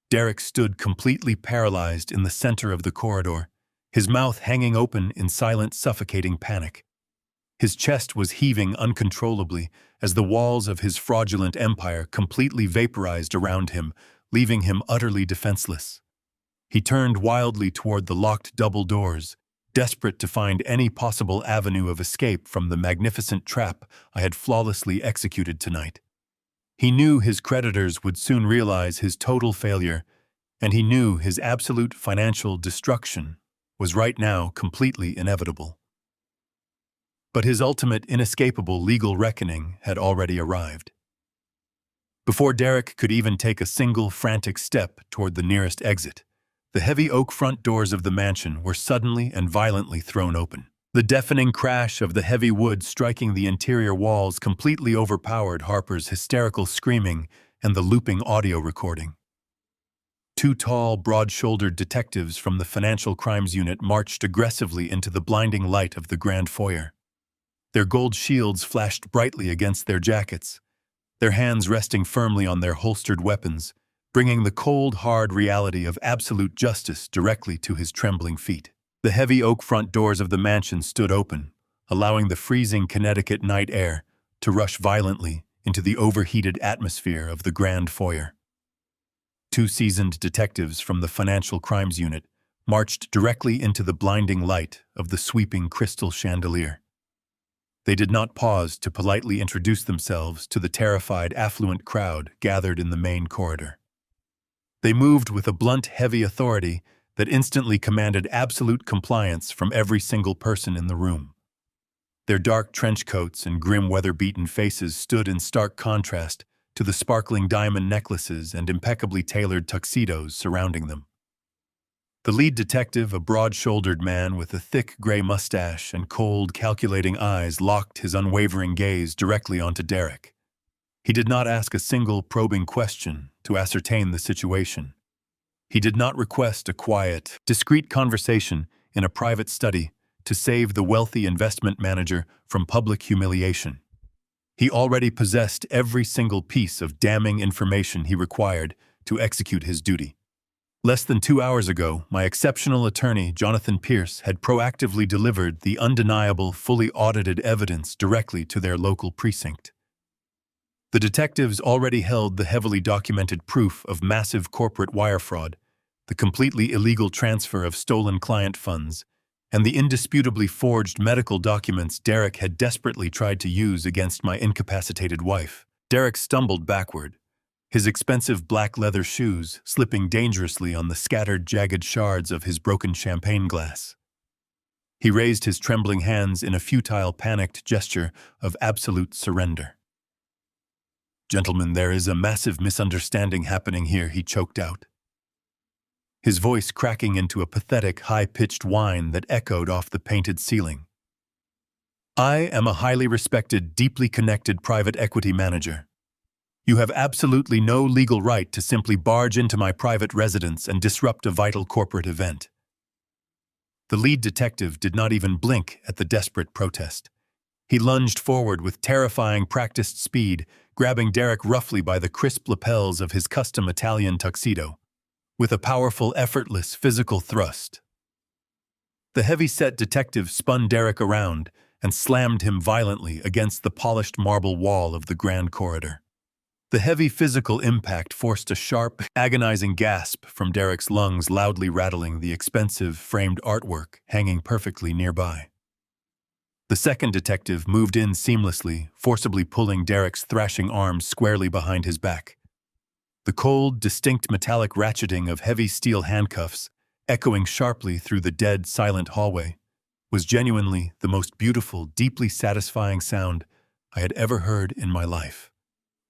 Derek stood completely paralyzed in the center of the corridor, his mouth hanging open in silent, suffocating panic. His chest was heaving uncontrollably as the walls of his fraudulent empire completely vaporized around him, leaving him utterly defenseless. He turned wildly toward the locked double doors, desperate to find any possible avenue of escape from the magnificent trap I had flawlessly executed tonight. He knew his creditors would soon realize his total failure, and he knew his absolute financial destruction was right now completely inevitable. But his ultimate inescapable legal reckoning had already arrived. Before Derek could even take a single frantic step toward the nearest exit, the heavy oak front doors of the mansion were suddenly and violently thrown open. The deafening crash of the heavy wood striking the interior walls completely overpowered Harper's hysterical screaming and the looping audio recording. Two tall, broad-shouldered detectives from the Financial Crimes Unit marched aggressively into the blinding light of the grand foyer. Their gold shields flashed brightly against their jackets, their hands resting firmly on their holstered weapons, bringing the cold, hard reality of absolute justice directly to his trembling feet. The heavy oak front doors of the mansion stood open, allowing the freezing Connecticut night air to rush violently into the overheated atmosphere of the grand foyer. Two seasoned detectives from the Financial Crimes Unit marched directly into the blinding light of the sweeping crystal chandelier. They did not pause to politely introduce themselves to the terrified, affluent crowd gathered in the main corridor. They moved with a blunt, heavy authority that instantly commanded absolute compliance from every single person in the room. Their dark trench coats and grim, weather-beaten faces stood in stark contrast to the sparkling diamond necklaces and impeccably tailored tuxedos surrounding them. The lead detective, a broad-shouldered man with a thick gray mustache and cold, calculating eyes, locked his unwavering gaze directly onto Derek. He did not ask a single probing question to ascertain the situation. He did not request a quiet, discreet conversation in a private study to save the wealthy investment manager from public humiliation. He already possessed every single piece of damning information he required to execute his duty. Less than 2 hours ago, my exceptional attorney, Jonathan Pierce, had proactively delivered the undeniable, fully audited evidence directly to their local precinct. The detectives already held the heavily documented proof of massive corporate wire fraud, the completely illegal transfer of stolen client funds, and the indisputably forged medical documents Derek had desperately tried to use against my incapacitated wife. Derek stumbled backward, his expensive black leather shoes slipping dangerously on the scattered, jagged shards of his broken champagne glass. He raised his trembling hands in a futile, panicked gesture of absolute surrender. "Gentlemen, there is a massive misunderstanding happening here," he choked out, his voice cracking into a pathetic, high-pitched whine that echoed off the painted ceiling. "I am a highly respected, deeply connected private equity manager. You have absolutely no legal right to simply barge into my private residence and disrupt a vital corporate event." The lead detective did not even blink at the desperate protest. He lunged forward with terrifying, practiced speed, grabbing Derek roughly by the crisp lapels of his custom Italian tuxedo. With a powerful, effortless, physical thrust, the heavy-set detective spun Derek around and slammed him violently against the polished marble wall of the grand corridor. The heavy physical impact forced a sharp, agonizing gasp from Derek's lungs, loudly rattling the expensive, framed artwork hanging perfectly nearby. The second detective moved in seamlessly, forcibly pulling Derek's thrashing arms squarely behind his back. The cold, distinct metallic ratcheting of heavy steel handcuffs, echoing sharply through the dead, silent hallway, was genuinely the most beautiful, deeply satisfying sound I had ever heard in my life.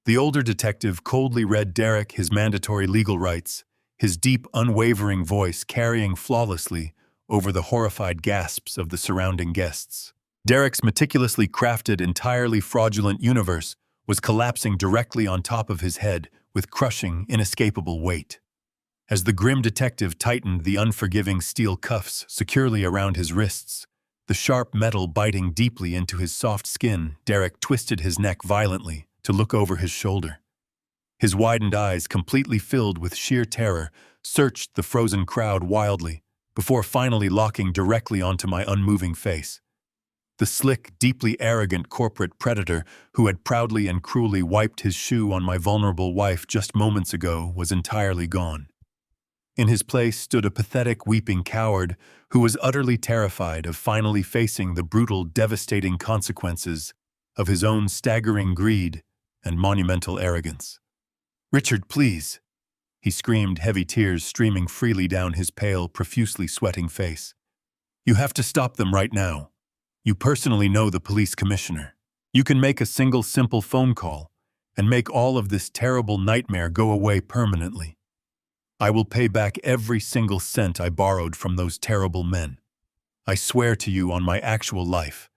The older detective coldly read Derek his mandatory legal rights, his deep, unwavering voice carrying flawlessly over the horrified gasps of the surrounding guests. Derek's meticulously crafted, entirely fraudulent universe was collapsing directly on top of his head with crushing, inescapable weight. As the grim detective tightened the unforgiving steel cuffs securely around his wrists, the sharp metal biting deeply into his soft skin, Derek twisted his neck violently to look over his shoulder. His widened eyes, completely filled with sheer terror, searched the frozen crowd wildly, before finally locking directly onto my unmoving face. The slick, deeply arrogant corporate predator who had proudly and cruelly wiped his shoe on my vulnerable wife just moments ago was entirely gone. In his place stood a pathetic, weeping coward who was utterly terrified of finally facing the brutal, devastating consequences of his own staggering greed and monumental arrogance. "Richard, please," he screamed, heavy tears streaming freely down his pale, profusely sweating face. "You have to stop them right now. You personally know the police commissioner. You can make a single simple phone call and make all of this terrible nightmare go away permanently. I will pay back every single cent I borrowed from those terrible men. I swear to you on my actual life.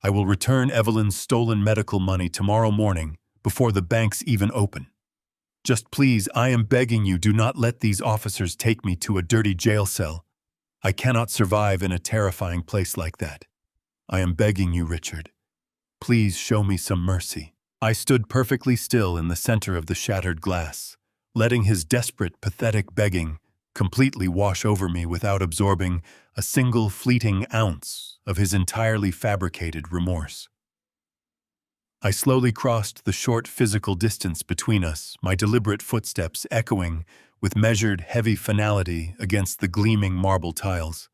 I will return Evelyn's stolen medical money tomorrow morning before the banks even open. Just please, I am begging you, do not let these officers take me to a dirty jail cell. I cannot survive in a terrifying place like that. I am begging you, Richard. Please show me some mercy." I stood perfectly still in the center of the shattered glass, letting his desperate, pathetic begging completely wash over me without absorbing a single fleeting ounce of his entirely fabricated remorse. I slowly crossed the short physical distance between us, my deliberate footsteps echoing with measured, heavy finality against the gleaming marble tiles.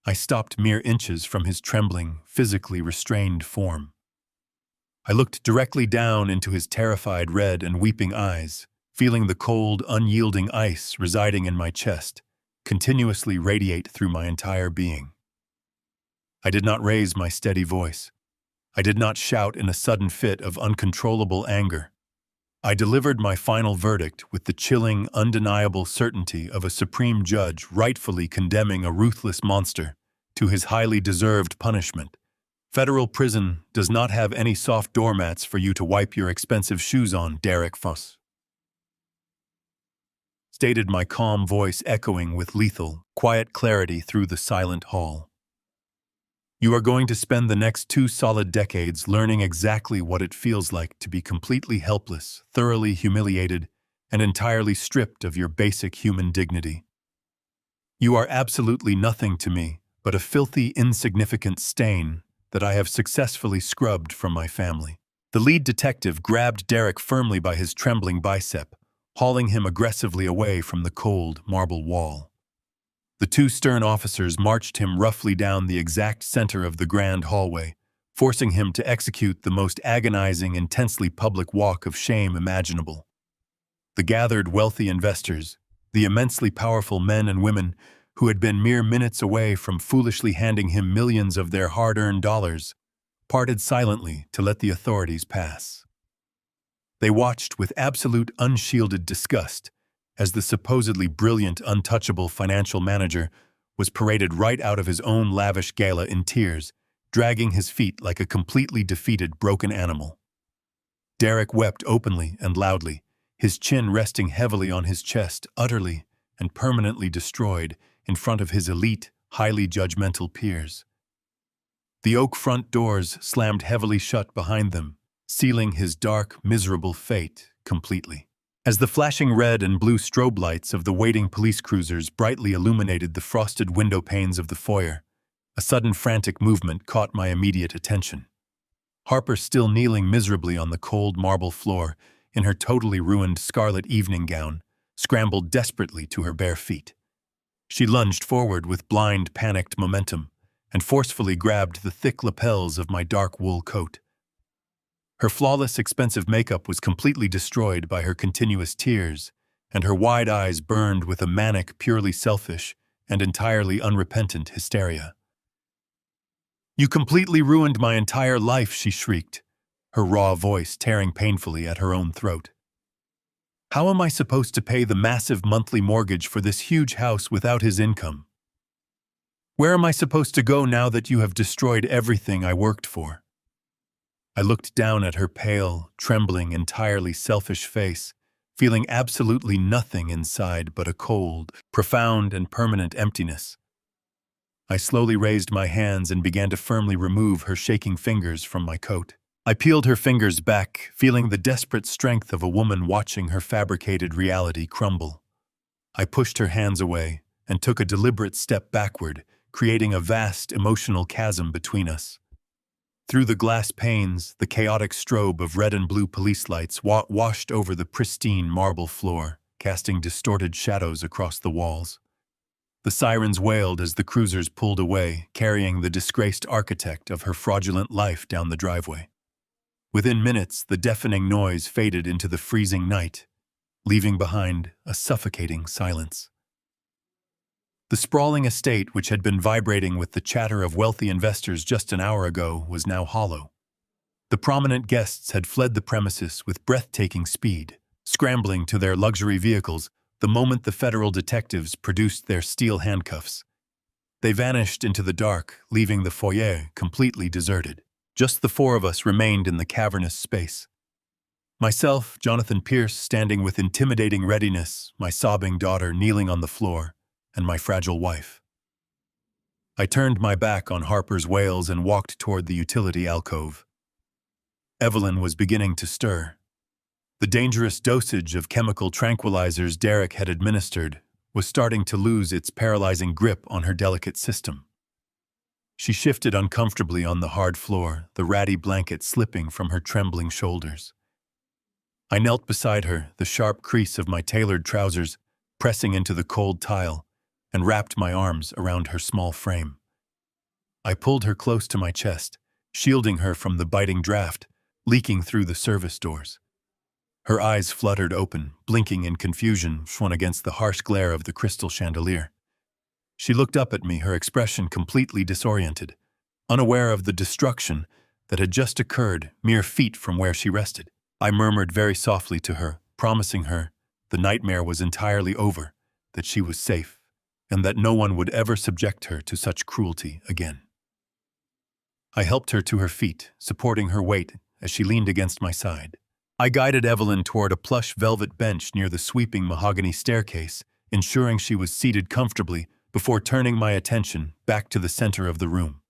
I stopped mere inches from his trembling, physically restrained form. I looked directly down into his terrified red and weeping eyes, feeling the cold, unyielding ice residing in my chest continuously radiate through my entire being. I did not raise my steady voice. I did not shout in a sudden fit of uncontrollable anger. I delivered my final verdict with the chilling, undeniable certainty of a supreme judge rightfully condemning a ruthless monster to his highly deserved punishment. Federal prison does not have any soft doormats for you to wipe your expensive shoes on, Derek Fuss. Stated my calm voice echoing with lethal, quiet clarity through the silent hall. You are going to spend the next 2 solid decades learning exactly what it feels like to be completely helpless, thoroughly humiliated, and entirely stripped of your basic human dignity. You are absolutely nothing to me but a filthy, insignificant stain that I have successfully scrubbed from my family. The lead detective grabbed Derek firmly by his trembling bicep, hauling him aggressively away from the cold marble wall. The 2 stern officers marched him roughly down the exact center of the grand hallway, forcing him to execute the most agonizing, intensely public walk of shame imaginable. The gathered wealthy investors, the immensely powerful men and women who had been mere minutes away from foolishly handing him millions of their hard-earned dollars, parted silently to let the authorities pass. They watched with absolute unshielded disgust as the supposedly brilliant, untouchable financial manager was paraded right out of his own lavish gala in tears, dragging his feet like a completely defeated, broken animal. Derek wept openly and loudly, his chin resting heavily on his chest, utterly and permanently destroyed in front of his elite, highly judgmental peers. The oak front doors slammed heavily shut behind them, sealing his dark, miserable fate completely. As the flashing red and blue strobe lights of the waiting police cruisers brightly illuminated the frosted window panes of the foyer, a sudden frantic movement caught my immediate attention. Harper, still kneeling miserably on the cold marble floor, in her totally ruined scarlet evening gown, scrambled desperately to her bare feet. She lunged forward with blind, panicked momentum and forcefully grabbed the thick lapels of my dark wool coat. Her flawless, expensive makeup was completely destroyed by her continuous tears, and her wide eyes burned with a manic, purely selfish, and entirely unrepentant hysteria. "You completely ruined my entire life," she shrieked, her raw voice tearing painfully at her own throat. "How am I supposed to pay the massive monthly mortgage for this huge house without his income? Where am I supposed to go now that you have destroyed everything I worked for?" I looked down at her pale, trembling, entirely selfish face, feeling absolutely nothing inside but a cold, profound, and permanent emptiness. I slowly raised my hands and began to firmly remove her shaking fingers from my coat. I peeled her fingers back, feeling the desperate strength of a woman watching her fabricated reality crumble. I pushed her hands away and took a deliberate step backward, creating a vast emotional chasm between us. Through the glass panes, the chaotic strobe of red and blue police lights washed over the pristine marble floor, casting distorted shadows across the walls. The sirens wailed as the cruisers pulled away, carrying the disgraced architect of her fraudulent life down the driveway. Within minutes, the deafening noise faded into the freezing night, leaving behind a suffocating silence. The sprawling estate, which had been vibrating with the chatter of wealthy investors just an hour ago, was now hollow. The prominent guests had fled the premises with breathtaking speed, scrambling to their luxury vehicles the moment the federal detectives produced their steel handcuffs. They vanished into the dark, leaving the foyer completely deserted. Just the four of us remained in the cavernous space. Myself, Jonathan Pierce, standing with intimidating readiness, my sobbing daughter kneeling on the floor, and my fragile wife. I turned my back on Harper's wails and walked toward the utility alcove. Evelyn was beginning to stir. The dangerous dosage of chemical tranquilizers Derek had administered was starting to lose its paralyzing grip on her delicate system. She shifted uncomfortably on the hard floor, the ratty blanket slipping from her trembling shoulders. I knelt beside her, the sharp crease of my tailored trousers pressing into the cold tile, and wrapped my arms around her small frame. I pulled her close to my chest, shielding her from the biting draft leaking through the service doors. Her eyes fluttered open, blinking in confusion when against the harsh glare of the crystal chandelier. She looked up at me, her expression completely disoriented, unaware of the destruction that had just occurred mere feet from where she rested. I murmured very softly to her, promising her the nightmare was entirely over, that she was safe, and that no one would ever subject her to such cruelty again. I helped her to her feet, supporting her weight as she leaned against my side. I guided Evelyn toward a plush velvet bench near the sweeping mahogany staircase, ensuring she was seated comfortably before turning my attention back to the center of the room.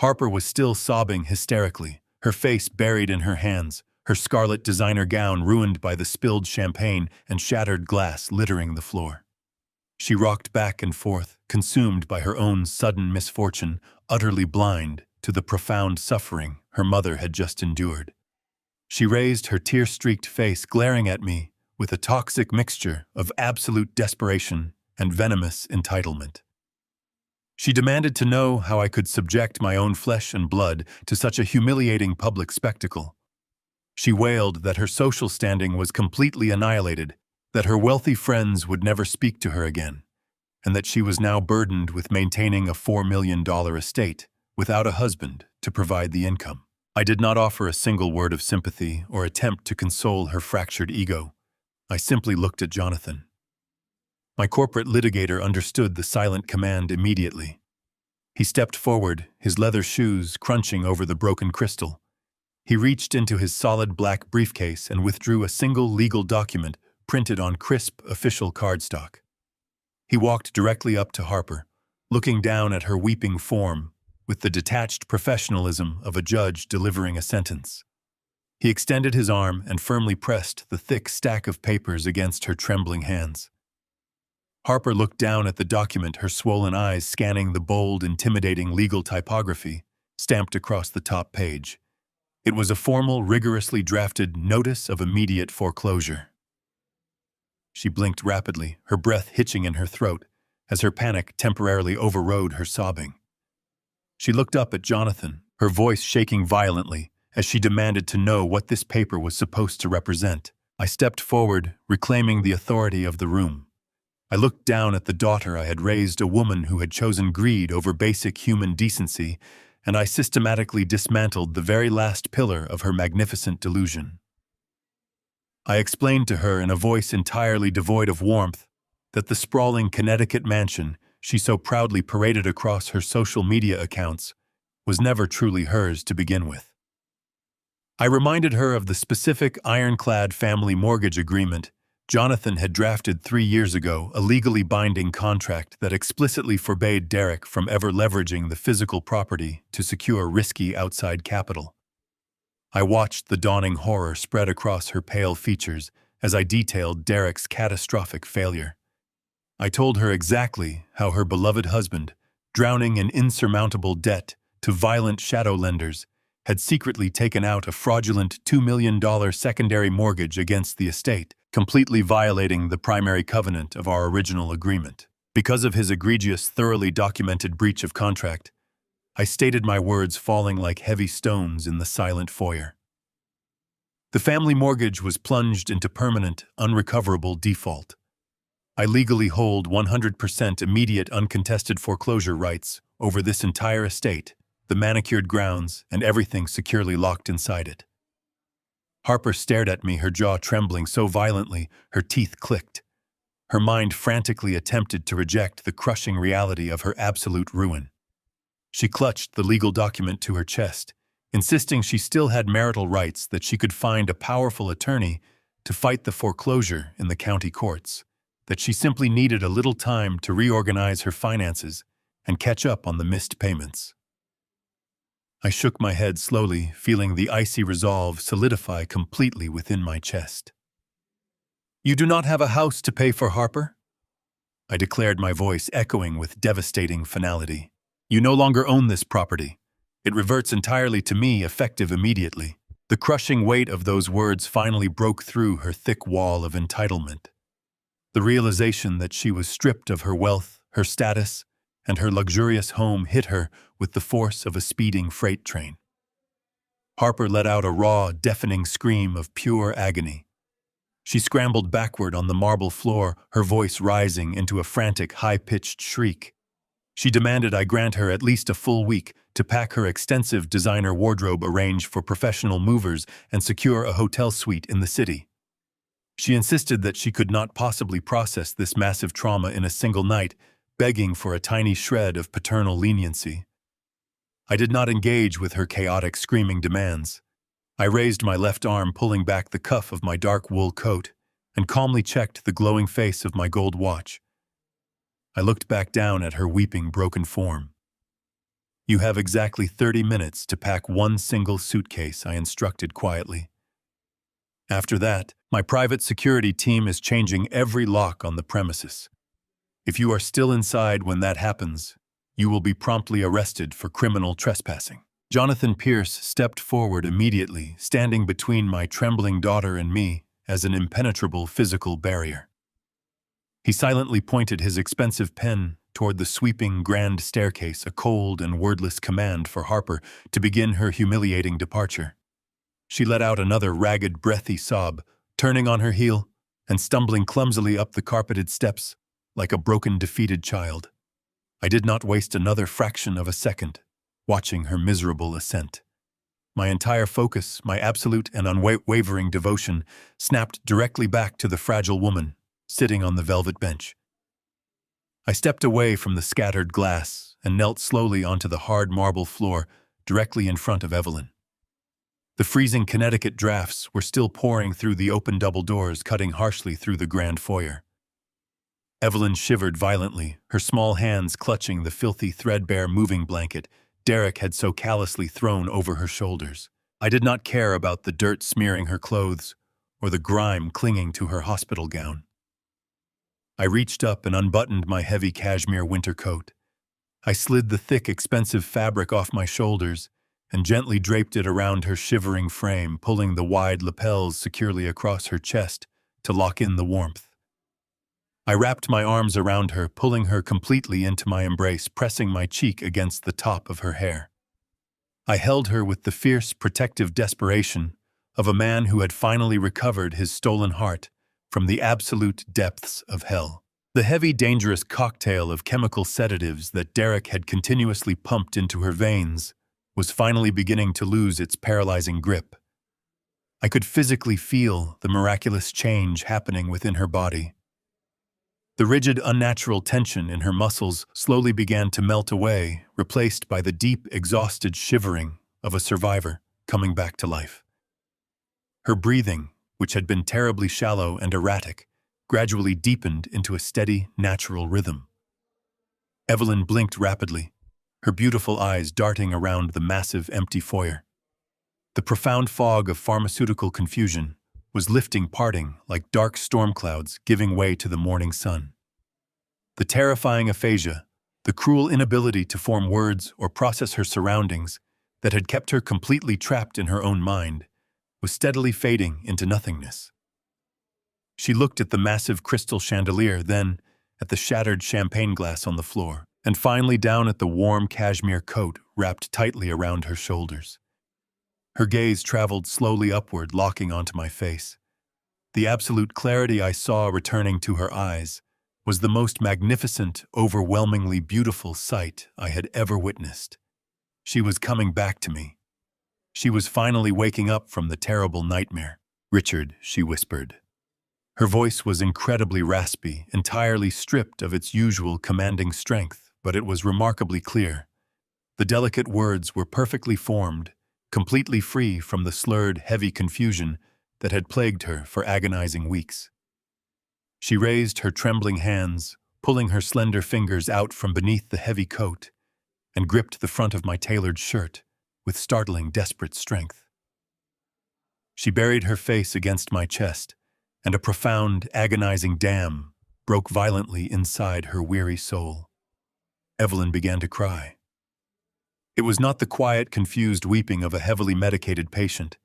Harper was still sobbing hysterically, her face buried in her hands, her scarlet designer gown ruined by the spilled champagne and shattered glass littering the floor. She rocked back and forth, consumed by her own sudden misfortune, utterly blind to the profound suffering her mother had just endured. She raised her tear-streaked face, glaring at me with a toxic mixture of absolute desperation and venomous entitlement. She demanded to know how I could subject my own flesh and blood to such a humiliating public spectacle. She wailed that her social standing was completely annihilated, that her wealthy friends would never speak to her again, and that she was now burdened with maintaining a $4 million estate without a husband to provide the income. I did not offer a single word of sympathy or attempt to console her fractured ego. I simply looked at Jonathan. My corporate litigator understood the silent command immediately. He stepped forward, his leather shoes crunching over the broken crystal. He reached into his solid black briefcase and withdrew a single legal document printed on crisp official cardstock. He walked directly up to Harper, looking down at her weeping form with the detached professionalism of a judge delivering a sentence. He extended his arm and firmly pressed the thick stack of papers against her trembling hands. Harper looked down at the document, her swollen eyes scanning the bold, intimidating legal typography stamped across the top page. It was a formal, rigorously drafted notice of immediate foreclosure. She blinked rapidly, her breath hitching in her throat, as her panic temporarily overrode her sobbing. She looked up at Jonathan, her voice shaking violently, as she demanded to know what this paper was supposed to represent. I stepped forward, reclaiming the authority of the room. I looked down at the daughter I had raised, a woman who had chosen greed over basic human decency, and I systematically dismantled the very last pillar of her magnificent delusion. I explained to her in a voice entirely devoid of warmth that the sprawling Connecticut mansion she so proudly paraded across her social media accounts was never truly hers to begin with. I reminded her of the specific ironclad family mortgage agreement Jonathan had drafted 3 years ago, a legally binding contract that explicitly forbade Derek from ever leveraging the physical property to secure risky outside capital. I watched the dawning horror spread across her pale features as I detailed Derek's catastrophic failure. I told her exactly how her beloved husband, drowning in insurmountable debt to violent shadow lenders, had secretly taken out a fraudulent $2 million secondary mortgage against the estate, completely violating the primary covenant of our original agreement. Because of his egregious, thoroughly documented breach of contract, I stated my words falling like heavy stones in the silent foyer. The family mortgage was plunged into permanent, unrecoverable default. I legally hold 100% immediate uncontested foreclosure rights over this entire estate, the manicured grounds, and everything securely locked inside it. Harper stared at me, her jaw trembling so violently her teeth clicked. Her mind frantically attempted to reject the crushing reality of her absolute ruin. She clutched the legal document to her chest, insisting she still had marital rights, that she could find a powerful attorney to fight the foreclosure in the county courts, that she simply needed a little time to reorganize her finances and catch up on the missed payments. I shook my head slowly, feeling the icy resolve solidify completely within my chest. "You do not have a house to pay for, Harper?" I declared, my voice echoing with devastating finality. "You no longer own this property. It reverts entirely to me, effective immediately." The crushing weight of those words finally broke through her thick wall of entitlement. The realization that she was stripped of her wealth, her status, and her luxurious home hit her with the force of a speeding freight train. Harper let out a raw, deafening scream of pure agony. She scrambled backward on the marble floor, her voice rising into a frantic, high-pitched shriek. She demanded I grant her at least a full week to pack her extensive designer wardrobe, arrange for professional movers, and secure a hotel suite in the city. She insisted that she could not possibly process this massive trauma in a single night, begging for a tiny shred of paternal leniency. I did not engage with her chaotic, screaming demands. I raised my left arm, pulling back the cuff of my dark wool coat, and calmly checked the glowing face of my gold watch. I looked back down at her weeping, broken form. "You have exactly 30 minutes to pack one single suitcase," I instructed quietly. "After that, my private security team is changing every lock on the premises. If you are still inside when that happens, you will be promptly arrested for criminal trespassing." Jonathan Pierce stepped forward immediately, standing between my trembling daughter and me as an impenetrable physical barrier. He silently pointed his expensive pen toward the sweeping grand staircase, a cold and wordless command for Harper to begin her humiliating departure. She let out another ragged, breathy sob, turning on her heel and stumbling clumsily up the carpeted steps like a broken, defeated child. I did not waste another fraction of a second watching her miserable ascent. My entire focus, my absolute and unwavering devotion, snapped directly back to the fragile woman sitting on the velvet bench. I stepped away from the scattered glass and knelt slowly onto the hard marble floor directly in front of Evelyn. The freezing Connecticut drafts were still pouring through the open double doors, cutting harshly through the grand foyer. Evelyn shivered violently, her small hands clutching the filthy, threadbare moving blanket Derek had so callously thrown over her shoulders. I did not care about the dirt smearing her clothes or the grime clinging to her hospital gown. I reached up and unbuttoned my heavy cashmere winter coat. I slid the thick, expensive fabric off my shoulders and gently draped it around her shivering frame, pulling the wide lapels securely across her chest to lock in the warmth. I wrapped my arms around her, pulling her completely into my embrace, pressing my cheek against the top of her hair. I held her with the fierce, protective desperation of a man who had finally recovered his stolen heart from the absolute depths of hell. The heavy, dangerous cocktail of chemical sedatives that Derek had continuously pumped into her veins was finally beginning to lose its paralyzing grip. I could physically feel the miraculous change happening within her body. The rigid, unnatural tension in her muscles slowly began to melt away, replaced by the deep, exhausted shivering of a survivor coming back to life. Her breathing, which had been terribly shallow and erratic, gradually deepened into a steady, natural rhythm. Evelyn blinked rapidly, her beautiful eyes darting around the massive, empty foyer. The profound fog of pharmaceutical confusion was lifting, parting like dark storm clouds, giving way to the morning sun. The terrifying aphasia, the cruel inability to form words or process her surroundings that had kept her completely trapped in her own mind, was steadily fading into nothingness. She looked at the massive crystal chandelier, then at the shattered champagne glass on the floor, and finally down at the warm cashmere coat wrapped tightly around her shoulders. Her gaze traveled slowly upward, locking onto my face. The absolute clarity I saw returning to her eyes was the most magnificent, overwhelmingly beautiful sight I had ever witnessed. She was coming back to me. She was finally waking up from the terrible nightmare. "Richard," she whispered. Her voice was incredibly raspy, entirely stripped of its usual commanding strength, but it was remarkably clear. The delicate words were perfectly formed, completely free from the slurred, heavy confusion that had plagued her for agonizing weeks. She raised her trembling hands, pulling her slender fingers out from beneath the heavy coat, and gripped the front of my tailored shirt with startling, desperate strength. She buried her face against my chest, and a profound, agonizing dam broke violently inside her weary soul. Evelyn began to cry. It was not the quiet, confused weeping of a heavily medicated patient.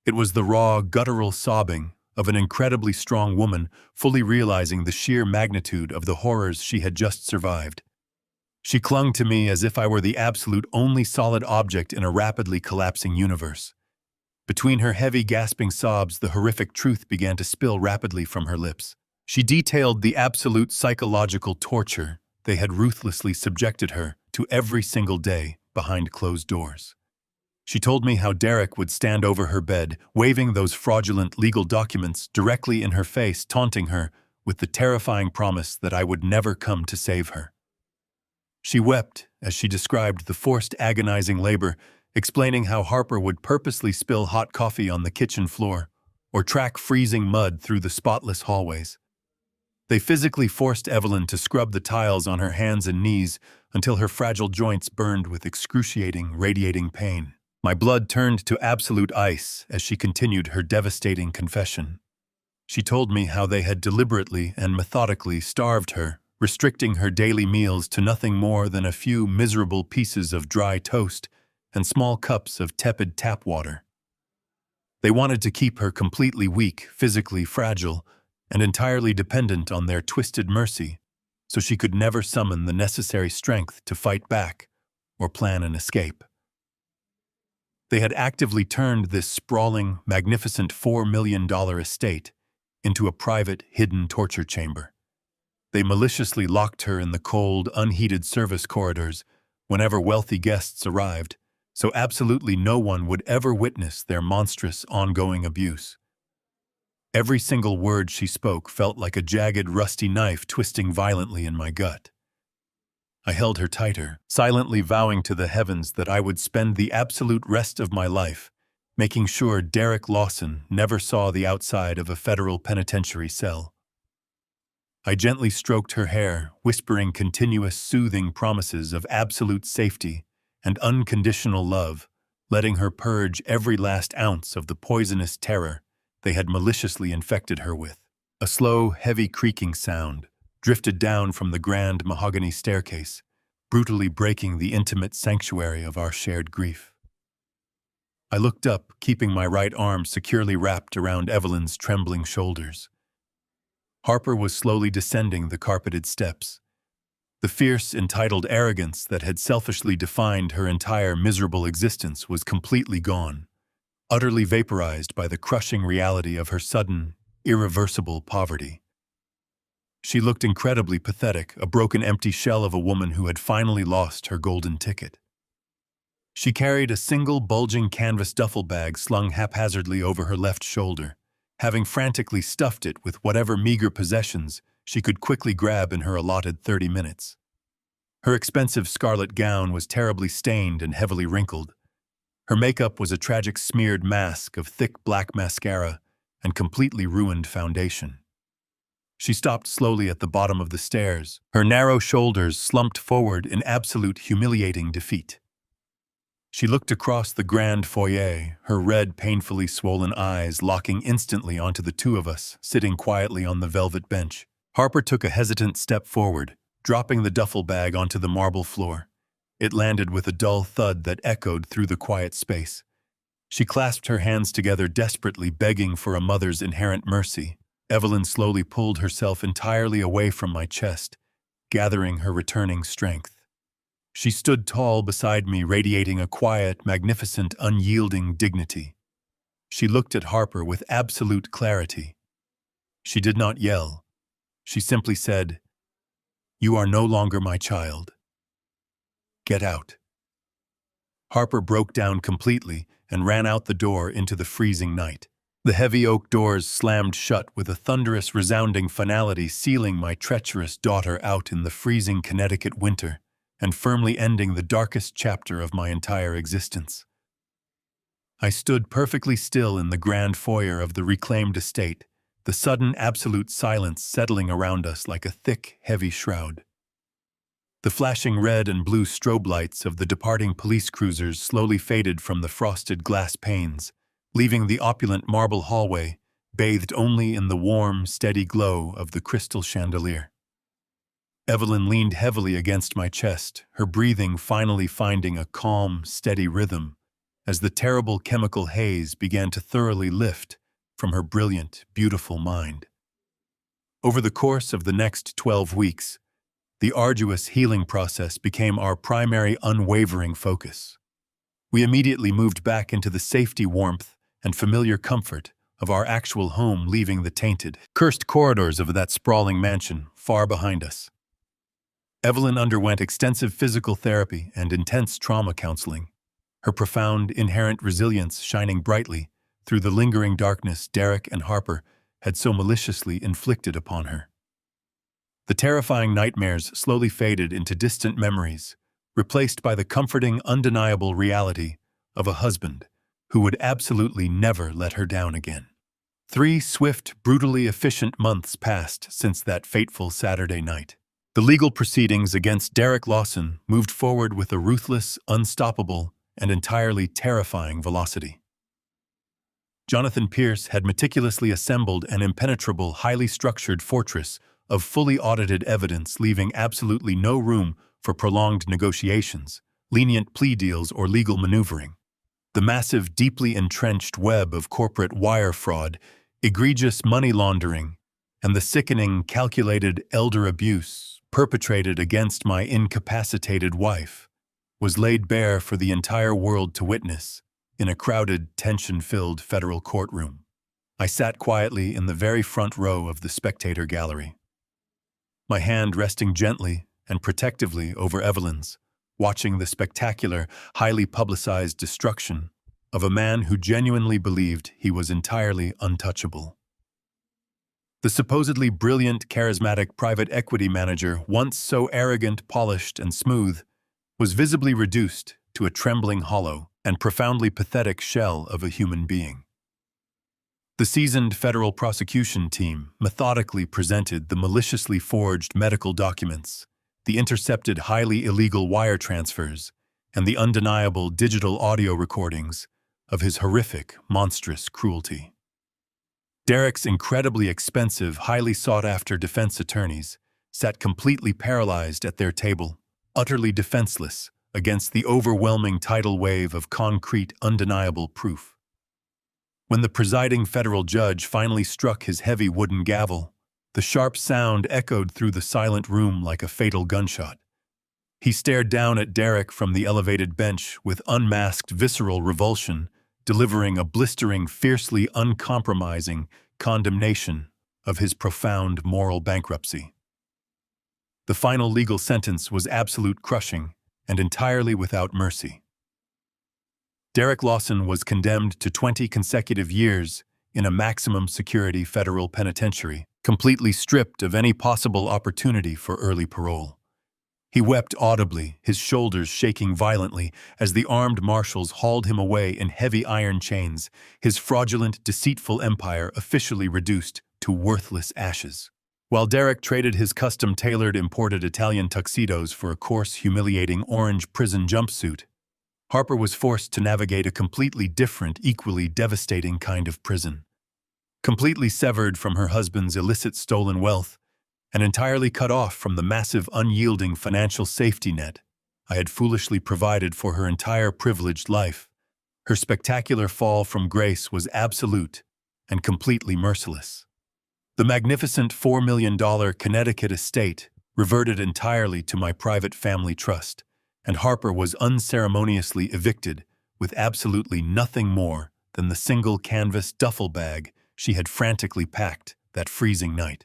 It was the raw, guttural sobbing of an incredibly strong woman fully realizing the sheer magnitude of the horrors she had just survived. She clung to me as if I were the absolute only solid object in a rapidly collapsing universe. Between her heavy, gasping sobs, the horrific truth began to spill rapidly from her lips. She detailed the absolute psychological torture they had ruthlessly subjected her to every single day behind closed doors. She told me how Derek would stand over her bed, waving those fraudulent legal documents directly in her face, taunting her with the terrifying promise that I would never come to save her. She wept as she described the forced, agonizing labor, explaining how Harper would purposely spill hot coffee on the kitchen floor or track freezing mud through the spotless hallways. They physically forced Evelyn to scrub the tiles on her hands and knees until her fragile joints burned with excruciating, radiating pain. My blood turned to absolute ice as she continued her devastating confession. She told me how they had deliberately and methodically starved her, restricting her daily meals to nothing more than a few miserable pieces of dry toast and small cups of tepid tap water. They wanted to keep her completely weak, physically fragile, and entirely dependent on their twisted mercy, so she could never summon the necessary strength to fight back or plan an escape. They had actively turned this sprawling, magnificent $4 million estate into a private, hidden torture chamber. They maliciously locked her in the cold, unheated service corridors whenever wealthy guests arrived, so absolutely no one would ever witness their monstrous, ongoing abuse. Every single word she spoke felt like a jagged, rusty knife twisting violently in my gut. I held her tighter, silently vowing to the heavens that I would spend the absolute rest of my life making sure Derek Lawson never saw the outside of a federal penitentiary cell. I gently stroked her hair, whispering continuous, soothing promises of absolute safety and unconditional love, letting her purge every last ounce of the poisonous terror they had maliciously infected her with. A slow, heavy creaking sound drifted down from the grand mahogany staircase, brutally breaking the intimate sanctuary of our shared grief. I looked up, keeping my right arm securely wrapped around Evelyn's trembling shoulders. Harper was slowly descending the carpeted steps. The fierce, entitled arrogance that had selfishly defined her entire miserable existence was completely gone, utterly vaporized by the crushing reality of her sudden, irreversible poverty. She looked incredibly pathetic, a broken empty shell of a woman who had finally lost her golden ticket. She carried a single bulging canvas duffel bag slung haphazardly over her left shoulder, having frantically stuffed it with whatever meager possessions she could quickly grab in her allotted 30 minutes. Her expensive scarlet gown was terribly stained and heavily wrinkled. Her makeup was a tragic smeared mask of thick black mascara and completely ruined foundation. She stopped slowly at the bottom of the stairs, her narrow shoulders slumped forward in absolute humiliating defeat. She looked across the grand foyer, her red, painfully swollen eyes locking instantly onto the two of us, sitting quietly on the velvet bench. Harper took a hesitant step forward, dropping the duffel bag onto the marble floor. It landed with a dull thud that echoed through the quiet space. She clasped her hands together, desperately begging for a mother's inherent mercy. Evelyn slowly pulled herself entirely away from my chest, gathering her returning strength. She stood tall beside me, radiating a quiet, magnificent, unyielding dignity. She looked at Harper with absolute clarity. She did not yell. She simply said, "You are no longer my child. Get out." Harper broke down completely and ran out the door into the freezing night. The heavy oak doors slammed shut with a thunderous, resounding finality, sealing my treacherous daughter out in the freezing Connecticut winter and firmly ending the darkest chapter of my entire existence. I stood perfectly still in the grand foyer of the reclaimed estate, the sudden absolute silence settling around us like a thick, heavy shroud. The flashing red and blue strobe lights of the departing police cruisers slowly faded from the frosted glass panes, leaving the opulent marble hallway bathed only in the warm, steady glow of the crystal chandelier. Evelyn leaned heavily against my chest, her breathing finally finding a calm, steady rhythm as the terrible chemical haze began to thoroughly lift from her brilliant, beautiful mind. Over the course of the next 12 weeks, the arduous healing process became our primary unwavering focus. We immediately moved back into the safety, warmth, and familiar comfort of our actual home, leaving the tainted, cursed corridors of that sprawling mansion far behind us. Evelyn underwent extensive physical therapy and intense trauma counseling, her profound, inherent resilience shining brightly through the lingering darkness Derek and Harper had so maliciously inflicted upon her. The terrifying nightmares slowly faded into distant memories, replaced by the comforting, undeniable reality of a husband who would absolutely never let her down again. 3 swift, brutally efficient months passed since that fateful Saturday night. The legal proceedings against Derek Lawson moved forward with a ruthless, unstoppable, and entirely terrifying velocity. Jonathan Pierce had meticulously assembled an impenetrable, highly structured fortress of fully audited evidence, leaving absolutely no room for prolonged negotiations, lenient plea deals, or legal maneuvering. The massive, deeply entrenched web of corporate wire fraud, egregious money laundering, and the sickening, calculated elder abuse perpetrated against my incapacitated wife was laid bare for the entire world to witness in a crowded, tension-filled federal courtroom. I sat quietly in the very front row of the spectator gallery, my hand resting gently and protectively over Evelyn's, watching the spectacular, highly publicized destruction of a man who genuinely believed he was entirely untouchable. The supposedly brilliant, charismatic private equity manager, once so arrogant, polished, and smooth, was visibly reduced to a trembling, hollow, and profoundly pathetic shell of a human being. The seasoned federal prosecution team methodically presented the maliciously forged medical documents, the intercepted highly illegal wire transfers, and the undeniable digital audio recordings of his horrific, monstrous cruelty. Derek's incredibly expensive, highly sought-after defense attorneys sat completely paralyzed at their table, utterly defenseless against the overwhelming tidal wave of concrete, undeniable proof. When the presiding federal judge finally struck his heavy wooden gavel, the sharp sound echoed through the silent room like a fatal gunshot. He stared down at Derek from the elevated bench with unmasked visceral revulsion, delivering a blistering, fiercely uncompromising condemnation of his profound moral bankruptcy. The final legal sentence was absolute crushing and entirely without mercy. Derek Lawson was condemned to 20 consecutive years in a maximum security federal penitentiary, completely stripped of any possible opportunity for early parole. He wept audibly, his shoulders shaking violently as the armed marshals hauled him away in heavy iron chains, his fraudulent, deceitful empire officially reduced to worthless ashes. While Derek traded his custom-tailored imported Italian tuxedos for a coarse, humiliating orange prison jumpsuit, Harper was forced to navigate a completely different, equally devastating kind of prison. Completely severed from her husband's illicit stolen wealth, and entirely cut off from the massive, unyielding financial safety net I had foolishly provided for her entire privileged life, her spectacular fall from grace was absolute and completely merciless. The magnificent $4 million Connecticut estate reverted entirely to my private family trust, and Harper was unceremoniously evicted with absolutely nothing more than the single canvas duffel bag she had frantically packed that freezing night.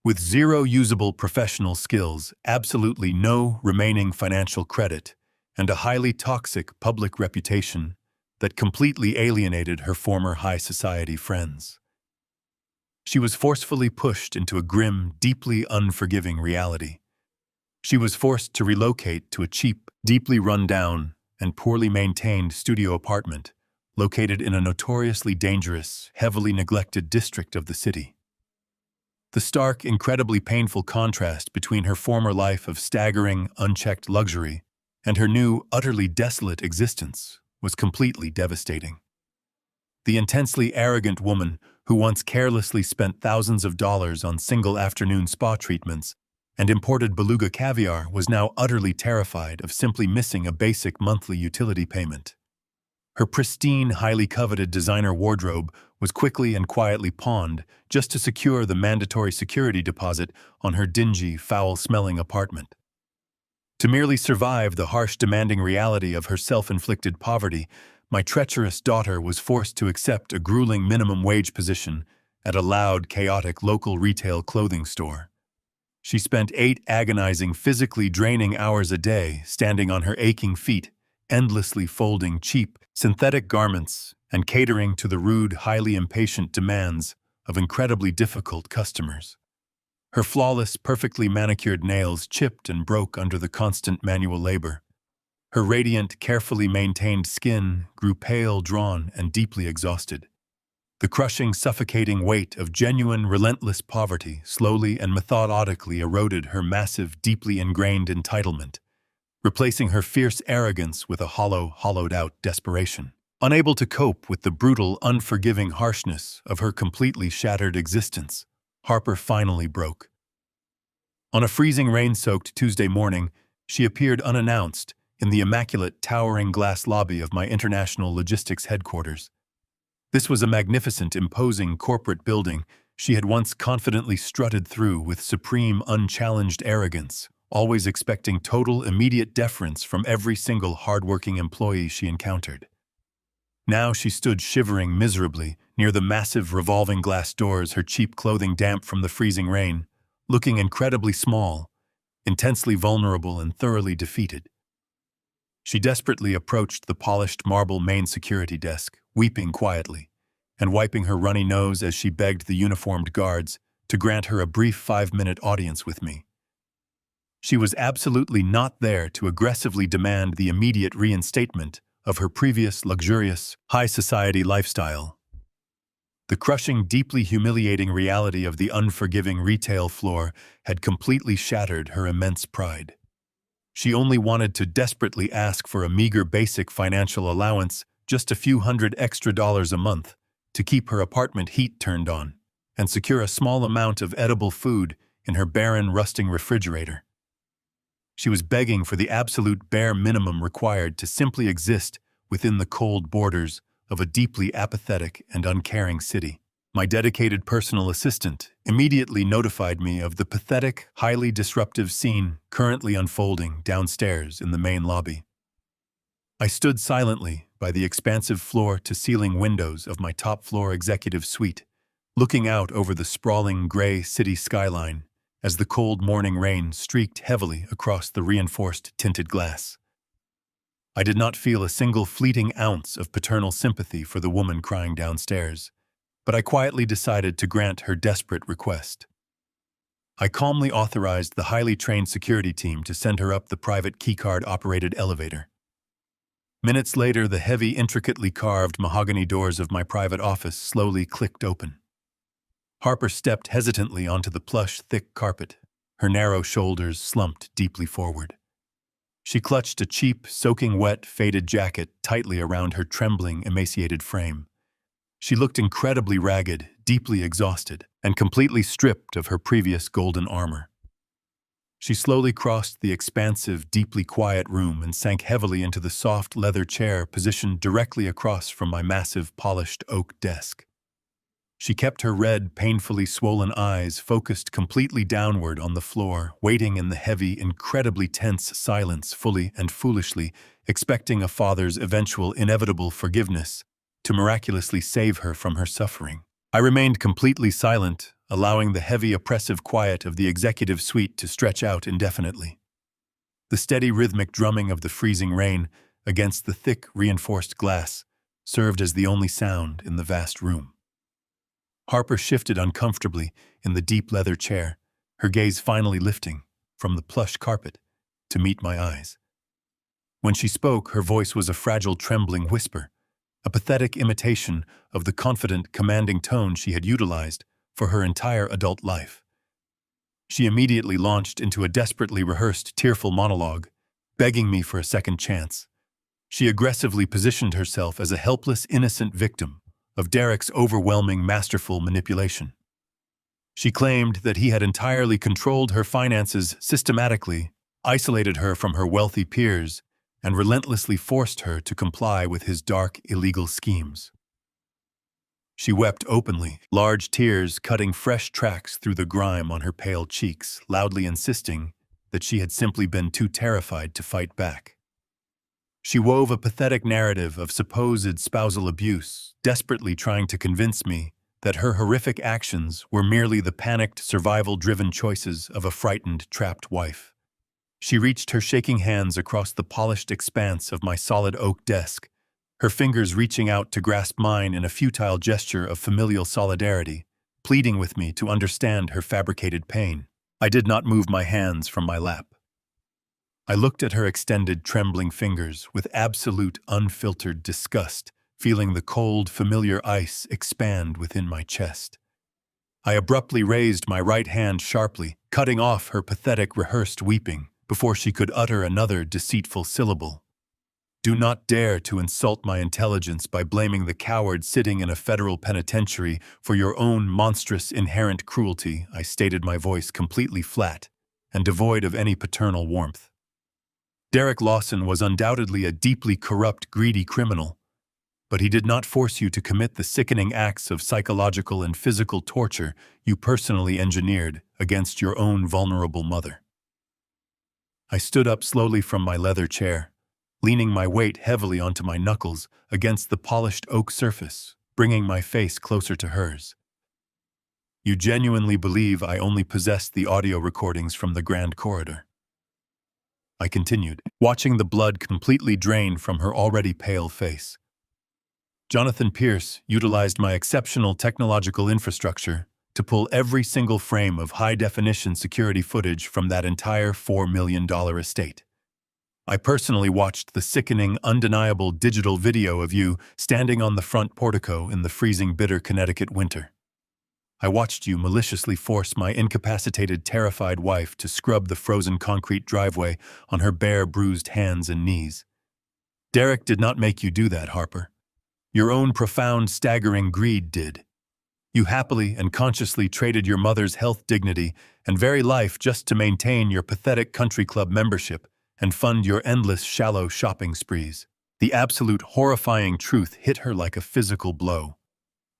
With zero usable professional skills, absolutely no remaining financial credit, and a highly toxic public reputation that completely alienated her former high society friends. She was forcefully pushed into a grim, deeply unforgiving reality. She was forced to relocate to a cheap, deeply run-down, and poorly maintained studio apartment located in a notoriously dangerous, heavily neglected district of the city. The stark, incredibly painful contrast between her former life of staggering, unchecked luxury and her new, utterly desolate existence was completely devastating. The intensely arrogant woman who once carelessly spent thousands of dollars on single afternoon spa treatments and imported beluga caviar was now utterly terrified of simply missing a basic monthly utility payment. Her pristine, highly coveted designer wardrobe was quickly and quietly pawned just to secure the mandatory security deposit on her dingy, foul-smelling apartment. To merely survive the harsh, demanding reality of her self-inflicted poverty, my treacherous daughter was forced to accept a grueling minimum wage position at a loud, chaotic local retail clothing store. She spent 8 agonizing, physically draining hours a day standing on her aching feet, endlessly folding cheap, synthetic garments and catering to the rude, highly impatient demands of incredibly difficult customers. Her flawless, perfectly manicured nails chipped and broke under the constant manual labor. Her radiant, carefully maintained skin grew pale, drawn, and deeply exhausted. The crushing, suffocating weight of genuine, relentless poverty slowly and methodically eroded her massive, deeply ingrained entitlement, replacing her fierce arrogance with a hollow, hollowed-out desperation. Unable to cope with the brutal, unforgiving harshness of her completely shattered existence, Harper finally broke. On a freezing rain-soaked Tuesday morning, she appeared unannounced in the immaculate, towering glass lobby of my international logistics headquarters. This was a magnificent, imposing corporate building she had once confidently strutted through with supreme, unchallenged arrogance, always expecting total, immediate deference from every single hard-working employee she encountered. Now she stood shivering miserably near the massive revolving glass doors, her cheap clothing damp from the freezing rain, looking incredibly small, intensely vulnerable and thoroughly defeated. She desperately approached the polished marble main security desk, weeping quietly, and wiping her runny nose as she begged the uniformed guards to grant her a brief 5-minute audience with me. She was absolutely not there to aggressively demand the immediate reinstatement of her previous luxurious, high society lifestyle. The crushing, deeply humiliating reality of the unforgiving retail floor had completely shattered her immense pride. She only wanted to desperately ask for a meager basic financial allowance, just a few $100 extra a month, to keep her apartment heat turned on, and secure a small amount of edible food in her barren, rusting refrigerator. She was begging for the absolute bare minimum required to simply exist within the cold borders of a deeply apathetic and uncaring city. My dedicated personal assistant immediately notified me of the pathetic, highly disruptive scene currently unfolding downstairs in the main lobby. I stood silently by the expansive floor-to-ceiling windows of my top-floor executive suite, looking out over the sprawling gray city skyline as the cold morning rain streaked heavily across the reinforced tinted glass. I did not feel a single fleeting ounce of paternal sympathy for the woman crying downstairs, but I quietly decided to grant her desperate request. I calmly authorized the highly trained security team to send her up the private keycard-operated elevator. Minutes later, the heavy, intricately carved mahogany doors of my private office slowly clicked open. Harper stepped hesitantly onto the plush, thick carpet, her narrow shoulders slumped deeply forward. She clutched a cheap, soaking wet, faded jacket tightly around her trembling, emaciated frame. She looked incredibly ragged, deeply exhausted, and completely stripped of her previous golden armor. She slowly crossed the expansive, deeply quiet room and sank heavily into the soft leather chair positioned directly across from my massive, polished oak desk. She kept her red, painfully swollen eyes focused completely downward on the floor, waiting in the heavy, incredibly tense silence, fully and foolishly expecting a father's eventual, inevitable forgiveness to miraculously save her from her suffering. I remained completely silent, allowing the heavy, oppressive quiet of the executive suite to stretch out indefinitely. The steady, rhythmic drumming of the freezing rain against the thick, reinforced glass served as the only sound in the vast room. Harper shifted uncomfortably in the deep leather chair, her gaze finally lifting from the plush carpet to meet my eyes. When she spoke, her voice was a fragile, trembling whisper, a pathetic imitation of the confident, commanding tone she had utilized for her entire adult life. She immediately launched into a desperately rehearsed, tearful monologue, begging me for a second chance. She aggressively positioned herself as a helpless, innocent victim of Derek's overwhelming, masterful manipulation. She claimed that he had entirely controlled her finances systematically, isolated her from her wealthy peers, and relentlessly forced her to comply with his dark, illegal schemes. She wept openly, large tears cutting fresh tracks through the grime on her pale cheeks, loudly insisting that she had simply been too terrified to fight back. She wove a pathetic narrative of supposed spousal abuse, desperately trying to convince me that her horrific actions were merely the panicked, survival-driven choices of a frightened, trapped wife. She reached her shaking hands across the polished expanse of my solid oak desk, her fingers reaching out to grasp mine in a futile gesture of familial solidarity, pleading with me to understand her fabricated pain. I did not move my hands from my lap. I looked at her extended, trembling fingers with absolute, unfiltered disgust, feeling the cold, familiar ice expand within my chest. I abruptly raised my right hand sharply, cutting off her pathetic, rehearsed weeping before she could utter another deceitful syllable. "Do not dare to insult my intelligence by blaming the coward sitting in a federal penitentiary for your own monstrous, inherent cruelty," I stated, my voice completely flat and devoid of any paternal warmth. Derek Lawson was undoubtedly a deeply corrupt, greedy criminal, but he did not force you to commit the sickening acts of psychological and physical torture you personally engineered against your own vulnerable mother. I stood up slowly from my leather chair, leaning my weight heavily onto my knuckles against the polished oak surface, bringing my face closer to hers. "You genuinely believe I only possessed the audio recordings from the Grand Corridor?" I continued, watching the blood completely drain from her already pale face. "Jonathan Pierce utilized my exceptional technological infrastructure to pull every single frame of high-definition security footage from that entire $4 million estate. I personally watched the sickening, undeniable digital video of you standing on the front portico in the freezing, bitter Connecticut winter. I watched you maliciously force my incapacitated, terrified wife to scrub the frozen concrete driveway on her bare, bruised hands and knees. Derek did not make you do that, Harper. Your own profound, staggering greed did. You happily and consciously traded your mother's health, dignity, and very life just to maintain your pathetic country club membership and fund your endless shallow shopping sprees. The absolute horrifying truth hit her like a physical blow.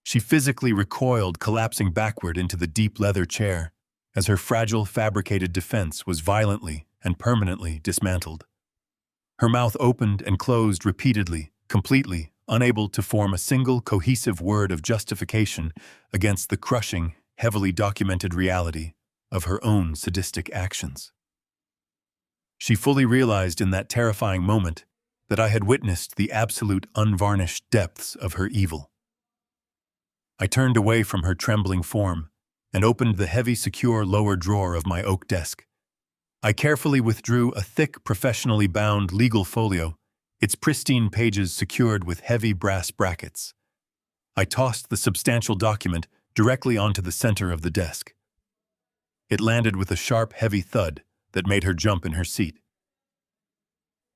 She physically recoiled, collapsing backward into the deep leather chair, as her fragile, fabricated defense was violently and permanently dismantled. Her mouth opened and closed repeatedly, completely unable to form a single cohesive word of justification against the crushing, heavily documented reality of her own sadistic actions. She fully realized in that terrifying moment that I had witnessed the absolute unvarnished depths of her evil. I turned away from her trembling form and opened the heavy, secure lower drawer of my oak desk. I carefully withdrew a thick, professionally bound legal folio, its pristine pages secured with heavy brass brackets. I tossed the substantial document directly onto the center of the desk. It landed with a sharp, heavy thud that made her jump in her seat.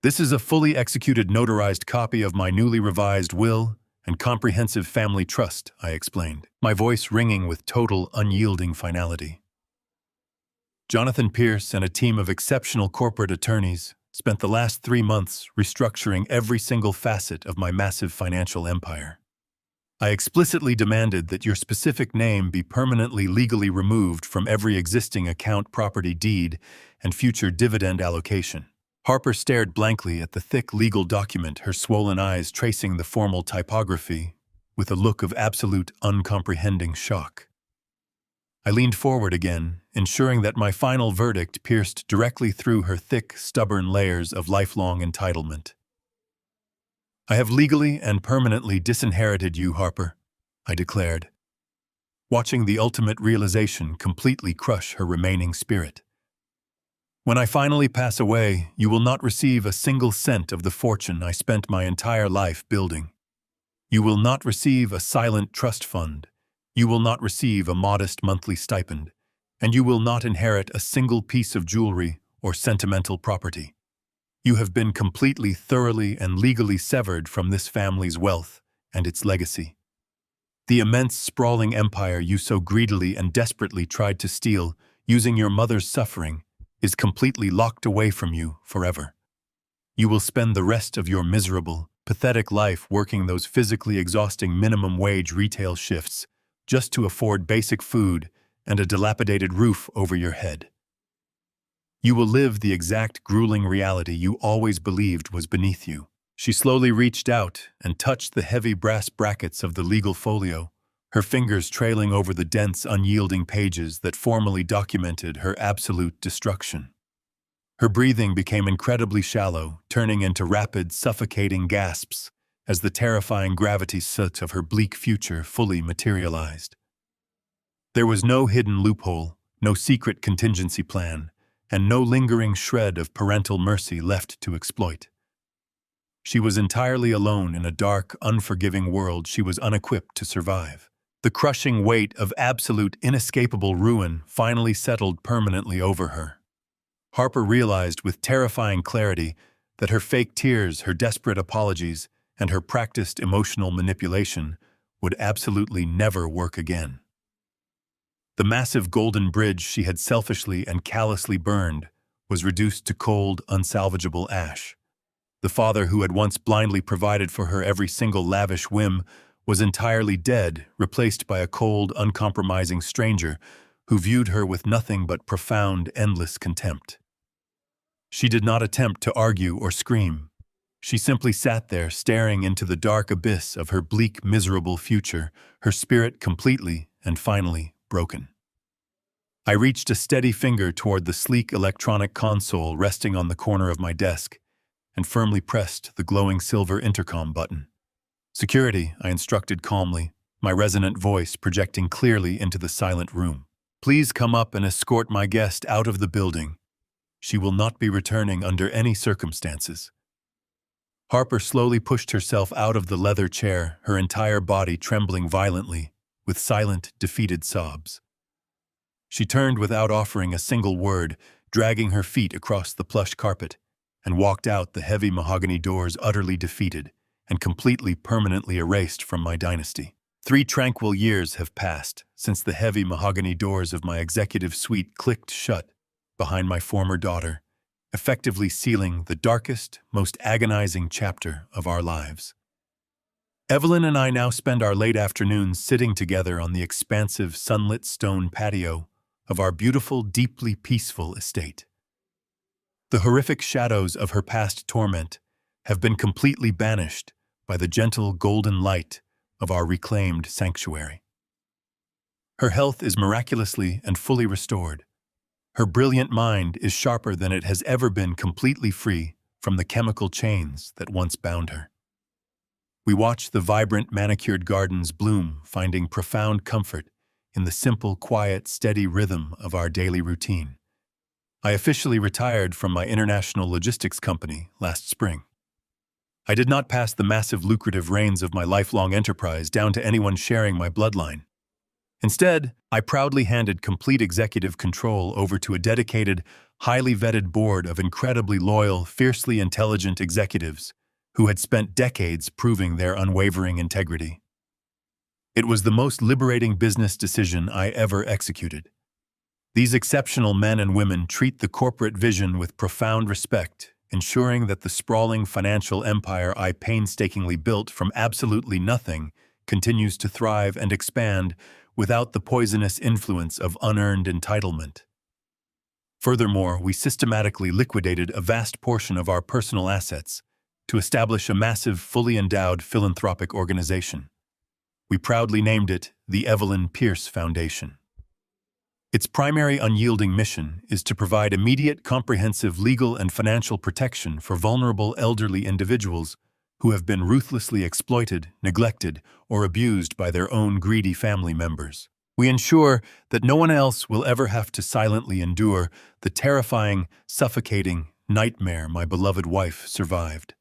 "This is a fully executed notarized copy of my newly revised will and comprehensive family trust," I explained, my voice ringing with total, unyielding finality. Jonathan Pierce and a team of exceptional corporate attorneys spent the last 3 months restructuring every single facet of my massive financial empire. I explicitly demanded that your specific name be permanently legally removed from every existing account, property deed, and future dividend allocation. Harper stared blankly at the thick legal document, her swollen eyes tracing the formal typography with a look of absolute, uncomprehending shock. I leaned forward again, ensuring that my final verdict pierced directly through her thick, stubborn layers of lifelong entitlement. "I have legally and permanently disinherited you, Harper," I declared, watching the ultimate realization completely crush her remaining spirit. "When I finally pass away, you will not receive a single cent of the fortune I spent my entire life building. You will not receive a silent trust fund. You will not receive a modest monthly stipend. And you will not inherit a single piece of jewelry or sentimental property. You have been completely, thoroughly, and legally severed from this family's wealth and its legacy. The immense, sprawling empire you so greedily and desperately tried to steal, using your mother's suffering, is completely locked away from you forever. You will spend the rest of your miserable, pathetic life working those physically exhausting minimum wage retail shifts just to afford basic food and a dilapidated roof over your head. You will live the exact grueling reality you always believed was beneath you." She slowly reached out and touched the heavy brass brackets of the legal folio, her fingers trailing over the dense, unyielding pages that formally documented her absolute destruction. Her breathing became incredibly shallow, turning into rapid, suffocating gasps as the terrifying gravity soot of her bleak future fully materialized. There was no hidden loophole, no secret contingency plan, and no lingering shred of parental mercy left to exploit. She was entirely alone in a dark, unforgiving world she was unequipped to survive. The crushing weight of absolute, inescapable ruin finally settled permanently over her. Harper realized with terrifying clarity that her fake tears, her desperate apologies, and her practiced emotional manipulation would absolutely never work again. The massive golden bridge she had selfishly and callously burned was reduced to cold, unsalvageable ash. The father who had once blindly provided for her every single lavish whim was entirely dead, replaced by a cold, uncompromising stranger who viewed her with nothing but profound, endless contempt. She did not attempt to argue or scream. She simply sat there, staring into the dark abyss of her bleak, miserable future, her spirit completely and finally broken. I reached a steady finger toward the sleek electronic console resting on the corner of my desk and firmly pressed the glowing silver intercom button. "Security," I instructed calmly, my resonant voice projecting clearly into the silent room. "Please come up and escort my guest out of the building. She will not be returning under any circumstances." Harper slowly pushed herself out of the leather chair, her entire body trembling violently, with silent, defeated sobs. She turned without offering a single word, dragging her feet across the plush carpet, and walked out the heavy mahogany doors utterly defeated and completely permanently erased from my dynasty. 3 tranquil years have passed since the heavy mahogany doors of my executive suite clicked shut behind my former daughter, effectively sealing the darkest, most agonizing chapter of our lives. Evelyn and I now spend our late afternoons sitting together on the expansive, sunlit stone patio of our beautiful, deeply peaceful estate. The horrific shadows of her past torment have been completely banished by the gentle golden light of our reclaimed sanctuary. Her health is miraculously and fully restored. Her brilliant mind is sharper than it has ever been, completely free from the chemical chains that once bound her. We watch the vibrant, manicured gardens bloom, finding profound comfort in the simple, quiet, steady rhythm of our daily routine. I officially retired from my international logistics company last spring. I did not pass the massive, lucrative reins of my lifelong enterprise down to anyone sharing my bloodline. Instead, I proudly handed complete executive control over to a dedicated, highly vetted board of incredibly loyal, fiercely intelligent executives who had spent decades proving their unwavering integrity. It was the most liberating business decision I ever executed. These exceptional men and women treat the corporate vision with profound respect, ensuring that the sprawling financial empire I painstakingly built from absolutely nothing continues to thrive and expand without the poisonous influence of unearned entitlement. Furthermore, we systematically liquidated a vast portion of our personal assets to establish a massive, fully endowed philanthropic organization. We proudly named it the Evelyn Pierce Foundation. Its primary unyielding mission is to provide immediate, comprehensive legal and financial protection for vulnerable elderly individuals who have been ruthlessly exploited, neglected, or abused by their own greedy family members. We ensure that no one else will ever have to silently endure the terrifying, suffocating nightmare my beloved wife survived.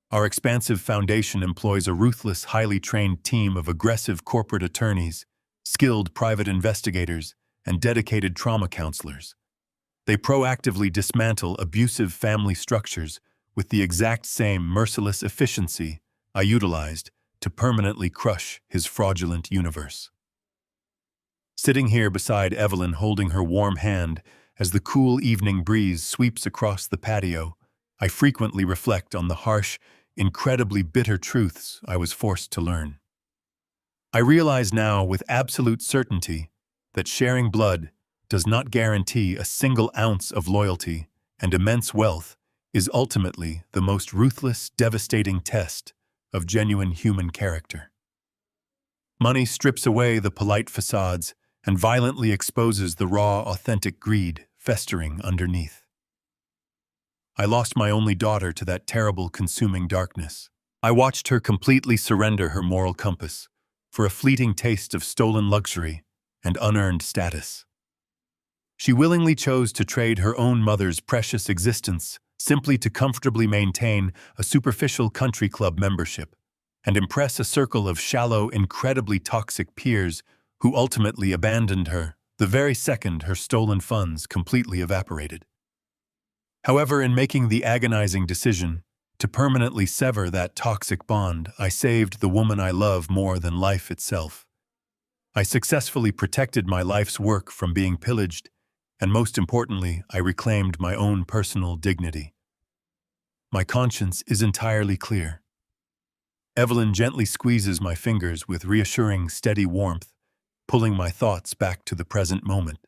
Our expansive foundation employs a ruthless, highly trained team of aggressive corporate attorneys, skilled private investigators, and dedicated trauma counselors. They proactively dismantle abusive family structures with the exact same merciless efficiency I utilized to permanently crush his fraudulent universe. Sitting here beside Evelyn, holding her warm hand as the cool evening breeze sweeps across the patio, I frequently reflect on the harsh, incredibly bitter truths I was forced to learn. I realize now with absolute certainty that sharing blood does not guarantee a single ounce of loyalty, and immense wealth is ultimately the most ruthless, devastating test of genuine human character. Money strips away the polite facades and violently exposes the raw, authentic greed festering underneath. I lost my only daughter to that terrible, consuming darkness. I watched her completely surrender her moral compass for a fleeting taste of stolen luxury and unearned status. She willingly chose to trade her own mother's precious existence simply to comfortably maintain a superficial country club membership and impress a circle of shallow, incredibly toxic peers who ultimately abandoned her the very second her stolen funds completely evaporated. However, in making the agonizing decision to permanently sever that toxic bond, I saved the woman I love more than life itself. I successfully protected my life's work from being pillaged, and most importantly, I reclaimed my own personal dignity. My conscience is entirely clear. Evelyn gently squeezes my fingers with reassuring, steady warmth, pulling my thoughts back to the present moment.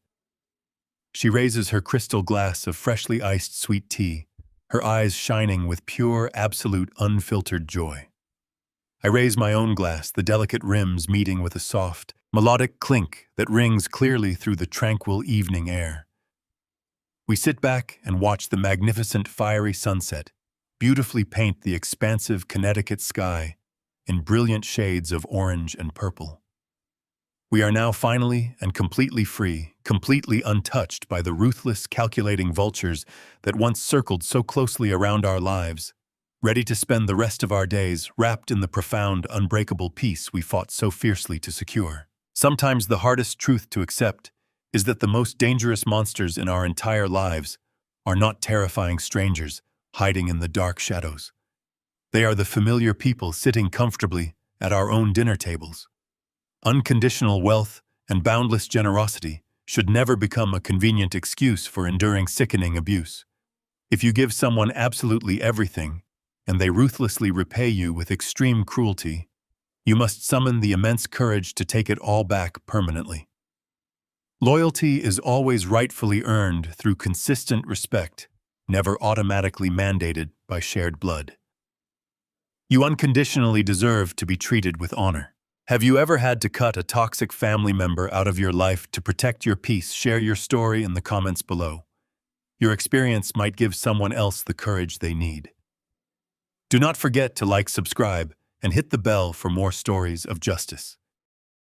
She raises her crystal glass of freshly iced sweet tea, her eyes shining with pure, absolute, unfiltered joy. I raise my own glass, the delicate rims meeting with a soft, melodic clink that rings clearly through the tranquil evening air. We sit back and watch the magnificent fiery sunset beautifully paint the expansive Connecticut sky in brilliant shades of orange and purple. We are now finally and completely free, completely untouched by the ruthless, calculating vultures that once circled so closely around our lives, ready to spend the rest of our days wrapped in the profound, unbreakable peace we fought so fiercely to secure. Sometimes the hardest truth to accept is that the most dangerous monsters in our entire lives are not terrifying strangers hiding in the dark shadows. They are the familiar people sitting comfortably at our own dinner tables. Unconditional wealth and boundless generosity should never become a convenient excuse for enduring sickening abuse. If you give someone absolutely everything, and they ruthlessly repay you with extreme cruelty, you must summon the immense courage to take it all back permanently. Loyalty is always rightfully earned through consistent respect, never automatically mandated by shared blood. You unconditionally deserve to be treated with honor. Have you ever had to cut a toxic family member out of your life to protect your peace? Share your story in the comments below. Your experience might give someone else the courage they need. Do not forget to like, subscribe, and hit the bell for more stories of justice.